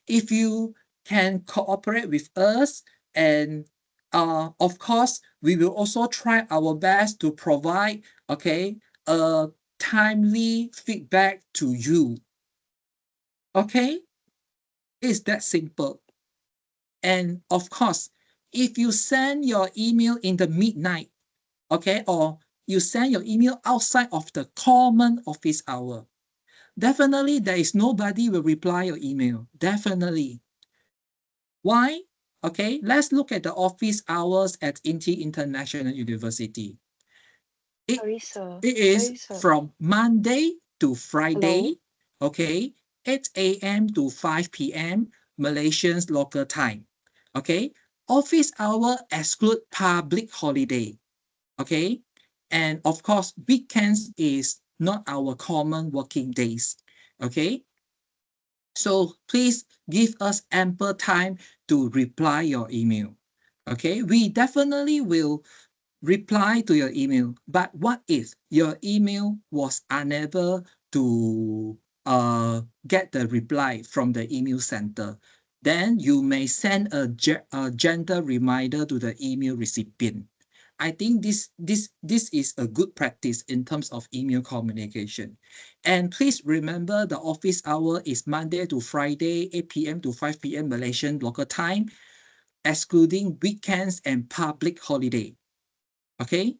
If you can cooperate with us, and of course, we will also try our best to provide, okay, a timely feedback to you. Okay? It's that simple. And of course, if you send your email in the midnight, okay, or you send your email outside of the common office hour, definitely there is nobody will reply your email. Definitely. Why? Okay, let's look at the office hours at INTI International University. It, Sorry, sir. it is Sorry, sir. from Monday to Hello? Friday, okay, 8 a.m. to 5 p.m. Malaysian's local time. Okay, office hour exclude public holiday. Okay, and of course, weekends is not our common working days. Okay, so please give us ample time to reply your email. Okay, we definitely will reply to your email. But what if your email was unable to get the reply from the email center? Then you may send a gentle reminder to the email recipient. I think this is a good practice in terms of email communication. And please remember the office hour is Monday to Friday, 8 p.m. to 5 p.m. Malaysian local time, excluding weekends and public holiday. Okay?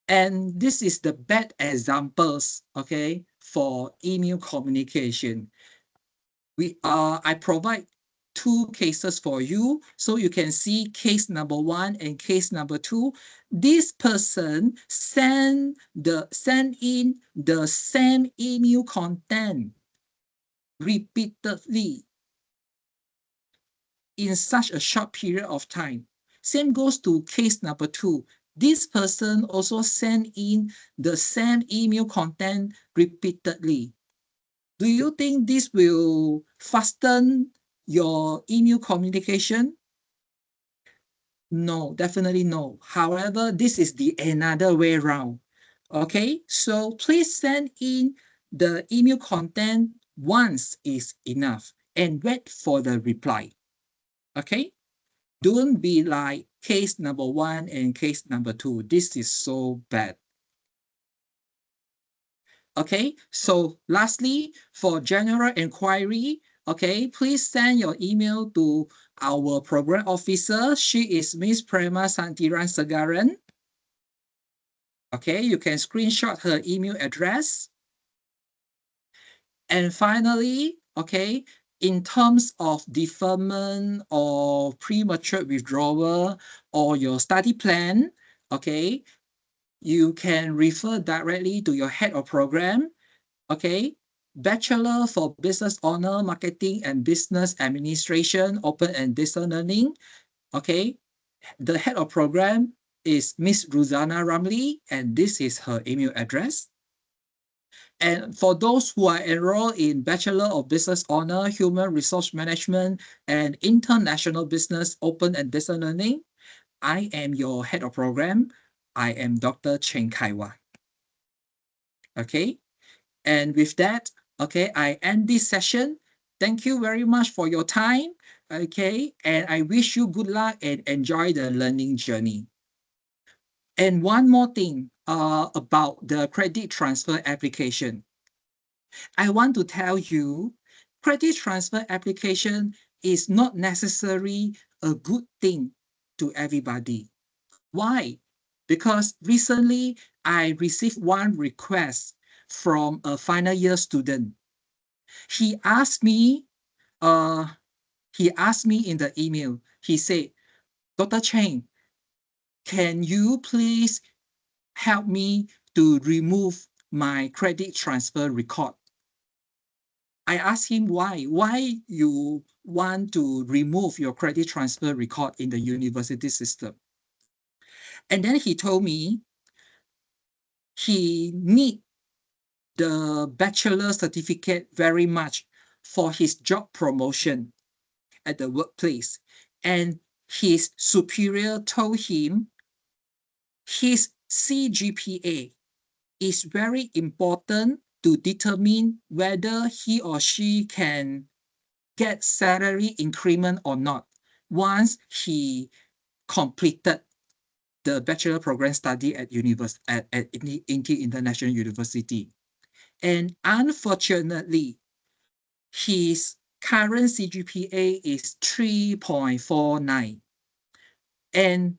And this is the bad examples, okay, for email communication. I provide two cases for you, so you can see case number 1 and case number 2. This person send in the same email content repeatedly in such a short period of time. Same goes to case number 2. This person also sent in the same email content repeatedly. Do you think this will fasten your email communication? No, definitely no. However, this is the another way around. Okay, so please send in the email content once is enough and wait for the reply. Okay, don't be like case number 1 and case number 2. This is so bad. Okay, so lastly, for general inquiry, okay, please send your email to our program officer. She is Miss Prema Santiran Segaran. Okay, you can screenshot her email address. And finally, okay, in terms of deferment or premature withdrawal or your study plan, okay, you can refer directly to your head of program. Okay, Bachelor for Business Honor, Marketing and Business Administration, Open and Distance Learning. Okay, the head of program is Miss Ruzana Ramli, and this is her email address. And for those who are enrolled in Bachelor of Business Honor, Human Resource Management, and International Business, Open and Distance Learning, I am your head of program. I am Dr. Chen Kaiwa. Okay, and with that, okay, I end this session. Thank you very much for your time. Okay, and I wish you good luck and enjoy the learning journey. And one more thing about the credit transfer application. I want to tell you, credit transfer application is not necessarily a good thing to everybody. Why? Because recently I received one request from a final year student. He asked me, uh, in the email, he said, Dr. Cheng, can you please help me to remove my credit transfer record? I asked him why you want to remove your credit transfer record in the university system. And then he told me he need the bachelor certificate very much for his job promotion at the workplace. And his superior told him his CGPA is very important to determine whether he or she can get salary increment or not once he completed the bachelor program study at INTI International University. And unfortunately, his current CGPA is 3.49. And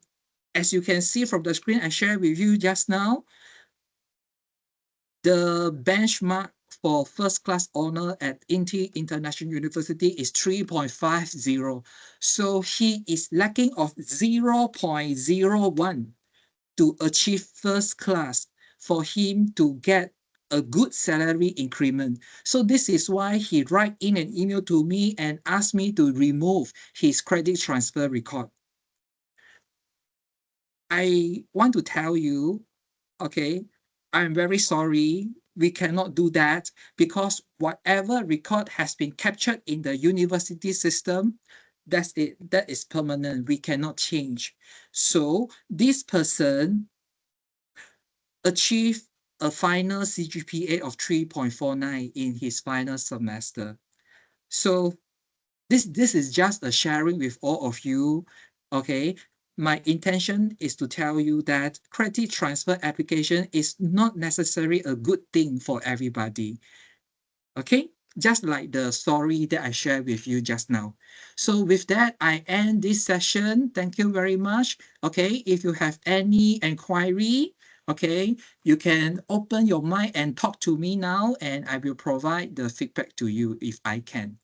as you can see from the screen I shared with you just now, the benchmark for first class honor at INTI International University is 3.50. So he is lacking of 0.01 to achieve first class for him to get a good salary increment. So this is why he write in an email to me and asked me to remove his credit transfer record. I want to tell you, okay, I'm very sorry. We cannot do that because whatever record has been captured in the university system, that's it. That is permanent. We cannot change. So this person achieved a final CGPA of 3.49 in his final semester. So this is just a sharing with all of you. Okay. My intention is to tell you that credit transfer application is not necessarily a good thing for everybody. Okay, just like the story that I shared with you just now. So with that, I end this session. Thank you very much. Okay, if you have any inquiry, okay, you can open your mic and talk to me now, and I will provide the feedback to you if I can.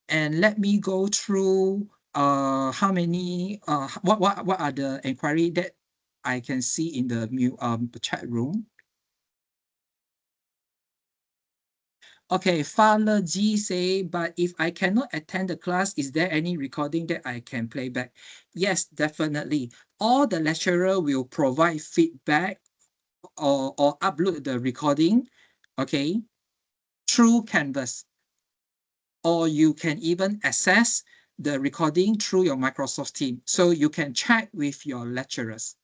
And let me go through how many what are the inquiry that I can see in the chat room. Okay, Father G say, but if I cannot attend the class, is there any recording that I can play back? Yes, definitely. All the lecturer will provide feedback or upload the recording, okay, through Canvas. Or you can even access the recording through your Microsoft Teams. So you can check with your lecturers.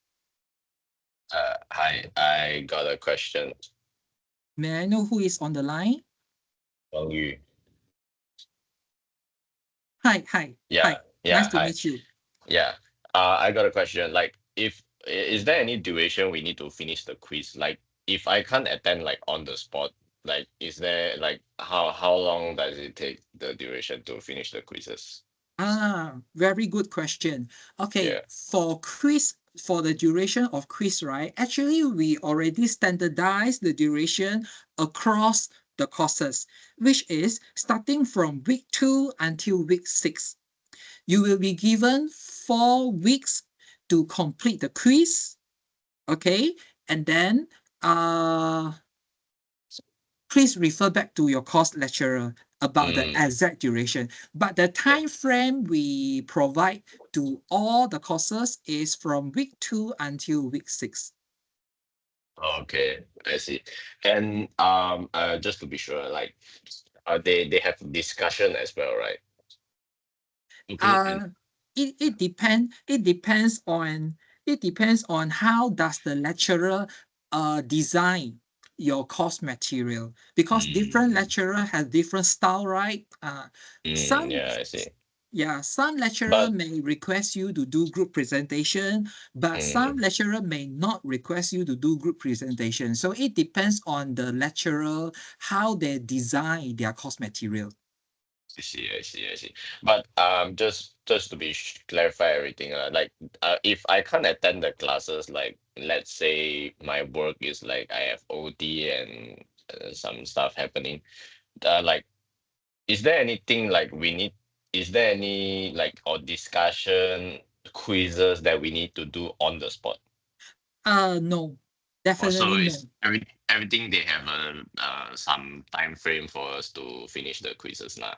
Hi, I got a question. May I know who is on the line? Wang Yu. Hi, hi, Yeah, hi. Nice yeah, to hi. meet you. Yeah. I got a question. Like, is there any duration we need to finish the quiz? Like, if I can't attend like on the spot, like, is there like how long does it take the duration to finish the quizzes? Very good question. Okay, Yeah. for the duration of quiz, right? Actually, we already standardized the duration across the courses, which is starting from week 2 until week 6. You will be given 4 weeks to complete the quiz, okay? And then uh please refer back to your course lecturer about the Mm, exact duration. But the okay. time frame we provide to all the courses is from week 2 until week 6. Okay, I see. And just to be sure, like, they have discussion as well, right? Okay. And Uh, it depends on how does the lecturer design your course material, because different mm, lecturer has different style, right? Some yeah, I see. Yeah, some lecturer But may request you to do group presentation, but some mm, lecturer may not request you to do group presentation. So it depends on the lecturer, how they design their course material. I see, I see, I see. But just to be clarify everything, like if I can't attend the classes, like let's say my work is like I have OT and some stuff happening, like is there anything like we need? Is there any like or discussion quizzes that we need to do on the spot? No, Also, definitely is no. everything they have a some time frame for us to finish the quizzes now?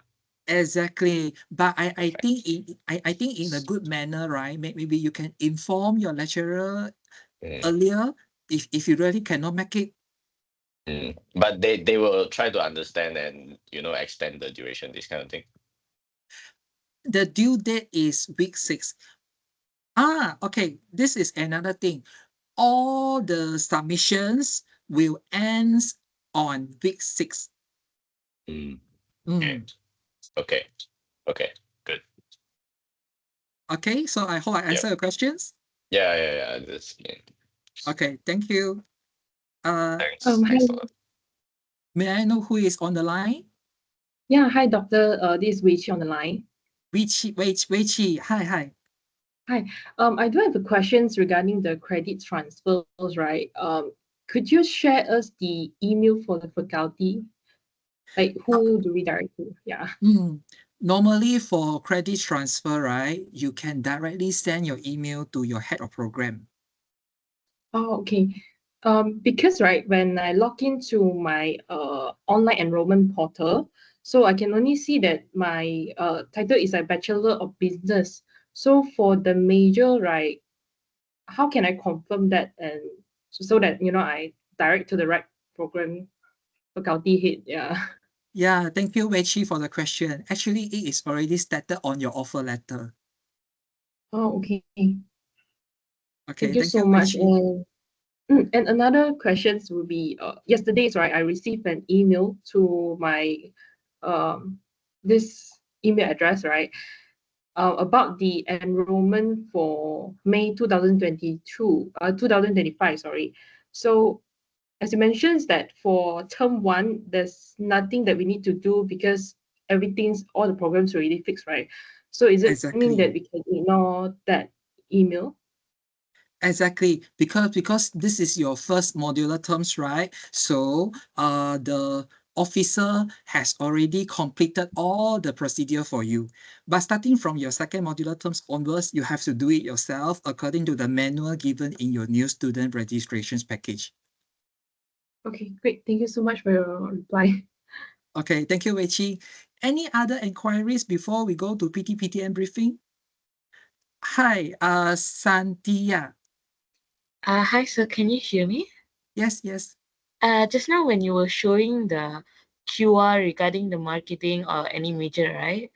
Exactly. But Okay. I think in a good manner, right? Maybe you can inform your lecturer Mm, earlier if you really cannot make it. But they will try to understand and extend the duration, this kind of thing. The due date is week 6. Okay. This is another thing. All the submissions will end on week 6. Mm, okay, Mm. okay, okay, good. Okay, so I hope I Yeah, answer your questions. yeah, yeah, yeah. That's Okay, thank you. Thanks. Hi. Thanks a lot. May I know who is on the line? Yeah, hi, doctor. This is Wei Chi on the line. Wei Chi. Hi. Hi. I do have a questions regarding the credit transfers, right? Could you share us the email for the faculty? Like, who do we direct to? Yeah. Normally for credit transfer, right, you can directly send your email to your head of program. Oh, okay. Because right, when I log into my online enrollment portal, so I can only see that my title is a Bachelor of Business. So for the major, right, how can I confirm that and so that I direct to the right program faculty head? Yeah. Yeah, thank you, Wei Chi, for the question. Actually, it is already stated on your offer letter. Oh, okay. Okay, Thank you thank so you, Wei much. Chi. And another questions would be yesterday's right. I received an email to my this email address, right? About the enrollment for May 2025, sorry. So as you mentioned that for term one, there's nothing that we need to do because all the programs already fixed, right? So is it mean that Exactly. we can ignore that email? Exactly, because this is your first modular terms, right? So the officer has already completed all the procedure for you. But starting from your second modular terms onwards, you have to do it yourself according to the manual given in your new student registrations package. Okay, great. Thank you so much for your reply. Okay, thank you, Wei Chi. Any other inquiries before we go to PTPTN briefing? Hi, Santia. Hi, sir. Can you hear me? Yes. Just now when you were showing the QR regarding the marketing or any major, right?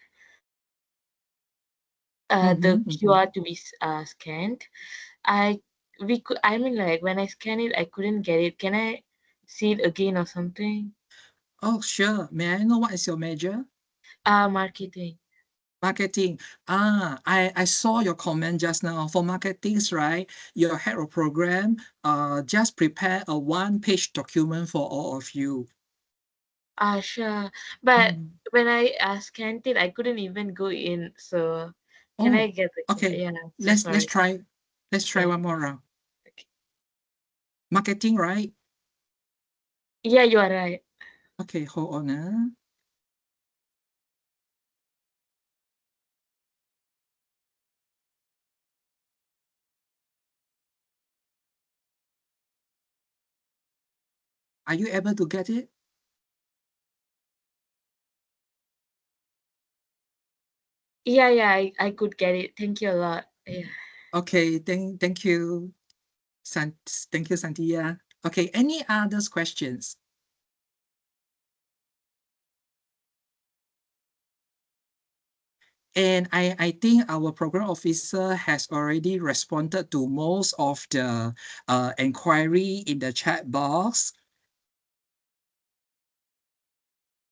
The QR to be scanned. I mean, like when I scan it, I couldn't get it. Can I see it again or something? Oh, sure. May I know what is your major? Marketing. Marketing. I saw your comment just now. For marketings, right? Your head of program just prepare a one-page document for all of you. Sure. But Mm. when I scanned it, I couldn't even go in. So can I Oh, get the okay. yeah, so Let's sorry. try. Let's try Yeah. one more round. Okay. Marketing, right? Yeah, you are right. Okay, hold on. Are you able to get it? Yeah, I could get it. Thank you a lot. Yeah. Okay, thank you, thank you, Santia. Okay, any others questions? And I think our program officer has already responded to most of the inquiry in the chat box.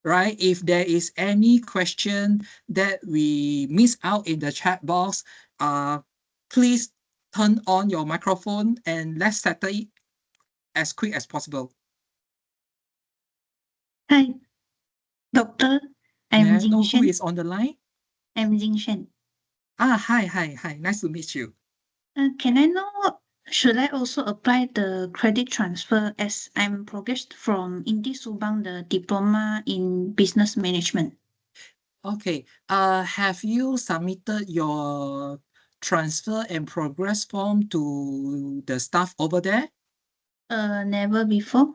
Right? If there is any question that we miss out in the chat box, please turn on your microphone and let's settle it as quick as possible. Hi, Doctor. May I'm I know Jing who Shen. is on the line? I'm Jing Shen. Hi. Nice to meet you. Can I know, should I also apply the credit transfer as I'm progressed from INTI Subang, the diploma in business management? Okay. Have you submitted your transfer and progress form to the staff over there? Never before.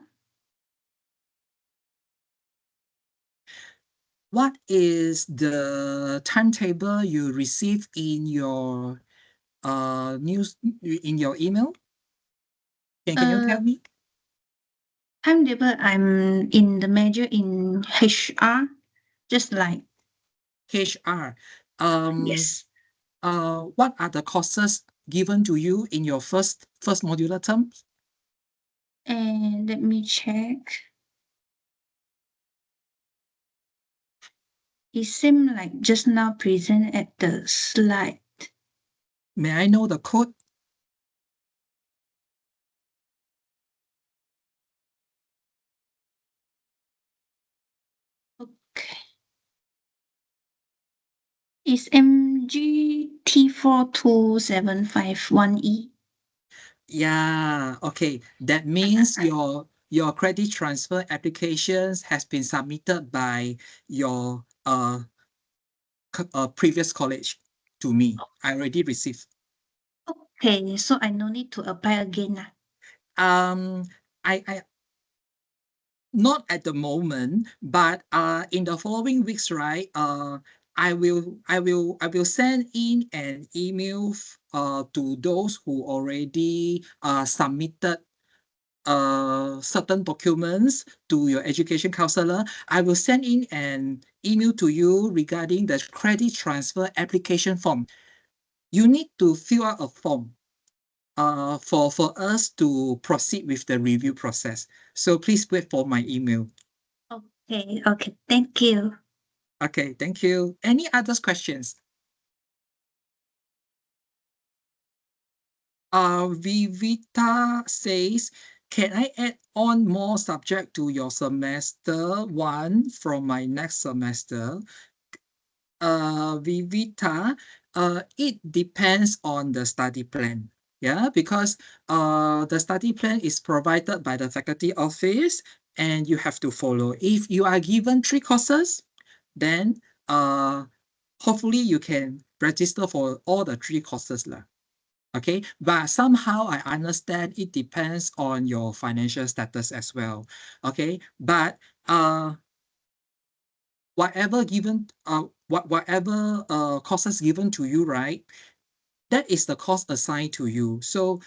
What is the timetable you received in your news in your email? Can you tell me? Timetable, I'm in the major in HR, just like, HR. yes. What are the courses given to you in your first modular term? And let me check. It seemed like just now present at the slide. May I know the code? It's MGT42751E. Yeah, okay. That means your credit transfer applications has been submitted by your previous college to me. I already received. Okay, so I no need to apply again lah. I not at the moment, but in the following weeks, right? I will send in an email to those who already submitted certain documents to your education counselor. I will send in an email to you regarding the credit transfer application form. You need to fill out a form for us to proceed with the review process. So please wait for my email. Okay, thank you. Okay, thank you. Any other questions? Vivita says, can I add on more subject to your semester one from my next semester? Vivita, it depends on the study plan. Yeah, because the study plan is provided by the faculty office and you have to follow. If you are given 3 courses, then hopefully you can register for all the 3 courses lah. Okay, but somehow I understand it depends on your financial status as well. Okay, but whatever given whatever courses given to you, right? That is the course assigned to you. So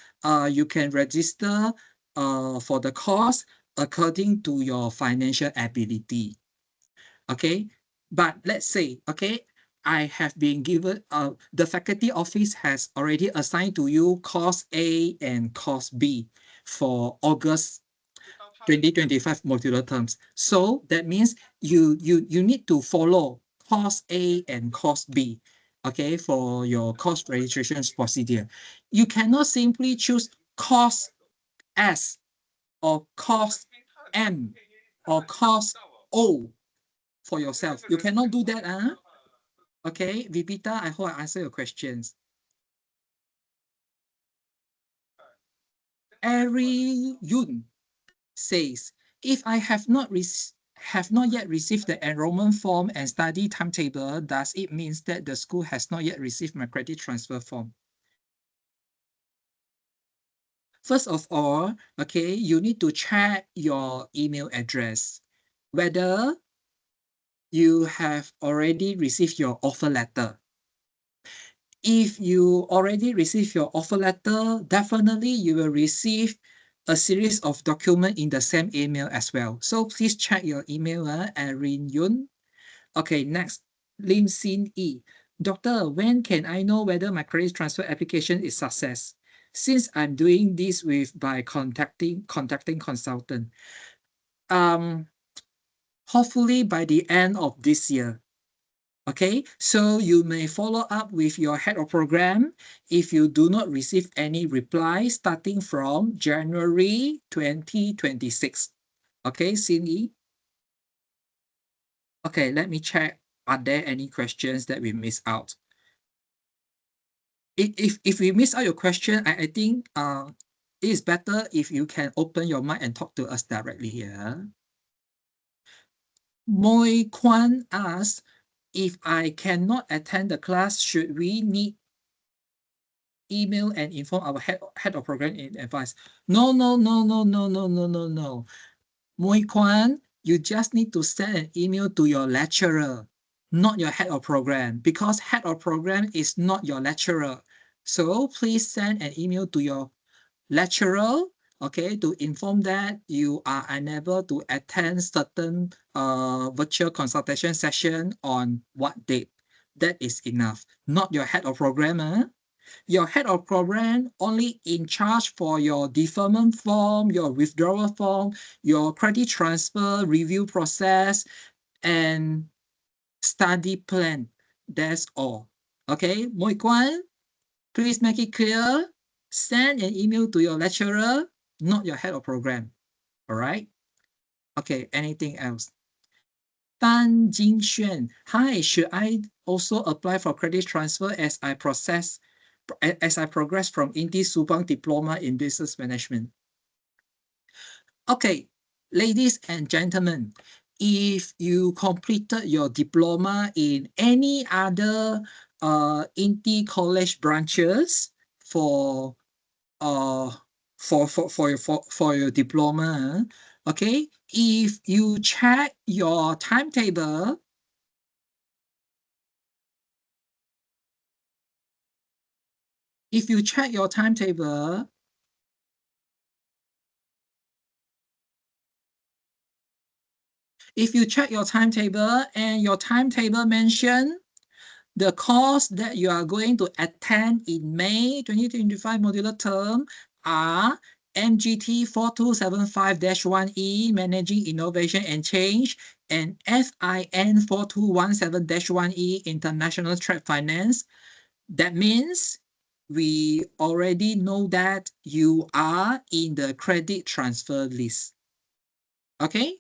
you can register for the course according to your financial ability. Okay, but let's say, okay, I have been given the faculty office has already assigned to you course A and course B for August 2025 modular terms. So that means you need to follow course A and course B, okay, for your course registration procedure. You cannot simply choose course S or course M or course O for yourself. You cannot do that, huh? Okay, Vipita, I hope I answer your questions. Ari Yun says, if I have not yet received the enrollment form and study timetable, does it mean that the school has not yet received my credit transfer form? First of all, okay, you need to check your email address, whether you have already received your offer letter. If you already received your offer letter, definitely you will receive a series of documents in the same email as well. So please check your email, Erin Yun. Okay, next, Lim Sin E. Doctor, when can I know whether my credit transfer application is success? Since I'm doing this by contacting consultant. Hopefully by the end of this year. Okay, so you may follow up with your head of program if you do not receive any reply starting from January 2026. Okay, Cindy? Okay, let me check. Are there any questions that we missed out? If we miss out your question, I think it is better if you can open your mic and talk to us directly here. Moi Kwan asks, if I cannot attend the class, should we need email and inform our head of program in advance? No. Moi Kwan, you just need to send an email to your lecturer, not your head of program, because head of program is not your lecturer. So please send an email to your lecturer, okay, to inform that you are unable to attend certain virtual consultation session on what date. That is enough. Not your head of program. Your head of program only in charge for your deferment form, your withdrawal form, your credit transfer review process, and study plan. That's all. Okay, Moi Kwan, please make it clear. Send an email to your lecturer, not your head of program. All right? Okay, anything else? Tan Jingxuan, hi, should I also apply for credit transfer as I progress from INTI Subang Diploma in Business Management? Okay, ladies and gentlemen, if you completed your diploma in any other INTI college branches for your diploma, okay, if you check your timetable, if you check your timetable and your timetable mention the course that you are going to attend in May 2025 modular term are MGT 4275-1E, Managing Innovation and Change, and FIN 4217-1E, International Trade Finance. That means we already know that you are in the credit transfer list. Okay?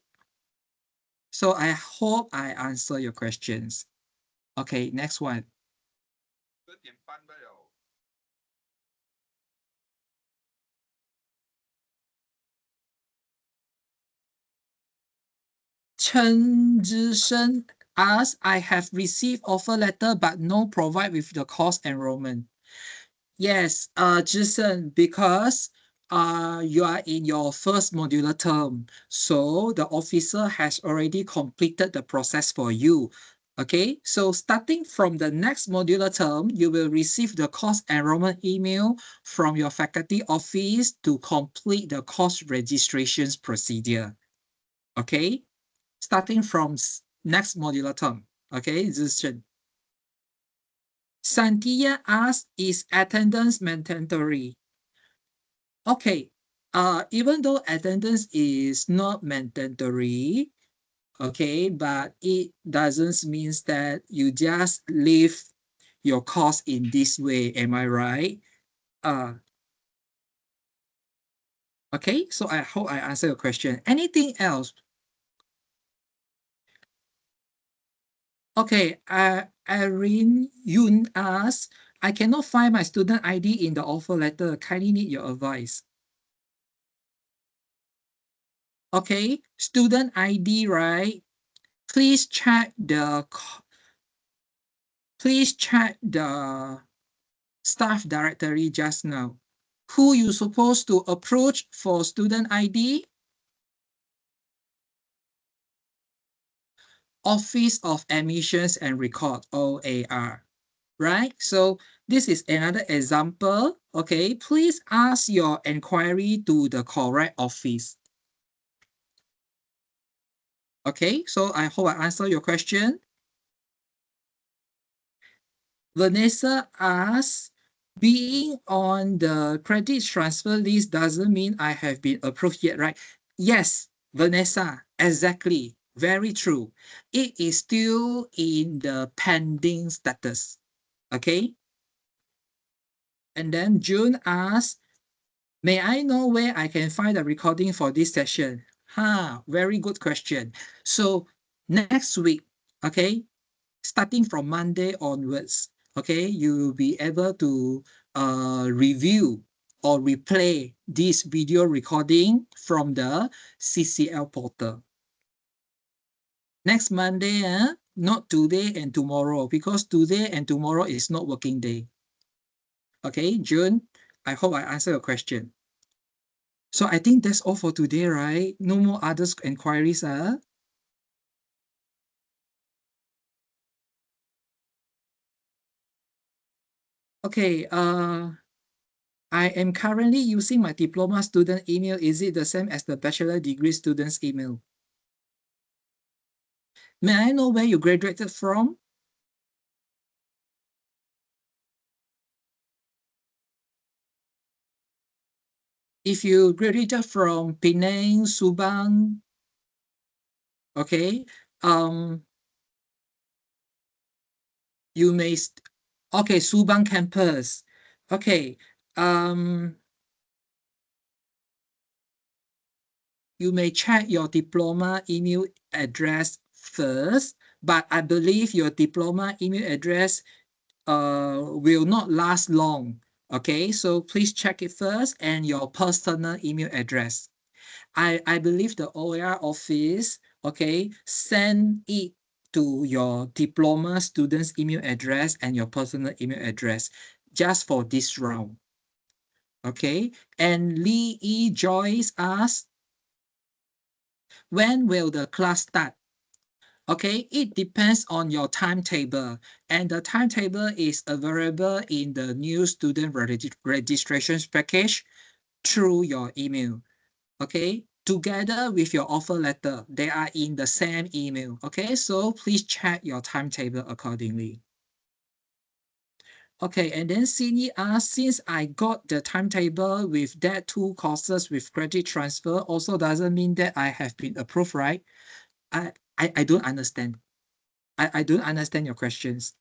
So I hope I answer your questions. Okay, next one. Chen Zhishen asks, I have received offer letter but no provide with the course enrollment. Yes, Zhishen, because you are in your first modular term, so the officer has already completed the process for you. Okay, so starting from the next modular term, you will receive the course enrollment email from your faculty office to complete the course registrations procedure. Okay, starting from next modular term. Okay, Zhishen. Santia asks, is attendance mandatory? Okay, even though attendance is not mandatory, okay, but it doesn't mean that you just leave your course in this way. Am I right? Okay, so I hope I answered your question. Anything else? Okay, Irene Yun asks, I cannot find my student ID in the offer letter. Kindly need your advice. Okay, student ID, right? Please check the staff directory just now. Who you supposed to approach for student ID? Office of Admissions and Record, OAR, right? So this is another example. Okay, please ask your inquiry to the correct office. Okay, so I hope I answered your question. Vanessa asks, being on the credit transfer list doesn't mean I have been approved yet, right? Yes, Vanessa, exactly. Very true. It is still in the pending status. Okay. And then June asks, may I know where I can find the recording for this session? Very good question. So next week, okay, starting from Monday onwards, okay, you will be able to review or replay this video recording from the CCL portal. Next Monday, not today and tomorrow, because today and tomorrow is not working day. Okay, June, I hope I answered your question. So I think that's all for today, right? No more other inquiries, Okay, I am currently using my diploma student email. Is it the same as the bachelor degree student's email? May I know where you graduated from? If you graduated from Penang, Subang, okay, you may, okay, Subang campus. Okay, you may check your diploma email address first, but I believe your diploma email address will not last long. Okay, so please check it first, and your personal email address. I believe the OER office, okay, send it to your diploma student's email address and your personal email address just for this round. Okay, and Lee E. Joyce asks, when will the class start? Okay, it depends on your timetable, and the timetable is available in the new student registration package through your email. Okay, together with your offer letter, they are in the same email. Okay, so please check your timetable accordingly. Okay, and then Cindy asks, since I got the timetable with that 2 courses with credit transfer, also doesn't mean that I have been approved, right? I don't understand. I don't understand your questions.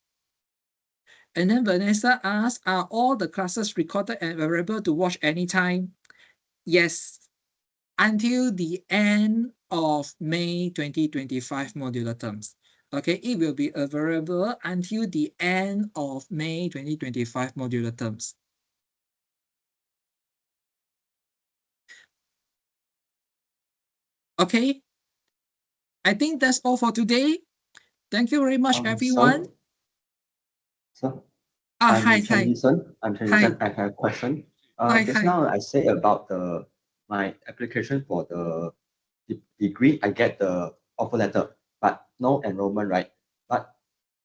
And then Vanessa asks, are all the classes recorded and available to watch anytime? Yes, until the end of May 2025 modular terms. Okay, it will be available until the end of May 2025 modular terms. Okay, I think that's all for today. Thank you very much, everyone. So, Hi, I'm hi. Chen. I have a question. Just Hi. now I say about my application for the degree. I get the offer letter, but no enrollment, right? But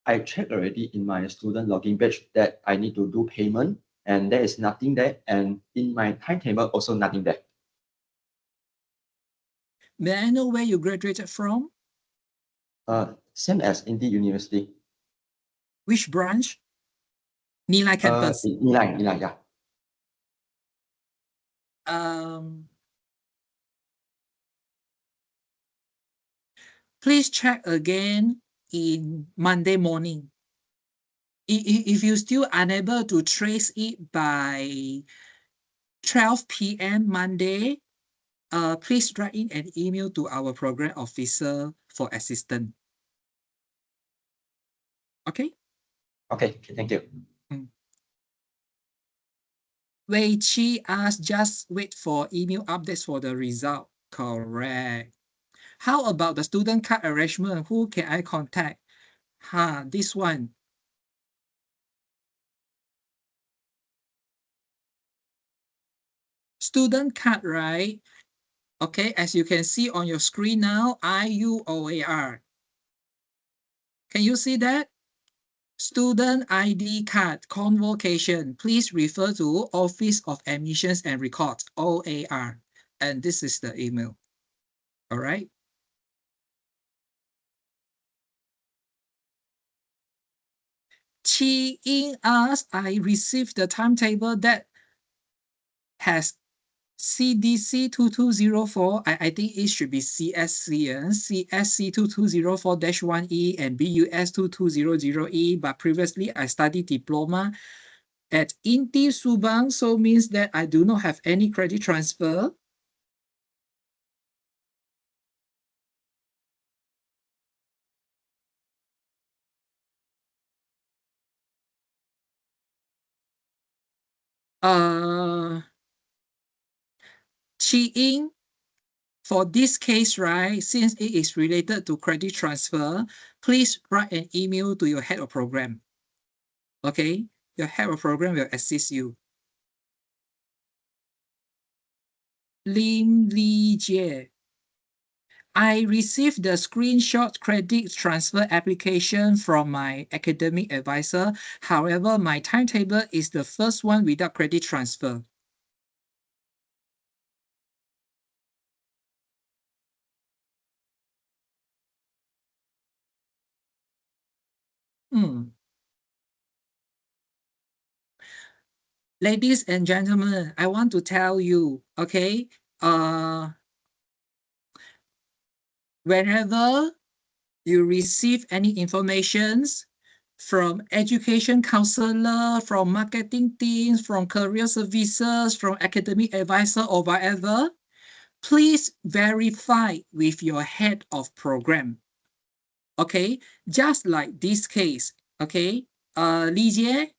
I checked already in my student login page that I need to do payment, and there is nothing there. And in my timetable, also nothing there. May I know where you graduated from? Same as INTI University. Which branch? Nilai campus. Nilai, yeah. Please check again in Monday morning. If you're still unable to trace it by 12 p.m. Monday, please write in an email to our program officer for assistance. Okay? Okay, thank you. Wei Chi asks, just wait for email updates for the result. Correct. How about the student card arrangement? Who can I contact? This one. Student card, right? Okay, as you can see on your screen now, IUOAR. Can you see that? Student ID card convocation. Please refer to Office of Admissions and Records, OAR. And this is the email. All right. Chi Ying asks, I received the timetable that has CDC 2204. I think it should be CSC, CSC 2204-1E and BUS 2200E. But previously, I studied diploma at INTI Subang, so means that I do not have any credit transfer. Chi Ying, for this case, right, since it is related to credit transfer, please write an email to your head of program. Okay, your head of program will assist you. Lim Li Jie, I received the screenshot credit transfer application from my academic advisor. However, my timetable is the first one without credit transfer. Ladies and gentlemen, I want to tell you, okay, whenever you receive any informations from education counselor, from marketing teams, from career services, from academic advisor or whatever, please verify with your head of program. Okay, just like this case. Okay, Li Jie,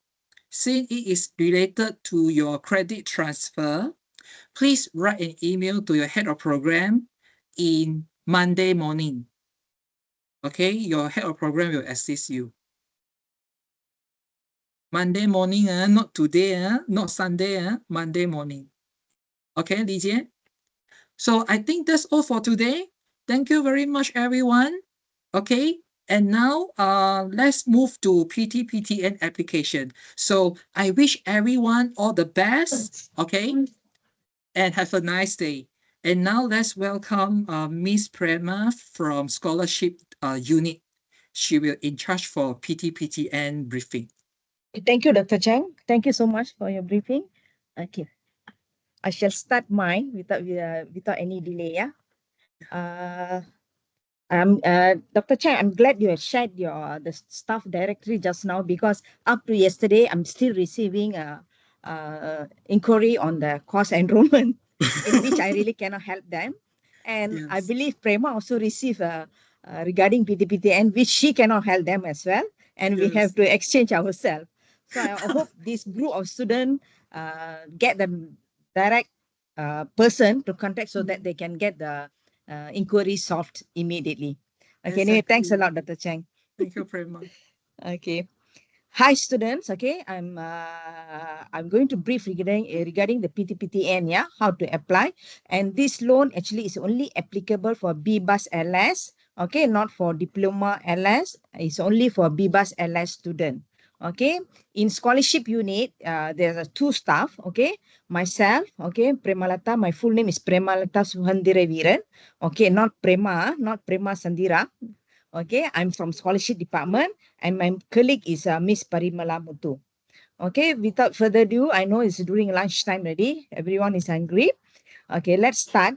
since it is related to your credit transfer, please write an email to your head of program in Monday morning. Okay, your head of program will assist you. Monday morning, not today, not Sunday, Monday morning. Okay, Li Jie? So I think that's all for today. Thank you very much, everyone. Okay, and now let's move to PTPTN application. So I wish everyone all the best. Okay, and have a nice day. And now let's welcome Miss Prema from Scholarship Unit. She will in charge for PTPTN briefing. Thank you, Dr. Chang. Thank you so much for your briefing. Okay, I shall start mine without any delay. Yeah. Dr. Chang, I'm glad you have shared the staff directory just now, because up to yesterday, I'm still receiving inquiry on the course enrollment, in which I really cannot help them. And I Yes. believe Prema also received regarding PTPTN, which she cannot help them as well. And we have Yes. to exchange ourselves. So I hope this group of students get the direct person to contact, so that they can get the inquiry solved immediately. Okay, anyway, thanks a lot, Exactly. Dr. Chang. Thank you, Prema. Okay. Hi, students. Okay, I'm going to brief regarding the PTPTN, yeah, how to apply. And this loan actually is only applicable for BBUS LS. Okay, not for diploma LS. It's only for BBUS LS student. Okay, in scholarship unit, there are two staff. Okay, myself. Okay, Premalata. My full name is Premalata Suhandire Viran. Okay, not Prema Sandira. Okay, I'm from scholarship department, and my colleague is Miss Parimala Muthu. Okay, without further ado, I know it's during lunchtime already. Everyone is hungry. Okay, let's start.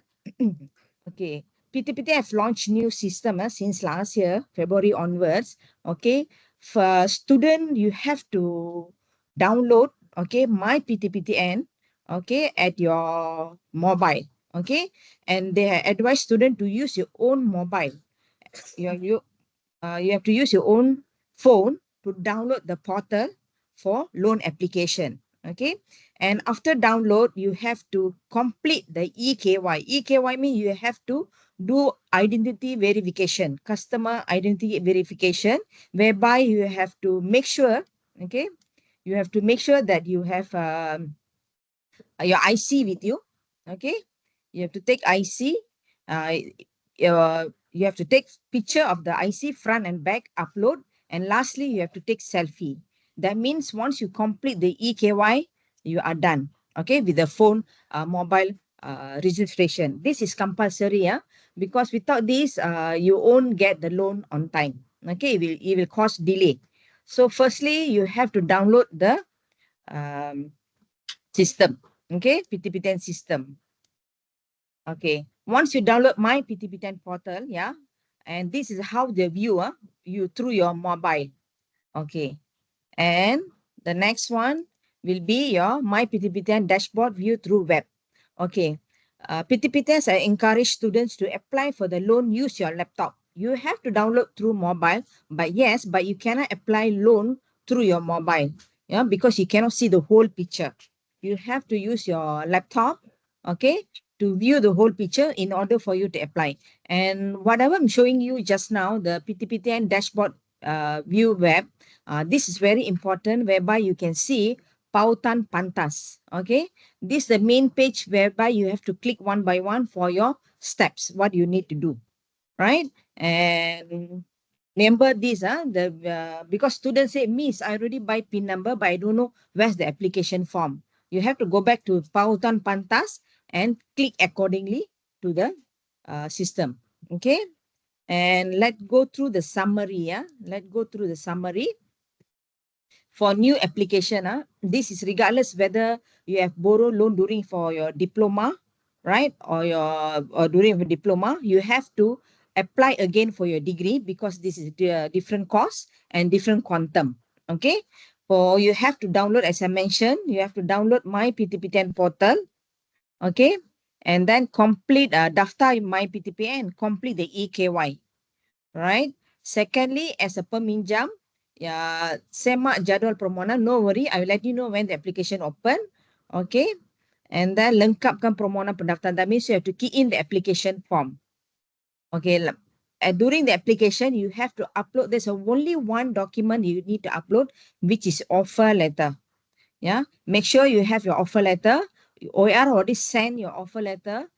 Okay, PTPT have launched new system since last year, February onwards. Okay, for student, you have to download, okay, my PTPTN, okay, at your mobile. Okay, and they advise student to use your own mobile. You have to use your own phone to download the portal for loan application. Okay, and after download, you have to complete the EKY. EKY means you have to do identity verification, customer identity verification, whereby you have to make sure, okay, you have to make sure that you have your IC with you. Okay, you have to take IC. You have to take picture of the IC front and back, upload, and lastly you have to take selfie. That means once you complete the EKY, you are done. Okay, with the phone mobile registration. This is compulsory, because without this, you won't get the loan on time. Okay, it will cause delay. So firstly, you have to download the um, system. Okay, PTPTN system. Okay, once you download my PTPTN portal, yeah, and this is how they view you through your mobile. Okay, and the next one will be your my PTPTN dashboard view through web. Okay, PTPTNs encourage students to apply for the loan. Use your laptop. You have to download through mobile, but yes, but you cannot apply loan through your mobile, yeah, because you cannot see the whole picture. You have to use your laptop, okay, to view the whole picture in order for you to apply. And whatever I'm showing you just now, the PTPTN dashboard view web, this is very important, whereby you can see Pautan Pantas. Okay, this is the main page whereby you have to click one by one for your steps, what you need to do, right? And remember this, because students say, Miss, I already buy PIN number, but I don't know where's the application form. You have to go back to Pautan Pantas and click accordingly to the system. Okay, and let's go through the summary. Let's go through the summary. For new application, this is regardless whether you have borrowed loan during for your diploma, right? Or during your diploma, you have to apply again for your degree, because this is the different cost and different quantum. Okay. For you have to download, as I mentioned, you have to download my PTPTN portal. Okay. And then complete Daftar my PTPN, complete the EKY. Right. Secondly, as a peminjam, semak jadual permohonan. No worry, I will let you know when the application open. Okay. And then lengkapkan permohonan pendaftaran. That means you have to key in the application form. Okay. During the application, you have to upload. There's only one document you need to upload, which is offer letter. Yeah. Make sure you have your offer letter. OER already sent your offer letter.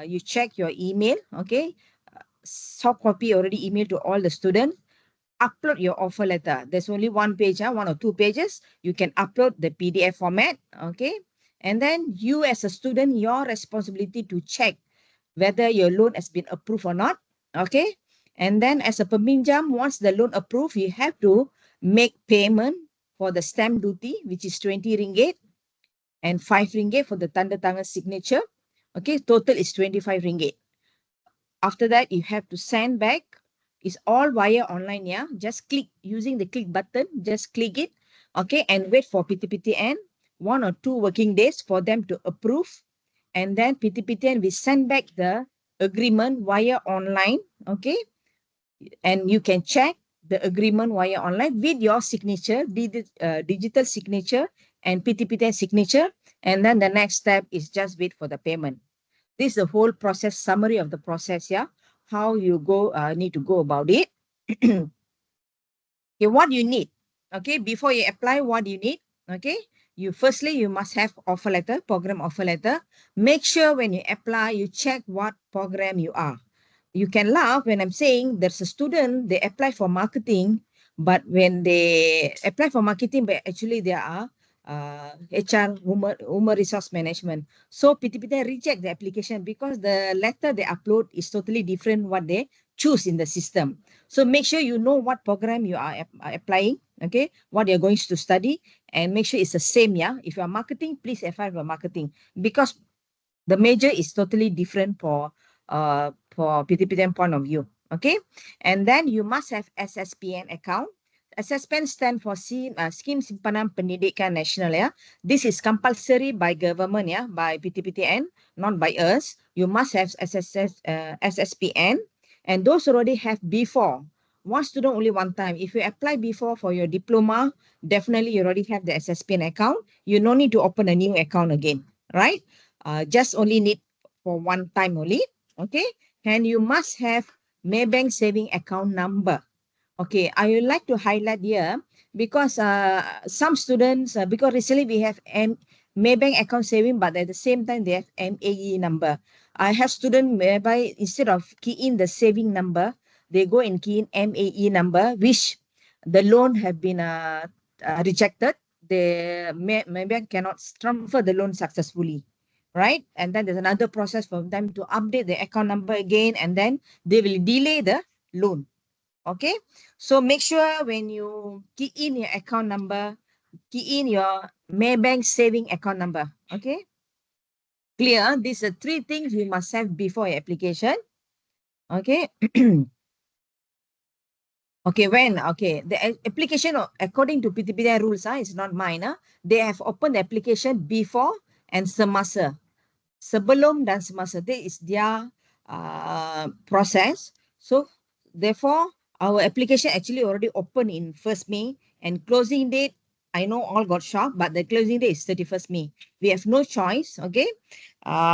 You check your email. Okay. Soft copy already emailed to all the students. Upload your offer letter. There's only one page, 1 or 2 pages. You can upload the PDF format. Okay. And then you as a student, your responsibility to check whether your loan has been approved or not. Okay. And then as a peminjam, once the loan approved, you have to make payment for the stamp duty, which is 20 ringgit and 5 ringgit for the tanda tangan signature. Okay. Total is 25 ringgit. After that, you have to send back. It's all via online, yeah. Just click using the click button. Just click it, okay, and wait for PTPTN 1 or 2 working days for them to approve, and then PTPTN will send back the agreement via online, okay, and you can check the agreement via online with your signature, digital signature, and PTPTN signature, and then the next step is just wait for the payment. This is the whole process, summary of the process, yeah, how you go need to go about it. Okay, what you need, okay, before you apply, what you need, okay, firstly you must have offer letter, program offer letter. Make sure when you apply, you check what program you are. You can laugh when I'm saying there's a student, they apply for marketing, but when they apply for marketing, but actually they are HR, human resource management. So PTPT reject the application because the letter they upload is totally different what they choose in the system. So make sure you know what program you are applying, okay, what you're going to study, and make sure it's the same, yeah. If you are marketing, please apply for marketing because the major is totally different for PTPTN point of view, okay. And then you must have SSPN account. SSPN stand for Scheme Simpanan Pendidikan Nasional, yeah. This is compulsory by government, yeah, by PTPTN, not by us. You must have SSPN, and those already have before. One student only one time. If you apply before for your diploma, definitely you already have the SSPN account. You no need to open a new account again, right? Just only need for one time only, okay. And you must have Maybank saving account number. Okay, I would like to highlight here because some students, because recently we have Maybank account saving, but at the same time they have MAE number. I have students whereby instead of key in the saving number, they go and key in MAE number, which the loan have been rejected. The Maybank cannot transfer the loan successfully, right? And then there's another process for them to update the account number again, and then they will delay the loan. Okay, so make sure when you key in your account number, key in your Maybank saving account number. Okay, clear? These are 3 things you must have before your application. Okay. Okay, when? Okay, the application according to PTPTN rules, it's not mine. They have opened the application before and semasa. Sebelum dan semasa. That is their process. So therefore, our application actually already open in 1st May and closing date, I know all got shocked, but the closing date is 31st May. We have no choice, okay?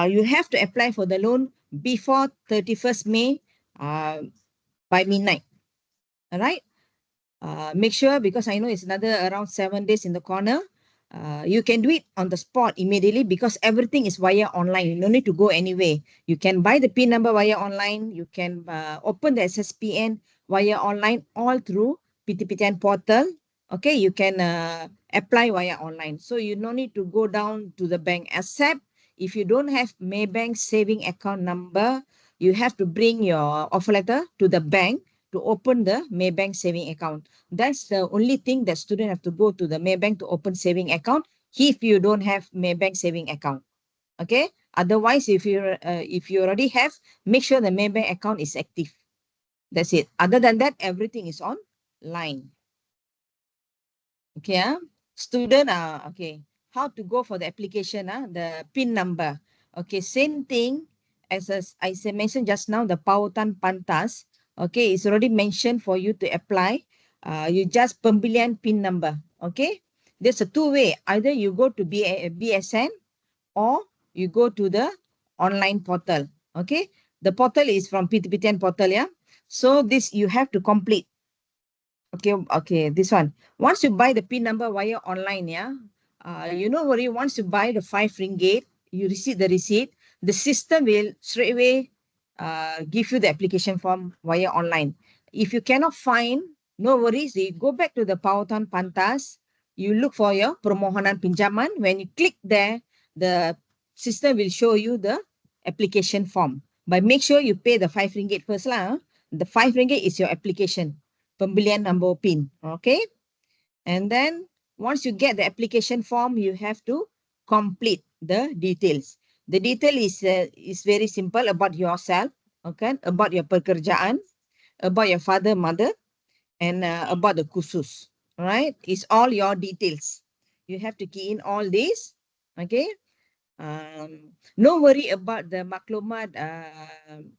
You have to apply for the loan before 31st May by midnight, all right? Make sure, because I know it's another around 7 days in the corner. You can do it on the spot immediately because everything is via online. You don't need to go anywhere. You can buy the PIN number via online. You can open the SSPN via online, all through PTPTN portal. Okay, you can apply via online. So you don't need to go down to the bank, except if you don't have Maybank saving account number, you have to bring your offer letter to the bank to open the Maybank saving account. That's the only thing that student have to go to the Maybank to open saving account if you don't have Maybank saving account. Okay. Otherwise, if you already have, make sure the Maybank account is active. That's it. Other than that, everything is online. Okay. Student, okay. How to go for the application, the PIN number. Okay, same thing as I mentioned just now, the Pautan Pantas. Okay, it's already mentioned for you to apply. You just pembelian PIN number. Okay, there's a two-way. Either you go to BSN or you go to the online portal. Okay, the portal is from PTPTN portal. Yeah, so this you have to complete. Okay, this one. Once you buy the PIN number via online, yeah, you know worry. Once you buy the ringgit, you receive the receipt. The system will straight away give you the application form via online. If you cannot find, no worries. You go back to the Pautan Pantas. You look for your permohonan pinjaman. When you click there, the system will show you the application form. But make sure you pay the ringgit first lah. The ringgit is your application. Pembelian number PIN. Okay. And then once you get the application form, you have to complete the details. The detail is very simple about yourself, okay, about your pekerjaan, about your father, mother, and about the kursus. All right. It's all your details. You have to key in all these. Okay. No worry about the maklumat,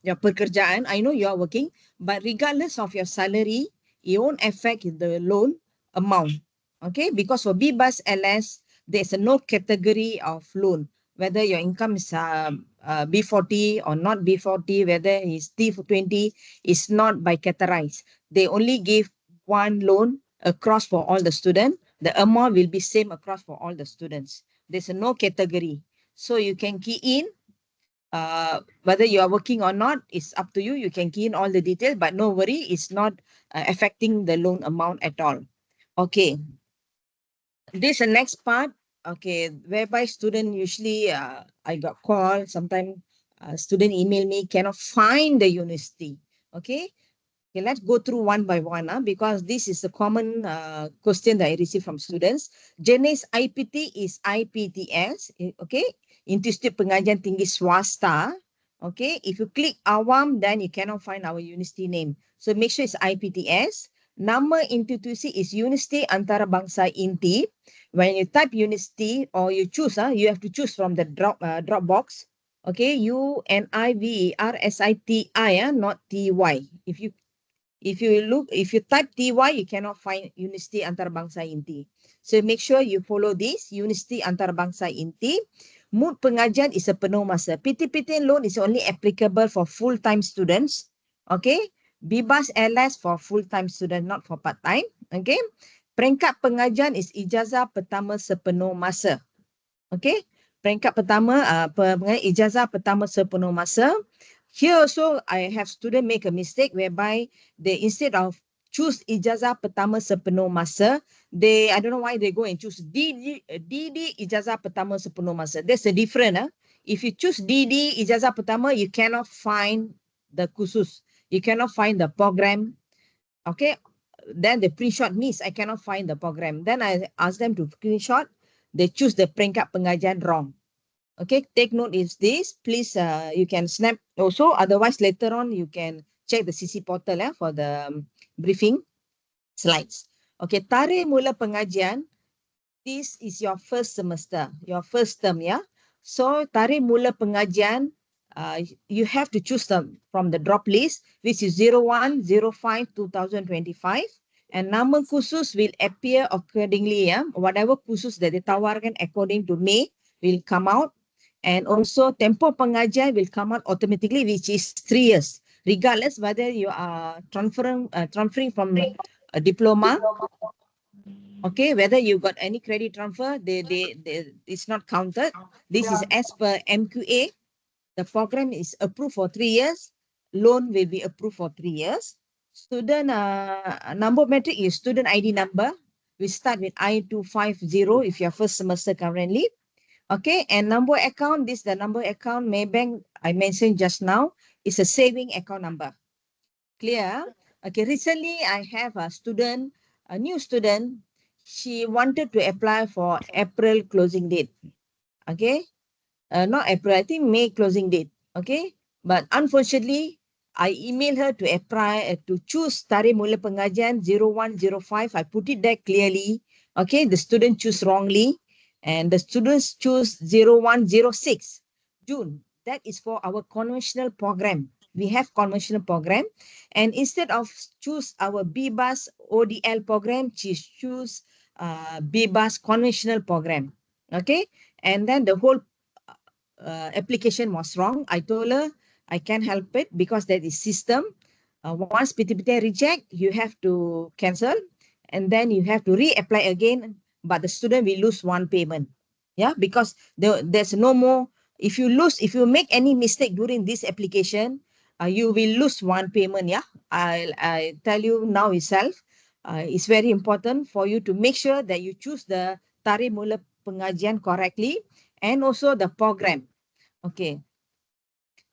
your pekerjaan. I know you are working, but regardless of your salary, it won't affect the loan amount. Okay, because for BBAS LS, there's a no category of loan, whether your income is B40 or not B40, whether it's T20, is not by categorized. They only give one loan across for all the students. The amount will be same across for all the students. There's a no category. So you can key in whether you are working or not, it's up to you. You can key in all the details, but no worry, it's not affecting the loan amount at all. Okay. This is the next part. Okay, whereby student usually, I got called, sometimes student email me, cannot find the university. Okay. Okay, let's go through one by one because this is a common question that I receive from students. Jenis IPT is IPTS, okay? Institut Pengajian Tinggi Swasta. Okay, if you click awam, then you cannot find our university name. So make sure it's IPTS. Nama institusi is Universiti Antarabangsa INTI. When you type university or you choose, you have to choose from the drop box. Okay, UNIVERSITI, not TY. If you type TY, you cannot find Universiti Antarabangsa INTI. So make sure you follow this, Universiti Antarabangsa INTI. Mood pengajian is a penuh masa. PTPTN loan is only applicable for full-time students. Okay. BBAS LS for full-time student, not for part-time. Okay. Peringkat pengajian is ijazah pertama sepenuh masa. Okay. Peringkat pertama, ijazah pertama sepenuh masa. Here also, I have student make a mistake whereby they, instead of choose ijazah pertama sepenuh masa, I don't know why they go and choose DD ijazah pertama sepenuh masa. There's a difference. If you choose DD ijazah pertama, you cannot find the kursus. You cannot find the program. Okay. Then the pre-shot miss, I cannot find the program. Then I ask them to screenshot. They choose the peringkat pengajian wrong. Okay, take note is this. Please, you can snap also. Otherwise, later on, you can check the CC portal for the briefing slides. Okay, tarikh mula pengajian. This is your first semester, your first term, yeah. So, tarikh mula pengajian, you have to choose them from the drop list, which is 01/05/2025. And nama khusus will appear accordingly, yeah. Whatever khusus that ditawarkan according to May will come out. And also tempoh pengajian will come out automatically, which is 3 years, regardless whether you are transferring from a diploma. Okay, whether you got any credit transfer, it's not counted. This is as per MQA. The program is approved for 3 years. Loan will be approved for 3 years. Student number metric is student ID number. We start with I250 if you're first semester currently. Okay, and number account, this the number account, Maybank, I mentioned just now, is a saving account number. Clear? Okay, recently I have a student, a new student, she wanted to apply for April closing date. Okay, not April, I think May closing date. Okay, but unfortunately, I emailed her to apply, to choose tarikh mula pengajian 01/05. I put it there clearly. Okay, the student choose wrongly. And the students choose 01/06 June. That is for our conventional program. we have conventional program. And instead of choose our BBUS ODL program, choose BBUS conventional program. Okay. And then the whole application was wrong. I told her I can't help it because that is system. Once PTPTN reject, you have to cancel and then you have to reapply again, but the student will lose one payment. Yeah, because there's no more. If you make any mistake during this application, you will lose one payment. Yeah, I tell you now itself. It's very important for you to make sure that you choose the tarikh mula pengajian correctly and also the program. Okay.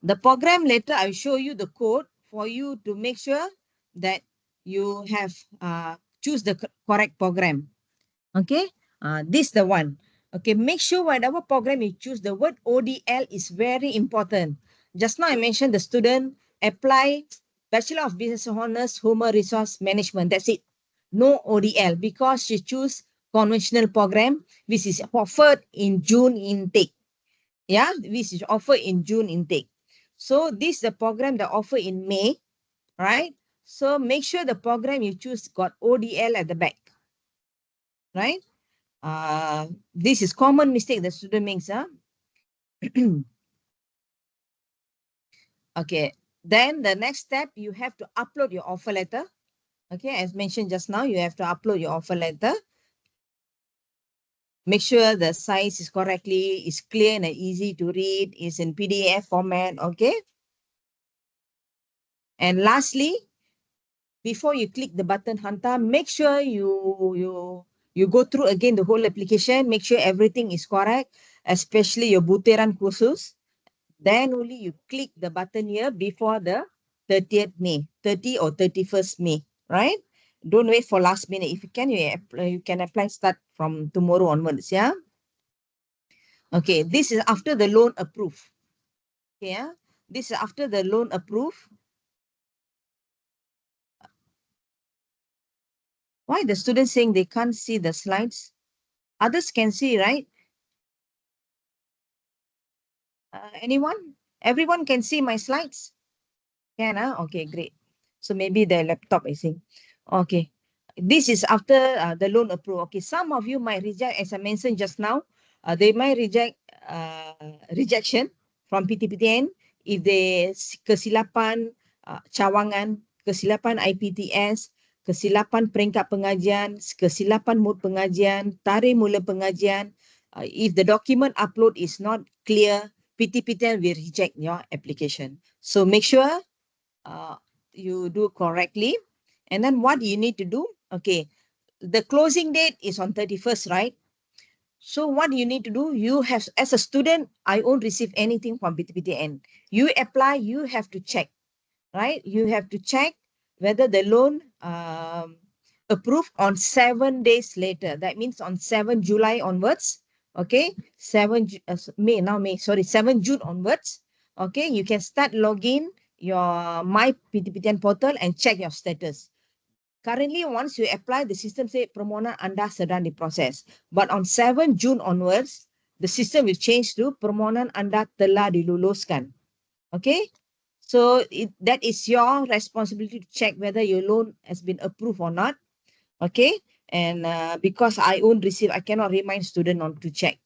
The program later, I'll show you the code for you to make sure that you have choose the correct program. Okay. This the one. Okay. Make sure whatever program you choose, the word ODL is very important. Just now I mentioned the student apply Bachelor of Business Honors Human Resource Management. That's it. No ODL because she choose conventional program which is offered in June intake. Yeah, which is offered in June intake. So this is the program that offer in May, right? So make sure the program you choose got ODL at the back, right? This is common mistake the student makes. Okay, then the next step, you have to upload your offer letter. Okay, as mentioned just now, you have to upload your offer letter. Make sure the size is correctly, is clear and easy to read, is in PDF format, okay? And lastly, before you click the button hantar, make sure you go through again the whole application, make sure everything is correct, especially your butiran kursus. Then only you click the button here before the 30th May, 30 or 31st May, right? Don't wait for last minute. If you can, you can apply start from tomorrow onwards, yeah? Okay, this is after the loan approved. Okay, yeah? This is after the loan approved. Why the students saying they can't see the slides? Others can see, right? Anyone? Everyone can see my slides? Can, okay, great. So maybe the laptop, I think. Okay. This is after the loan approval. Okay, some of you might reject, as I mentioned just now, they might reject rejection from PTPTN if they kesilapan cawangan, kesilapan IPTS, kesilapan peringkat pengajian, kesilapan mood pengajian, tarikh mula pengajian. If the document upload is not clear, PTPTN will reject your application. So make sure you do correctly. And then what you need to do, okay, the closing date is on 31st, right? So what you need to do, you have, as a student, I won't receive anything from PTPTN. You apply, you have to check, right? You have to check whether the loan approved on 7 days later. That means on 7 July onwards, okay? 7 June onwards, okay? You can start login your My PTPTN portal and check your status. Currently, once you apply, the system say permohonan anda sedang diproses. But on 7 June onwards, the system will change to permohonan anda telah diluluskan. Okay? So that is your responsibility to check whether your loan has been approved or not. Okay? And because I won't receive, I cannot remind student on to check.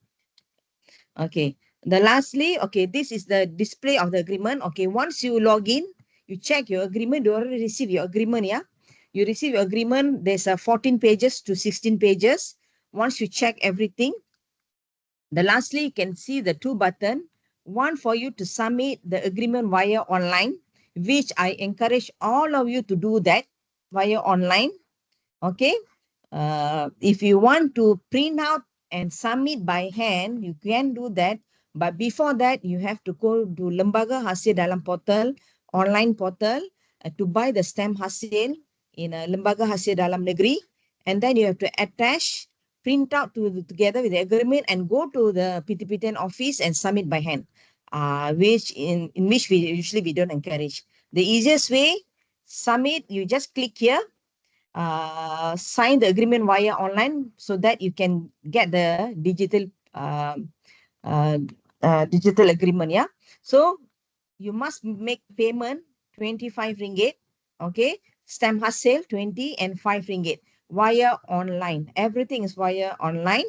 Okay. The lastly, okay, this is the display of the agreement. Okay, once you log in, you check your agreement. You already receive your agreement, yeah? You receive your agreement. There's 14 pages to 16 pages. Once you check everything, the lastly, you can see the two buttons. One for you to submit the agreement via online, which I encourage all of you to do that via online. Okay. If you want to print out and submit by hand, you can do that. But before that, you have to go to Lembaga Hasil Dalam Portal, online portal, to buy the stamp hasil in Lembaga Hasil Dalam Negeri. And then you have to attach, print out together with the agreement and go to the PTPTN office and submit by hand, which in which we usually don't encourage. The easiest way, submit, you just click here, sign the agreement via online so that you can get the digital digital agreement. Yeah. So you must make payment 25 ringgit. Okay. Stamp hard sale 20 and 5 ringgit via online. Everything is via online.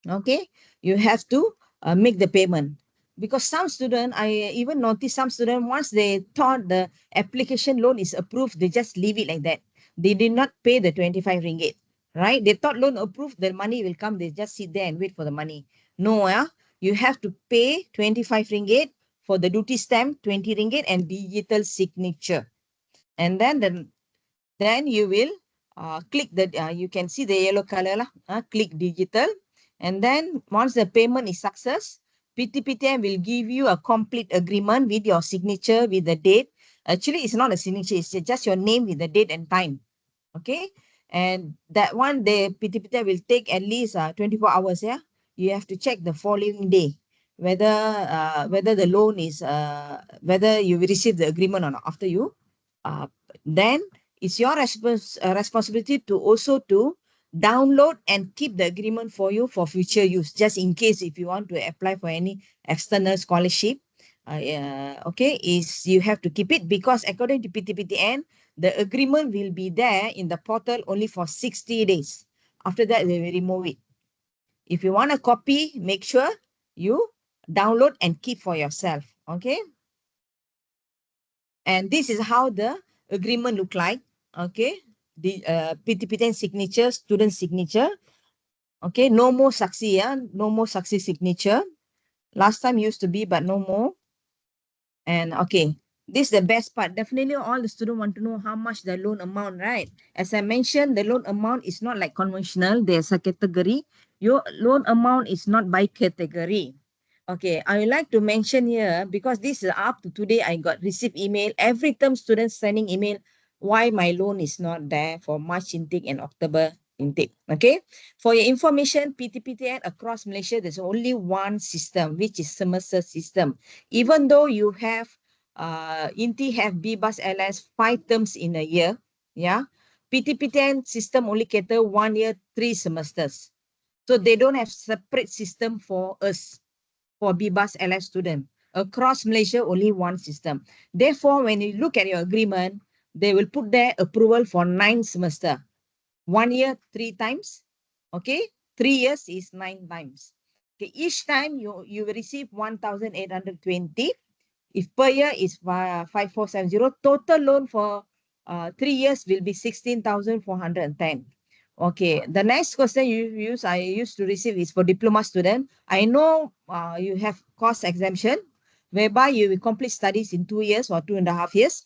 Okay. You have to make the payment. Because some student, I even noticed some student, once they thought the application loan is approved, they just leave it like that. They did not pay the 25 ringgit, right? They thought loan approved, the money will come. They just sit there and wait for the money. No, you have to pay 25 ringgit for the duty stamp, 20 ringgit and digital signature. And then you will click the, you can see the yellow color lah, click digital. And then once the payment is success, PTPTN will give you a complete agreement with your signature, with the date. Actually, it's not a signature, it's just your name with the date and time. Okay. And that one, the PTPTN will take at least 24 hours. Yeah. You have to check the following day whether the loan is, whether you will receive the agreement or not after you. Then it's your responsibility to also to download and keep the agreement for you for future use, just in case if you want to apply for any external scholarship. Okay, is you have to keep it, because according to PTPTN, the agreement will be there in the portal only for 60 days. After that, they will remove it. If you want a copy, make sure you download and keep for yourself. Okay. And this is how the agreement look like. Okay. The PTPTN signature, student signature. Okay. No more saksi, no more saksi signature. Last time used to be, but no more. And okay, this is the best part. Definitely all the students want to know how much the loan amount, right? As I mentioned, the loan amount is not like conventional. There's a category. Your loan amount is not by category. Okay, I would like to mention here, because this is up to today, I got received email. Every term students sending email, why my loan is not there for March intake and October intake. Okay, for your information, PTPTN across Malaysia, there's only one system, which is semester system. Even though you have INTI have BBUS LS 5 terms in a year, yeah, PTPTN system only cater 1 year, 3 semesters. So they don't have separate system for us, for BBUS LS student. Across Malaysia, only one system. Therefore, when you look at your agreement, they will put there approval for 9 semester. 1 year, 3 times. Okay, 3 years is 9 times. Okay, each time you will receive 1,820. If per year is 5470, total loan for 3 years will be 16,410. Okay, the next question I used to receive is for diploma student. I know you have cost exemption, whereby you will complete studies in 2 years or 2.5 years,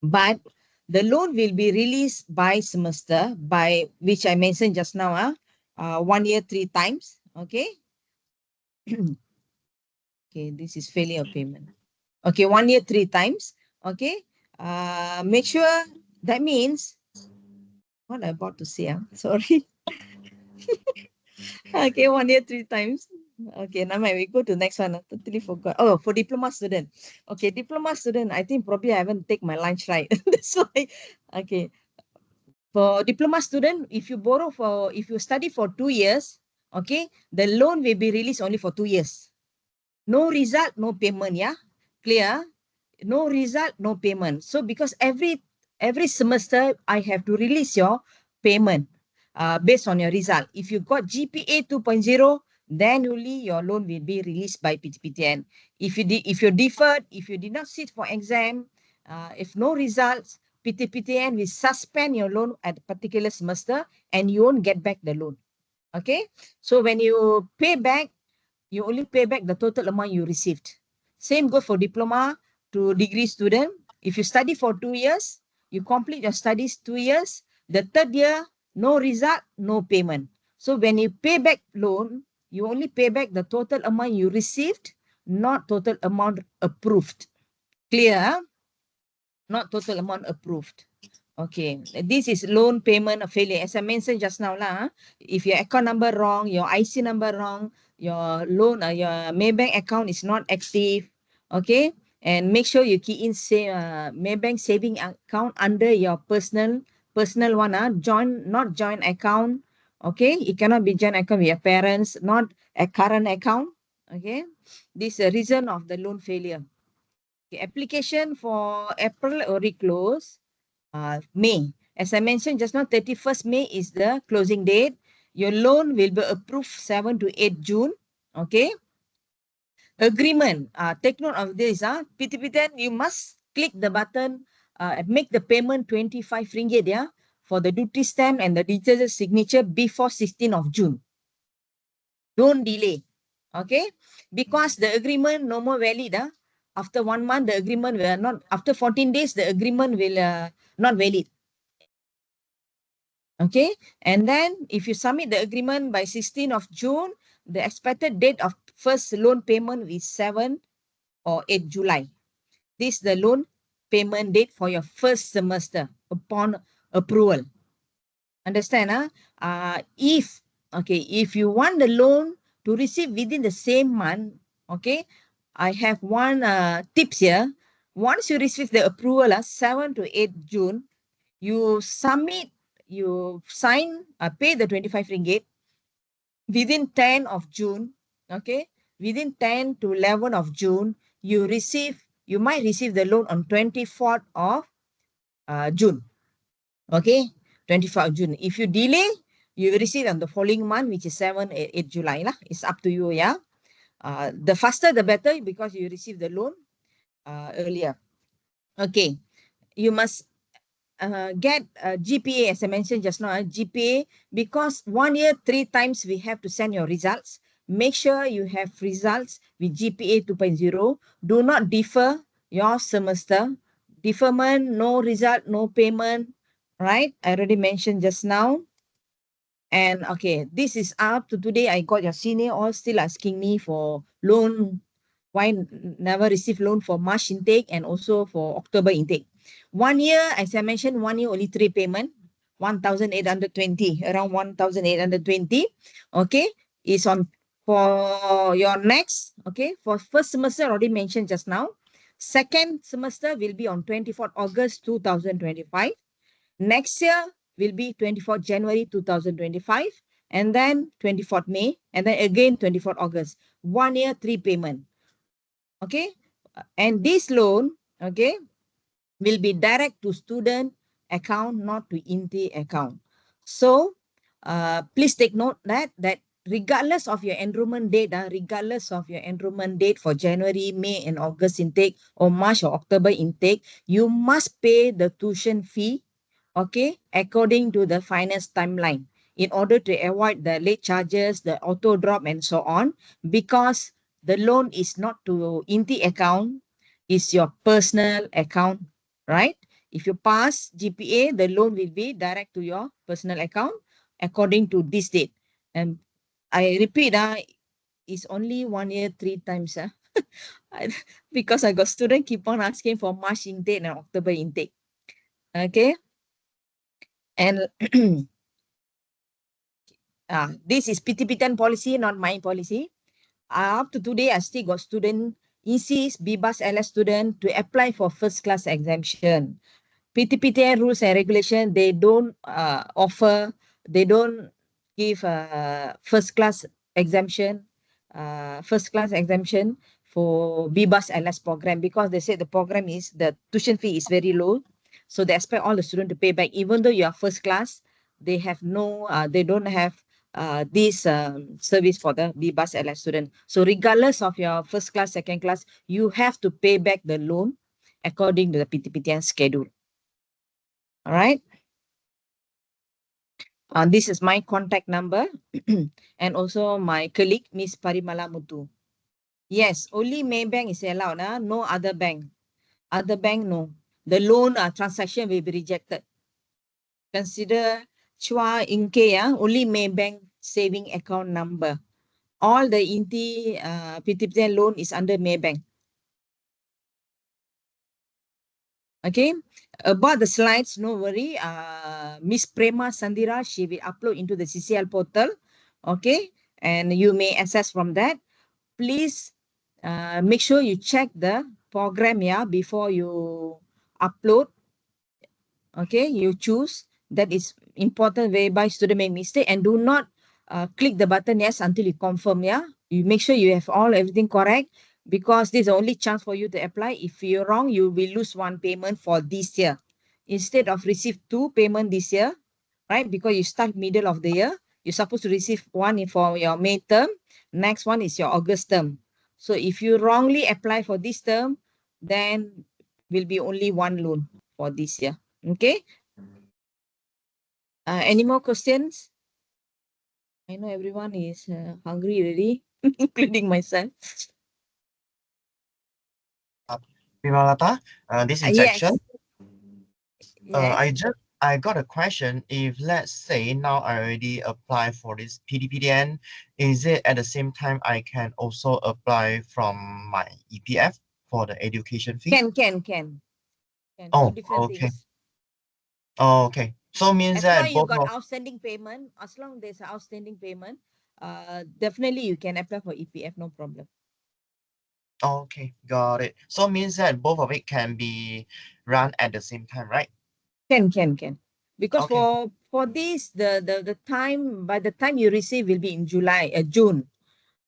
but the loan will be released by semester, by which I mentioned just now, 1 year 3 times. Okay. Okay, this is failure of payment. Okay, 1 year 3 times. Okay, make sure, that means, what I'm about to say, sorry. Okay, 1 year 3 times. Okay, now we go to next one. I totally forgot. Oh, for diploma student. Okay, diploma student, I think probably I haven't take my lunch right. That's why. Okay, for diploma student, if you study for 2 years, okay, the loan will be released only for 2 years. No result, no payment, yeah? Clear? No result, no payment. So because every semester, I have to release your payment based on your result. If you got GPA 2.0, then only your loan will be released by PTPTN. If you deferred, if you did not sit for exam, if no results, PTPTN will suspend your loan at a particular semester and you won't get back the loan. Okay? So when you pay back, you only pay back the total amount you received. Same goes for diploma to degree student. If you study for 2 years, you complete your studies 2 years, the third year, no result, no payment. So when you pay back loan, you only pay back the total amount you received, not total amount approved. Clear? Not total amount approved. Okay, this is loan payment failure. As I mentioned just now, if your account number wrong, your IC number wrong, your loan, your Maybank account is not active. Okay, and make sure you key in Maybank saving account under your personal one. Not joint account. Okay, it cannot be joint account with your parents, not a current account. Okay, this is the reason of the loan failure. Application for April already closed. May. As I mentioned just now, 31st May is the closing date. Your loan will be approved 7 to 8 June. Okay. Agreement. Take note of this. PTPTN, you must click the button, make the payment 25 ringgit, yeah, for the duty stamp and the digital signature before 16th of June. Don't delay. Okay. Because the agreement no more valid. After 1 month, the agreement will not, after 14 days, the agreement will not valid. Okay. And then if you submit the agreement by 16th of June, the expected date of first loan payment is 7 or 8 July. This is the loan payment date for your first semester upon approval. Understand? If you want the loan to receive within the same month, okay, I have one tips here. Once you receive the approval, 7 to 8 June, you submit, you sign, pay the 25 ringgit within 10 of June, okay, within 10 to 11 of June, you might receive the loan on 24th of June, okay, 24th of June. If you delay, you will receive on the following month, which is 7, 8 July. It's up to you, yeah. The faster, the better, because you receive the loan earlier. Okay, you must get GPA, as I mentioned just now, GPA, because 1 year, 3 times we have to send your results. Make sure you have results with GPA 2.0. Do not defer your semester. Deferment, no result, no payment, right? I already mentioned just now. And okay, this is up to today. I got your senior all still asking me for loan. Why never receive loan for March intake and also for October intake? 1 year, as I mentioned, 1 year only 3 payment, 1,820, around 1,820. Okay, is on for your next. Okay, for first semester already mentioned just now. Second semester will be on 24th August 2025. Next year will be 24th January 2025, and then 24th May, and then again 24th August. 1 year, 3 payment. Okay, and this loan, okay, will be direct to student account, not to INTI account. So please take note that regardless of your enrollment date, for January, May, and August intake, or March or October intake, you must pay the tuition fee, okay, according to the finance timeline, in order to avoid the late charges, the auto drop, and so on, because the loan is not to INTI account, is your personal account, right? If you pass GPA, the loan will be direct to your personal account according to this date. And I repeat, it's only 1 year, 3 times. Because I got students keep on asking for March intake and October intake. Okay. And this is PTPTN policy, not my policy. Up to today, I still got student, ECs, BBAS, LS student to apply for first class exemption. PTPTN rules and regulation, they don't they don't give first class exemption for BBAS LS program, because they say the program is, the tuition fee is very low. So they expect all the students to pay back. Even though you are first class, they have no, they don't have this service for the BBAS LS student. So regardless of your first class, second class, you have to pay back the loan according to the PTPTN schedule. All right. This is my contact number and also my colleague, Miss Parimala Muthu. Yes, only Maybank is allowed. No other bank. Other bank, no. The loan transaction will be rejected. Consider Chua Inke, only Maybank saving account number. All the INTI PTPTN loan is under Maybank. Okay, about the slides, no worry. Miss Prema Sandira, she will upload into the CCL portal. Okay, and you may access from that. Please make sure you check the program before you upload. Okay, you choose. That is important, whereby student make mistake, and do not click the button yes until you confirm. You make sure you have everything correct. because this is the only chance for you to apply. If you're wrong, you will lose one payment for this year. Instead of receive 2 payment this year, right? Because you start middle of the year, you're supposed to receive one for your May term. Next one is your August term. So if you wrongly apply for this term, then will be only one loan for this year. Okay. Any more questions? I know everyone is hungry already, including myself. Vimalata, this is Yes. Jackson. Yes. I got a question. If let's say now I already apply for this PTPTN, is it at the same time I can also apply from my EPF for the education fee? Can. Oh, Two different okay. things. Oh, okay. So means As long that as you both got of outstanding payment, as long there's an outstanding payment, definitely you can apply for EPF, no problem. okay, got it. So means that both of it can be run at the same time, right? Can. Because Okay. for this, the time, by the time you receive will be in June. Hmm.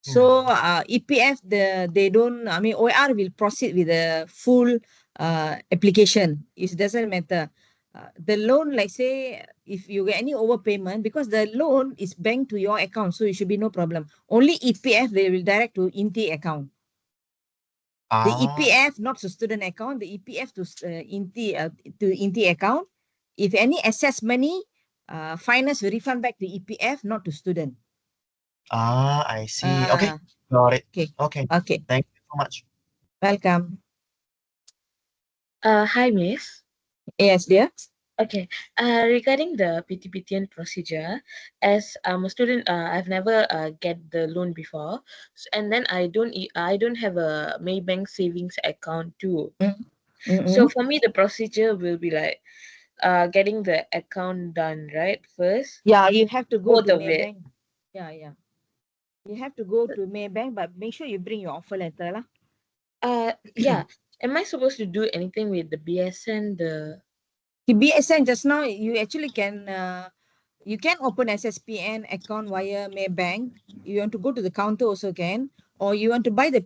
So EPF, they don't, I mean, OER will proceed with the full application. It doesn't matter. The loan, like say, if you get any overpayment, because the loan is banked to your account, so it should be no problem. Only EPF, they will direct to INTI account. The EPF, not to student account, the EPF to INTI account. If any excess money, finance will refund back to EPF, not to student. I see. Okay, got it. Okay. Okay. Thank you so much. Welcome. Hi, Miss. Yes, dear. Okay. Regarding the PTPTN procedure, as I'm a student, I've never get the loan before, and then I don't have a Maybank savings account too. So for me, the procedure will be like getting the account done right first. Yeah, you have to go Both to of it. Maybank. Yeah. You have to go to Maybank, but make sure you bring your offer letter lah. Yeah. Am I supposed to do anything with the BSN? The BSN just now you actually can you can open SSPN account via Maybank. You want to go to the counter also can, or you want to buy the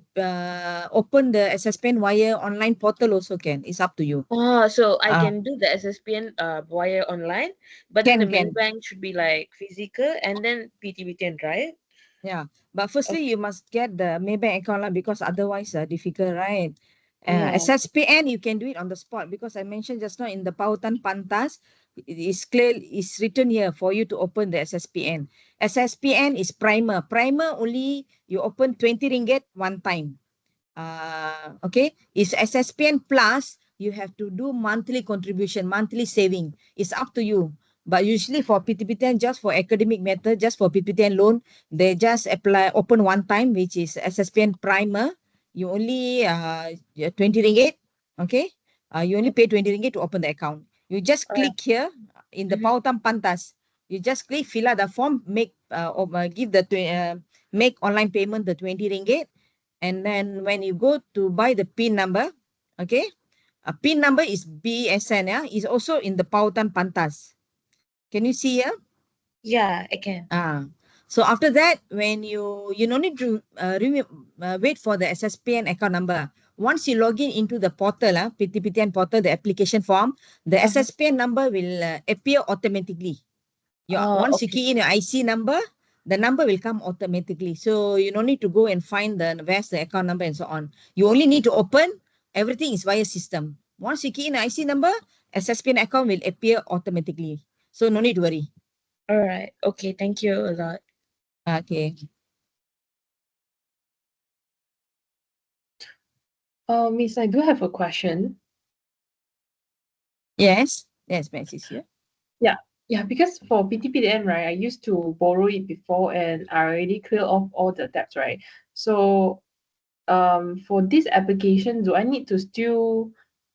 open the SSPN via online portal also can. It's up to you. so I can do the SSPN via online, but then the main bank should be like physical and then PTPTN, right? Yeah, but firstly you must get the Maybank account lah, because otherwise difficult, right? SSPN you can do it on the spot, because I mentioned just now in the Pautan Pantas, it is clear, is written here for you to open the SSPN. SSPN is primer. Primer only you open 20 ringgit one time. Okay, is SSPN plus you have to do monthly contribution, monthly saving. It's up to you. But usually for PTPTN, just for academic matter, just for PTPTN loan, they just apply open one time, which is SSPN primer. You only 20 ringgit. Okay, you only pay 20 ringgit to open the account. You just click here in the Pautam Pantas. You just click, fill out the form, make give the make online payment the 20 ringgit. And then when you go to buy the PIN number, okay, a PIN number is BSN, yeah, is also in the Pautan Pantas. Can you see here? Yeah, I can. So after that, when you no need to wait for the SSPN account number. Once you log in into the portal, PTPTN portal, the application form, the SSPN number will appear automatically. Once you key in your IC number, the number will come automatically. So you don't need to go and find where's the account number and so on. You only need to open. Everything is via system. Once you key in the IC number, SSPN account will appear automatically. So no need to worry. All right. Okay. Thank you a lot. Okay. Miss, I do have a question. Yes, Max is here. Yeah, because for PTPTN, right, I used to borrow it before and I already clear off all the debts, right? So for this application, do I need to still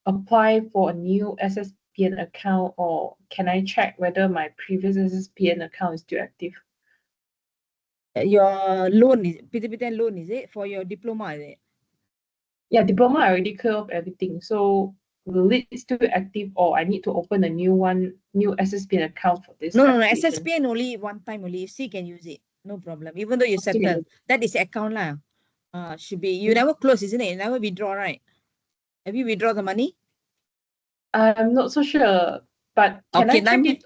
apply for a new SSPN account, or can I check whether my previous SSPN account is still active? Your loan is PTPTN loan, is it? For your diploma, is it? Yeah, diploma I already clear off everything. So will it still active, or I need to open a new SSPN account for this? No, application? SSPN only one time only. You see, can use it. No problem. Even though you settle, that is account lah. Should be, you never close, isn't it? You never withdraw, right? Have you withdraw the money? I'm not so sure, but can Okay, I check then it?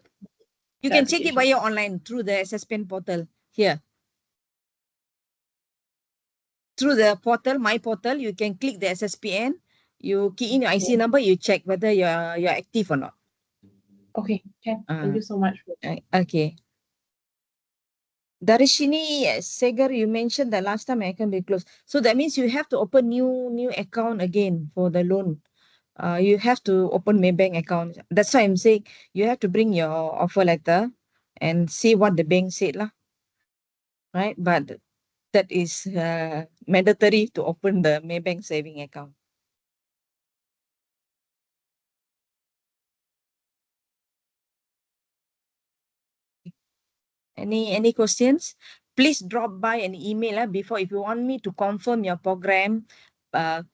you the can check it application? via online through the SSPN portal here. Through the portal, my portal, you can click the SSPN, you key in your IC number, you check whether you're active or not. Okay, can. Thank you so much. Okay. Darishini Segar, you mentioned that last time account be closed. So that means you have to open new account again for the loan. You have to open Maybank account. That's why I'm saying you have to bring your offer letter and see what the bank said lah. Right? But that is mandatory to open the Maybank saving account. Any questions? Please drop by an email before if you want me to confirm your program,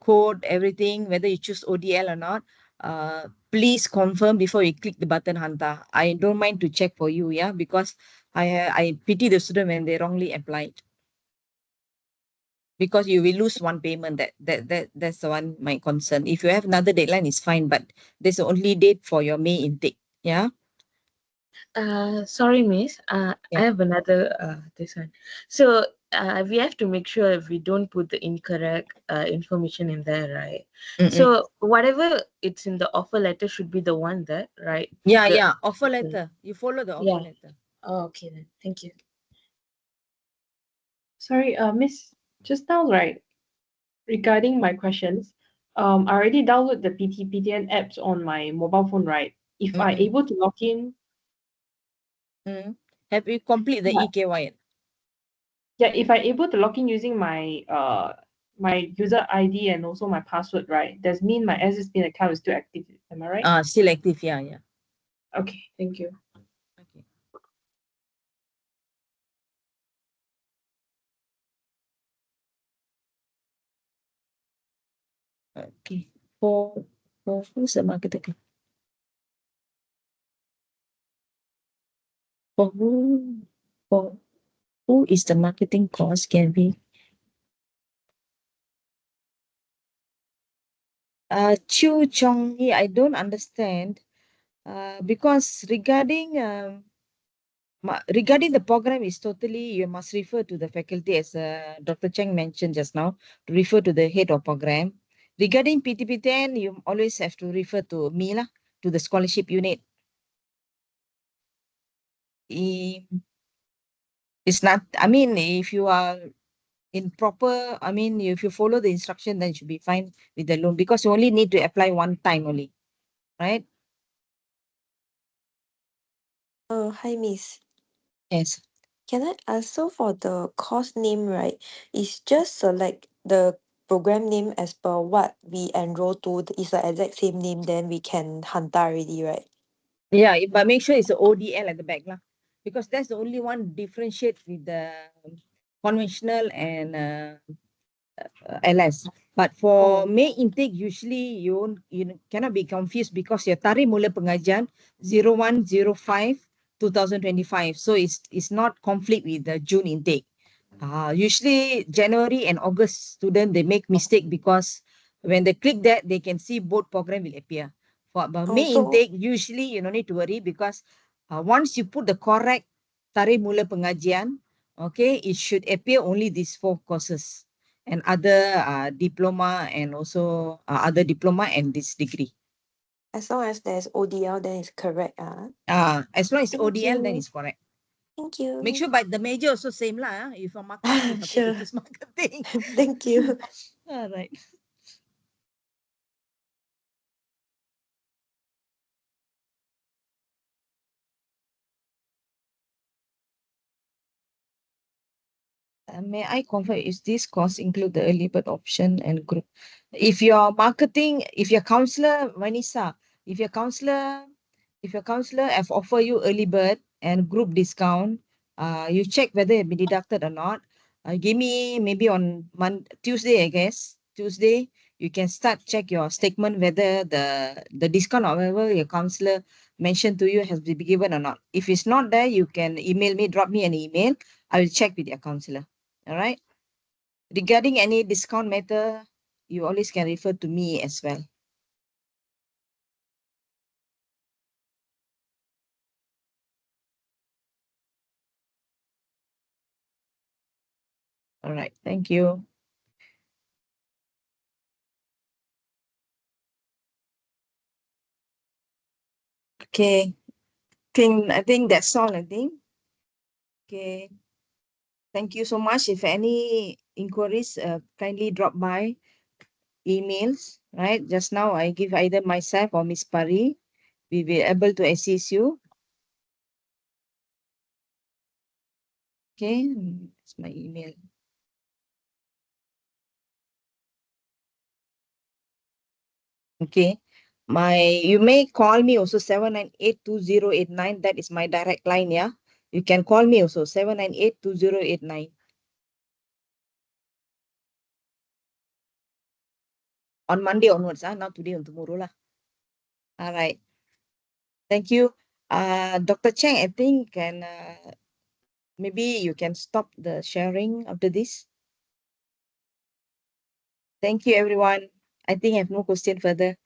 code, everything, whether you choose ODL or not. Please confirm before you click the button hantar. I don't mind to check for you, yeah, because I pity the student when they wrongly applied. Because you will lose one payment. That's the one my concern. If you have another deadline, it's fine, but there's the only date for your May intake. Yeah. Sorry, miss. Yeah. I have another this one. So we have to make sure if we don't put the incorrect information in there, right? So whatever it's in the offer letter should be the one that, right? Yeah. Offer letter. You follow the offer letter. Oh, okay then. Thank you. Sorry, Miss, just now, right, regarding my questions, I already download the PTPTN apps on my mobile phone, right? If I able to log in, Have you complete the yeah, EKY? yeah, if I able to log in using my user ID and also my password, right, does mean my SSPN account is still active. Am I right? Still active, yeah. Okay, thank you. Okay. Okay. For who's the marketing? For who is the marketing course? Can be Chu Chong Hee, I don't understand. Because regarding regarding the program is totally, you must refer to the faculty as Dr. Cheng mentioned just now, to refer to the head of program. Regarding PTPTN, you always have to refer to me lah, to the scholarship unit. It's not, I mean, if you are in proper, I mean, if you follow the instruction, then you should be fine with the loan because you only need to apply one time only, right? Hi, Miss. Yes. Can I ask, so for the course name, right, is just select the program name as per what we enroll to, is the exact same name, then we can hantar already, right? Yeah, but make sure it's a ODL at the back lah, because that's the only one differentiate with the conventional and LS. But for May intake, usually you cannot be confused because your tarikh mula pengajian 01/05/2025. So it's not conflict with the June intake. Usually January and August student, they make mistake because when they click that, they can see both program will appear. For May intake, usually you don't need to worry because once you put the correct tarikh mula pengajian, okay, it should appear only these 4 courses and other diploma and also other diploma and this degree. As long as there's ODL, then it's correct. As long as Thank ODL, then you. it's correct. Thank you. Make sure, but the major also same lah. If you're marketing, you're supposed to Sure. choose marketing. Thank you. All right. May I confirm, is this course include the early bird option and group? If you're marketing, if your counselor, Vanessa, if your counselor have offer you early bird and group discount, you check whether it be deducted or not. Give me maybe on Tuesday, I guess. Tuesday, you can start check your statement whether the discount or whatever your counselor mentioned to you has been given or not. If it's not there, you can email me, drop me an email. I will check with your counselor. All right. Regarding any discount matter, you always can refer to me as well. All right, thank you. Okay, I think that's all, I think. Okay, thank you so much. If any inquiries, kindly drop by emails, right? Just now I give either myself or Miss Pari. We will be able to assist you. Okay, it's my email. Okay, you may call me also 798-2089. That is my direct line, yeah. You can call me also 798-2089. On Monday onwards, not today and tomorrow lah. All right. Thank you. Dr. Cheng, I think maybe you can stop the sharing after this. Thank you, everyone. I think I have no question further.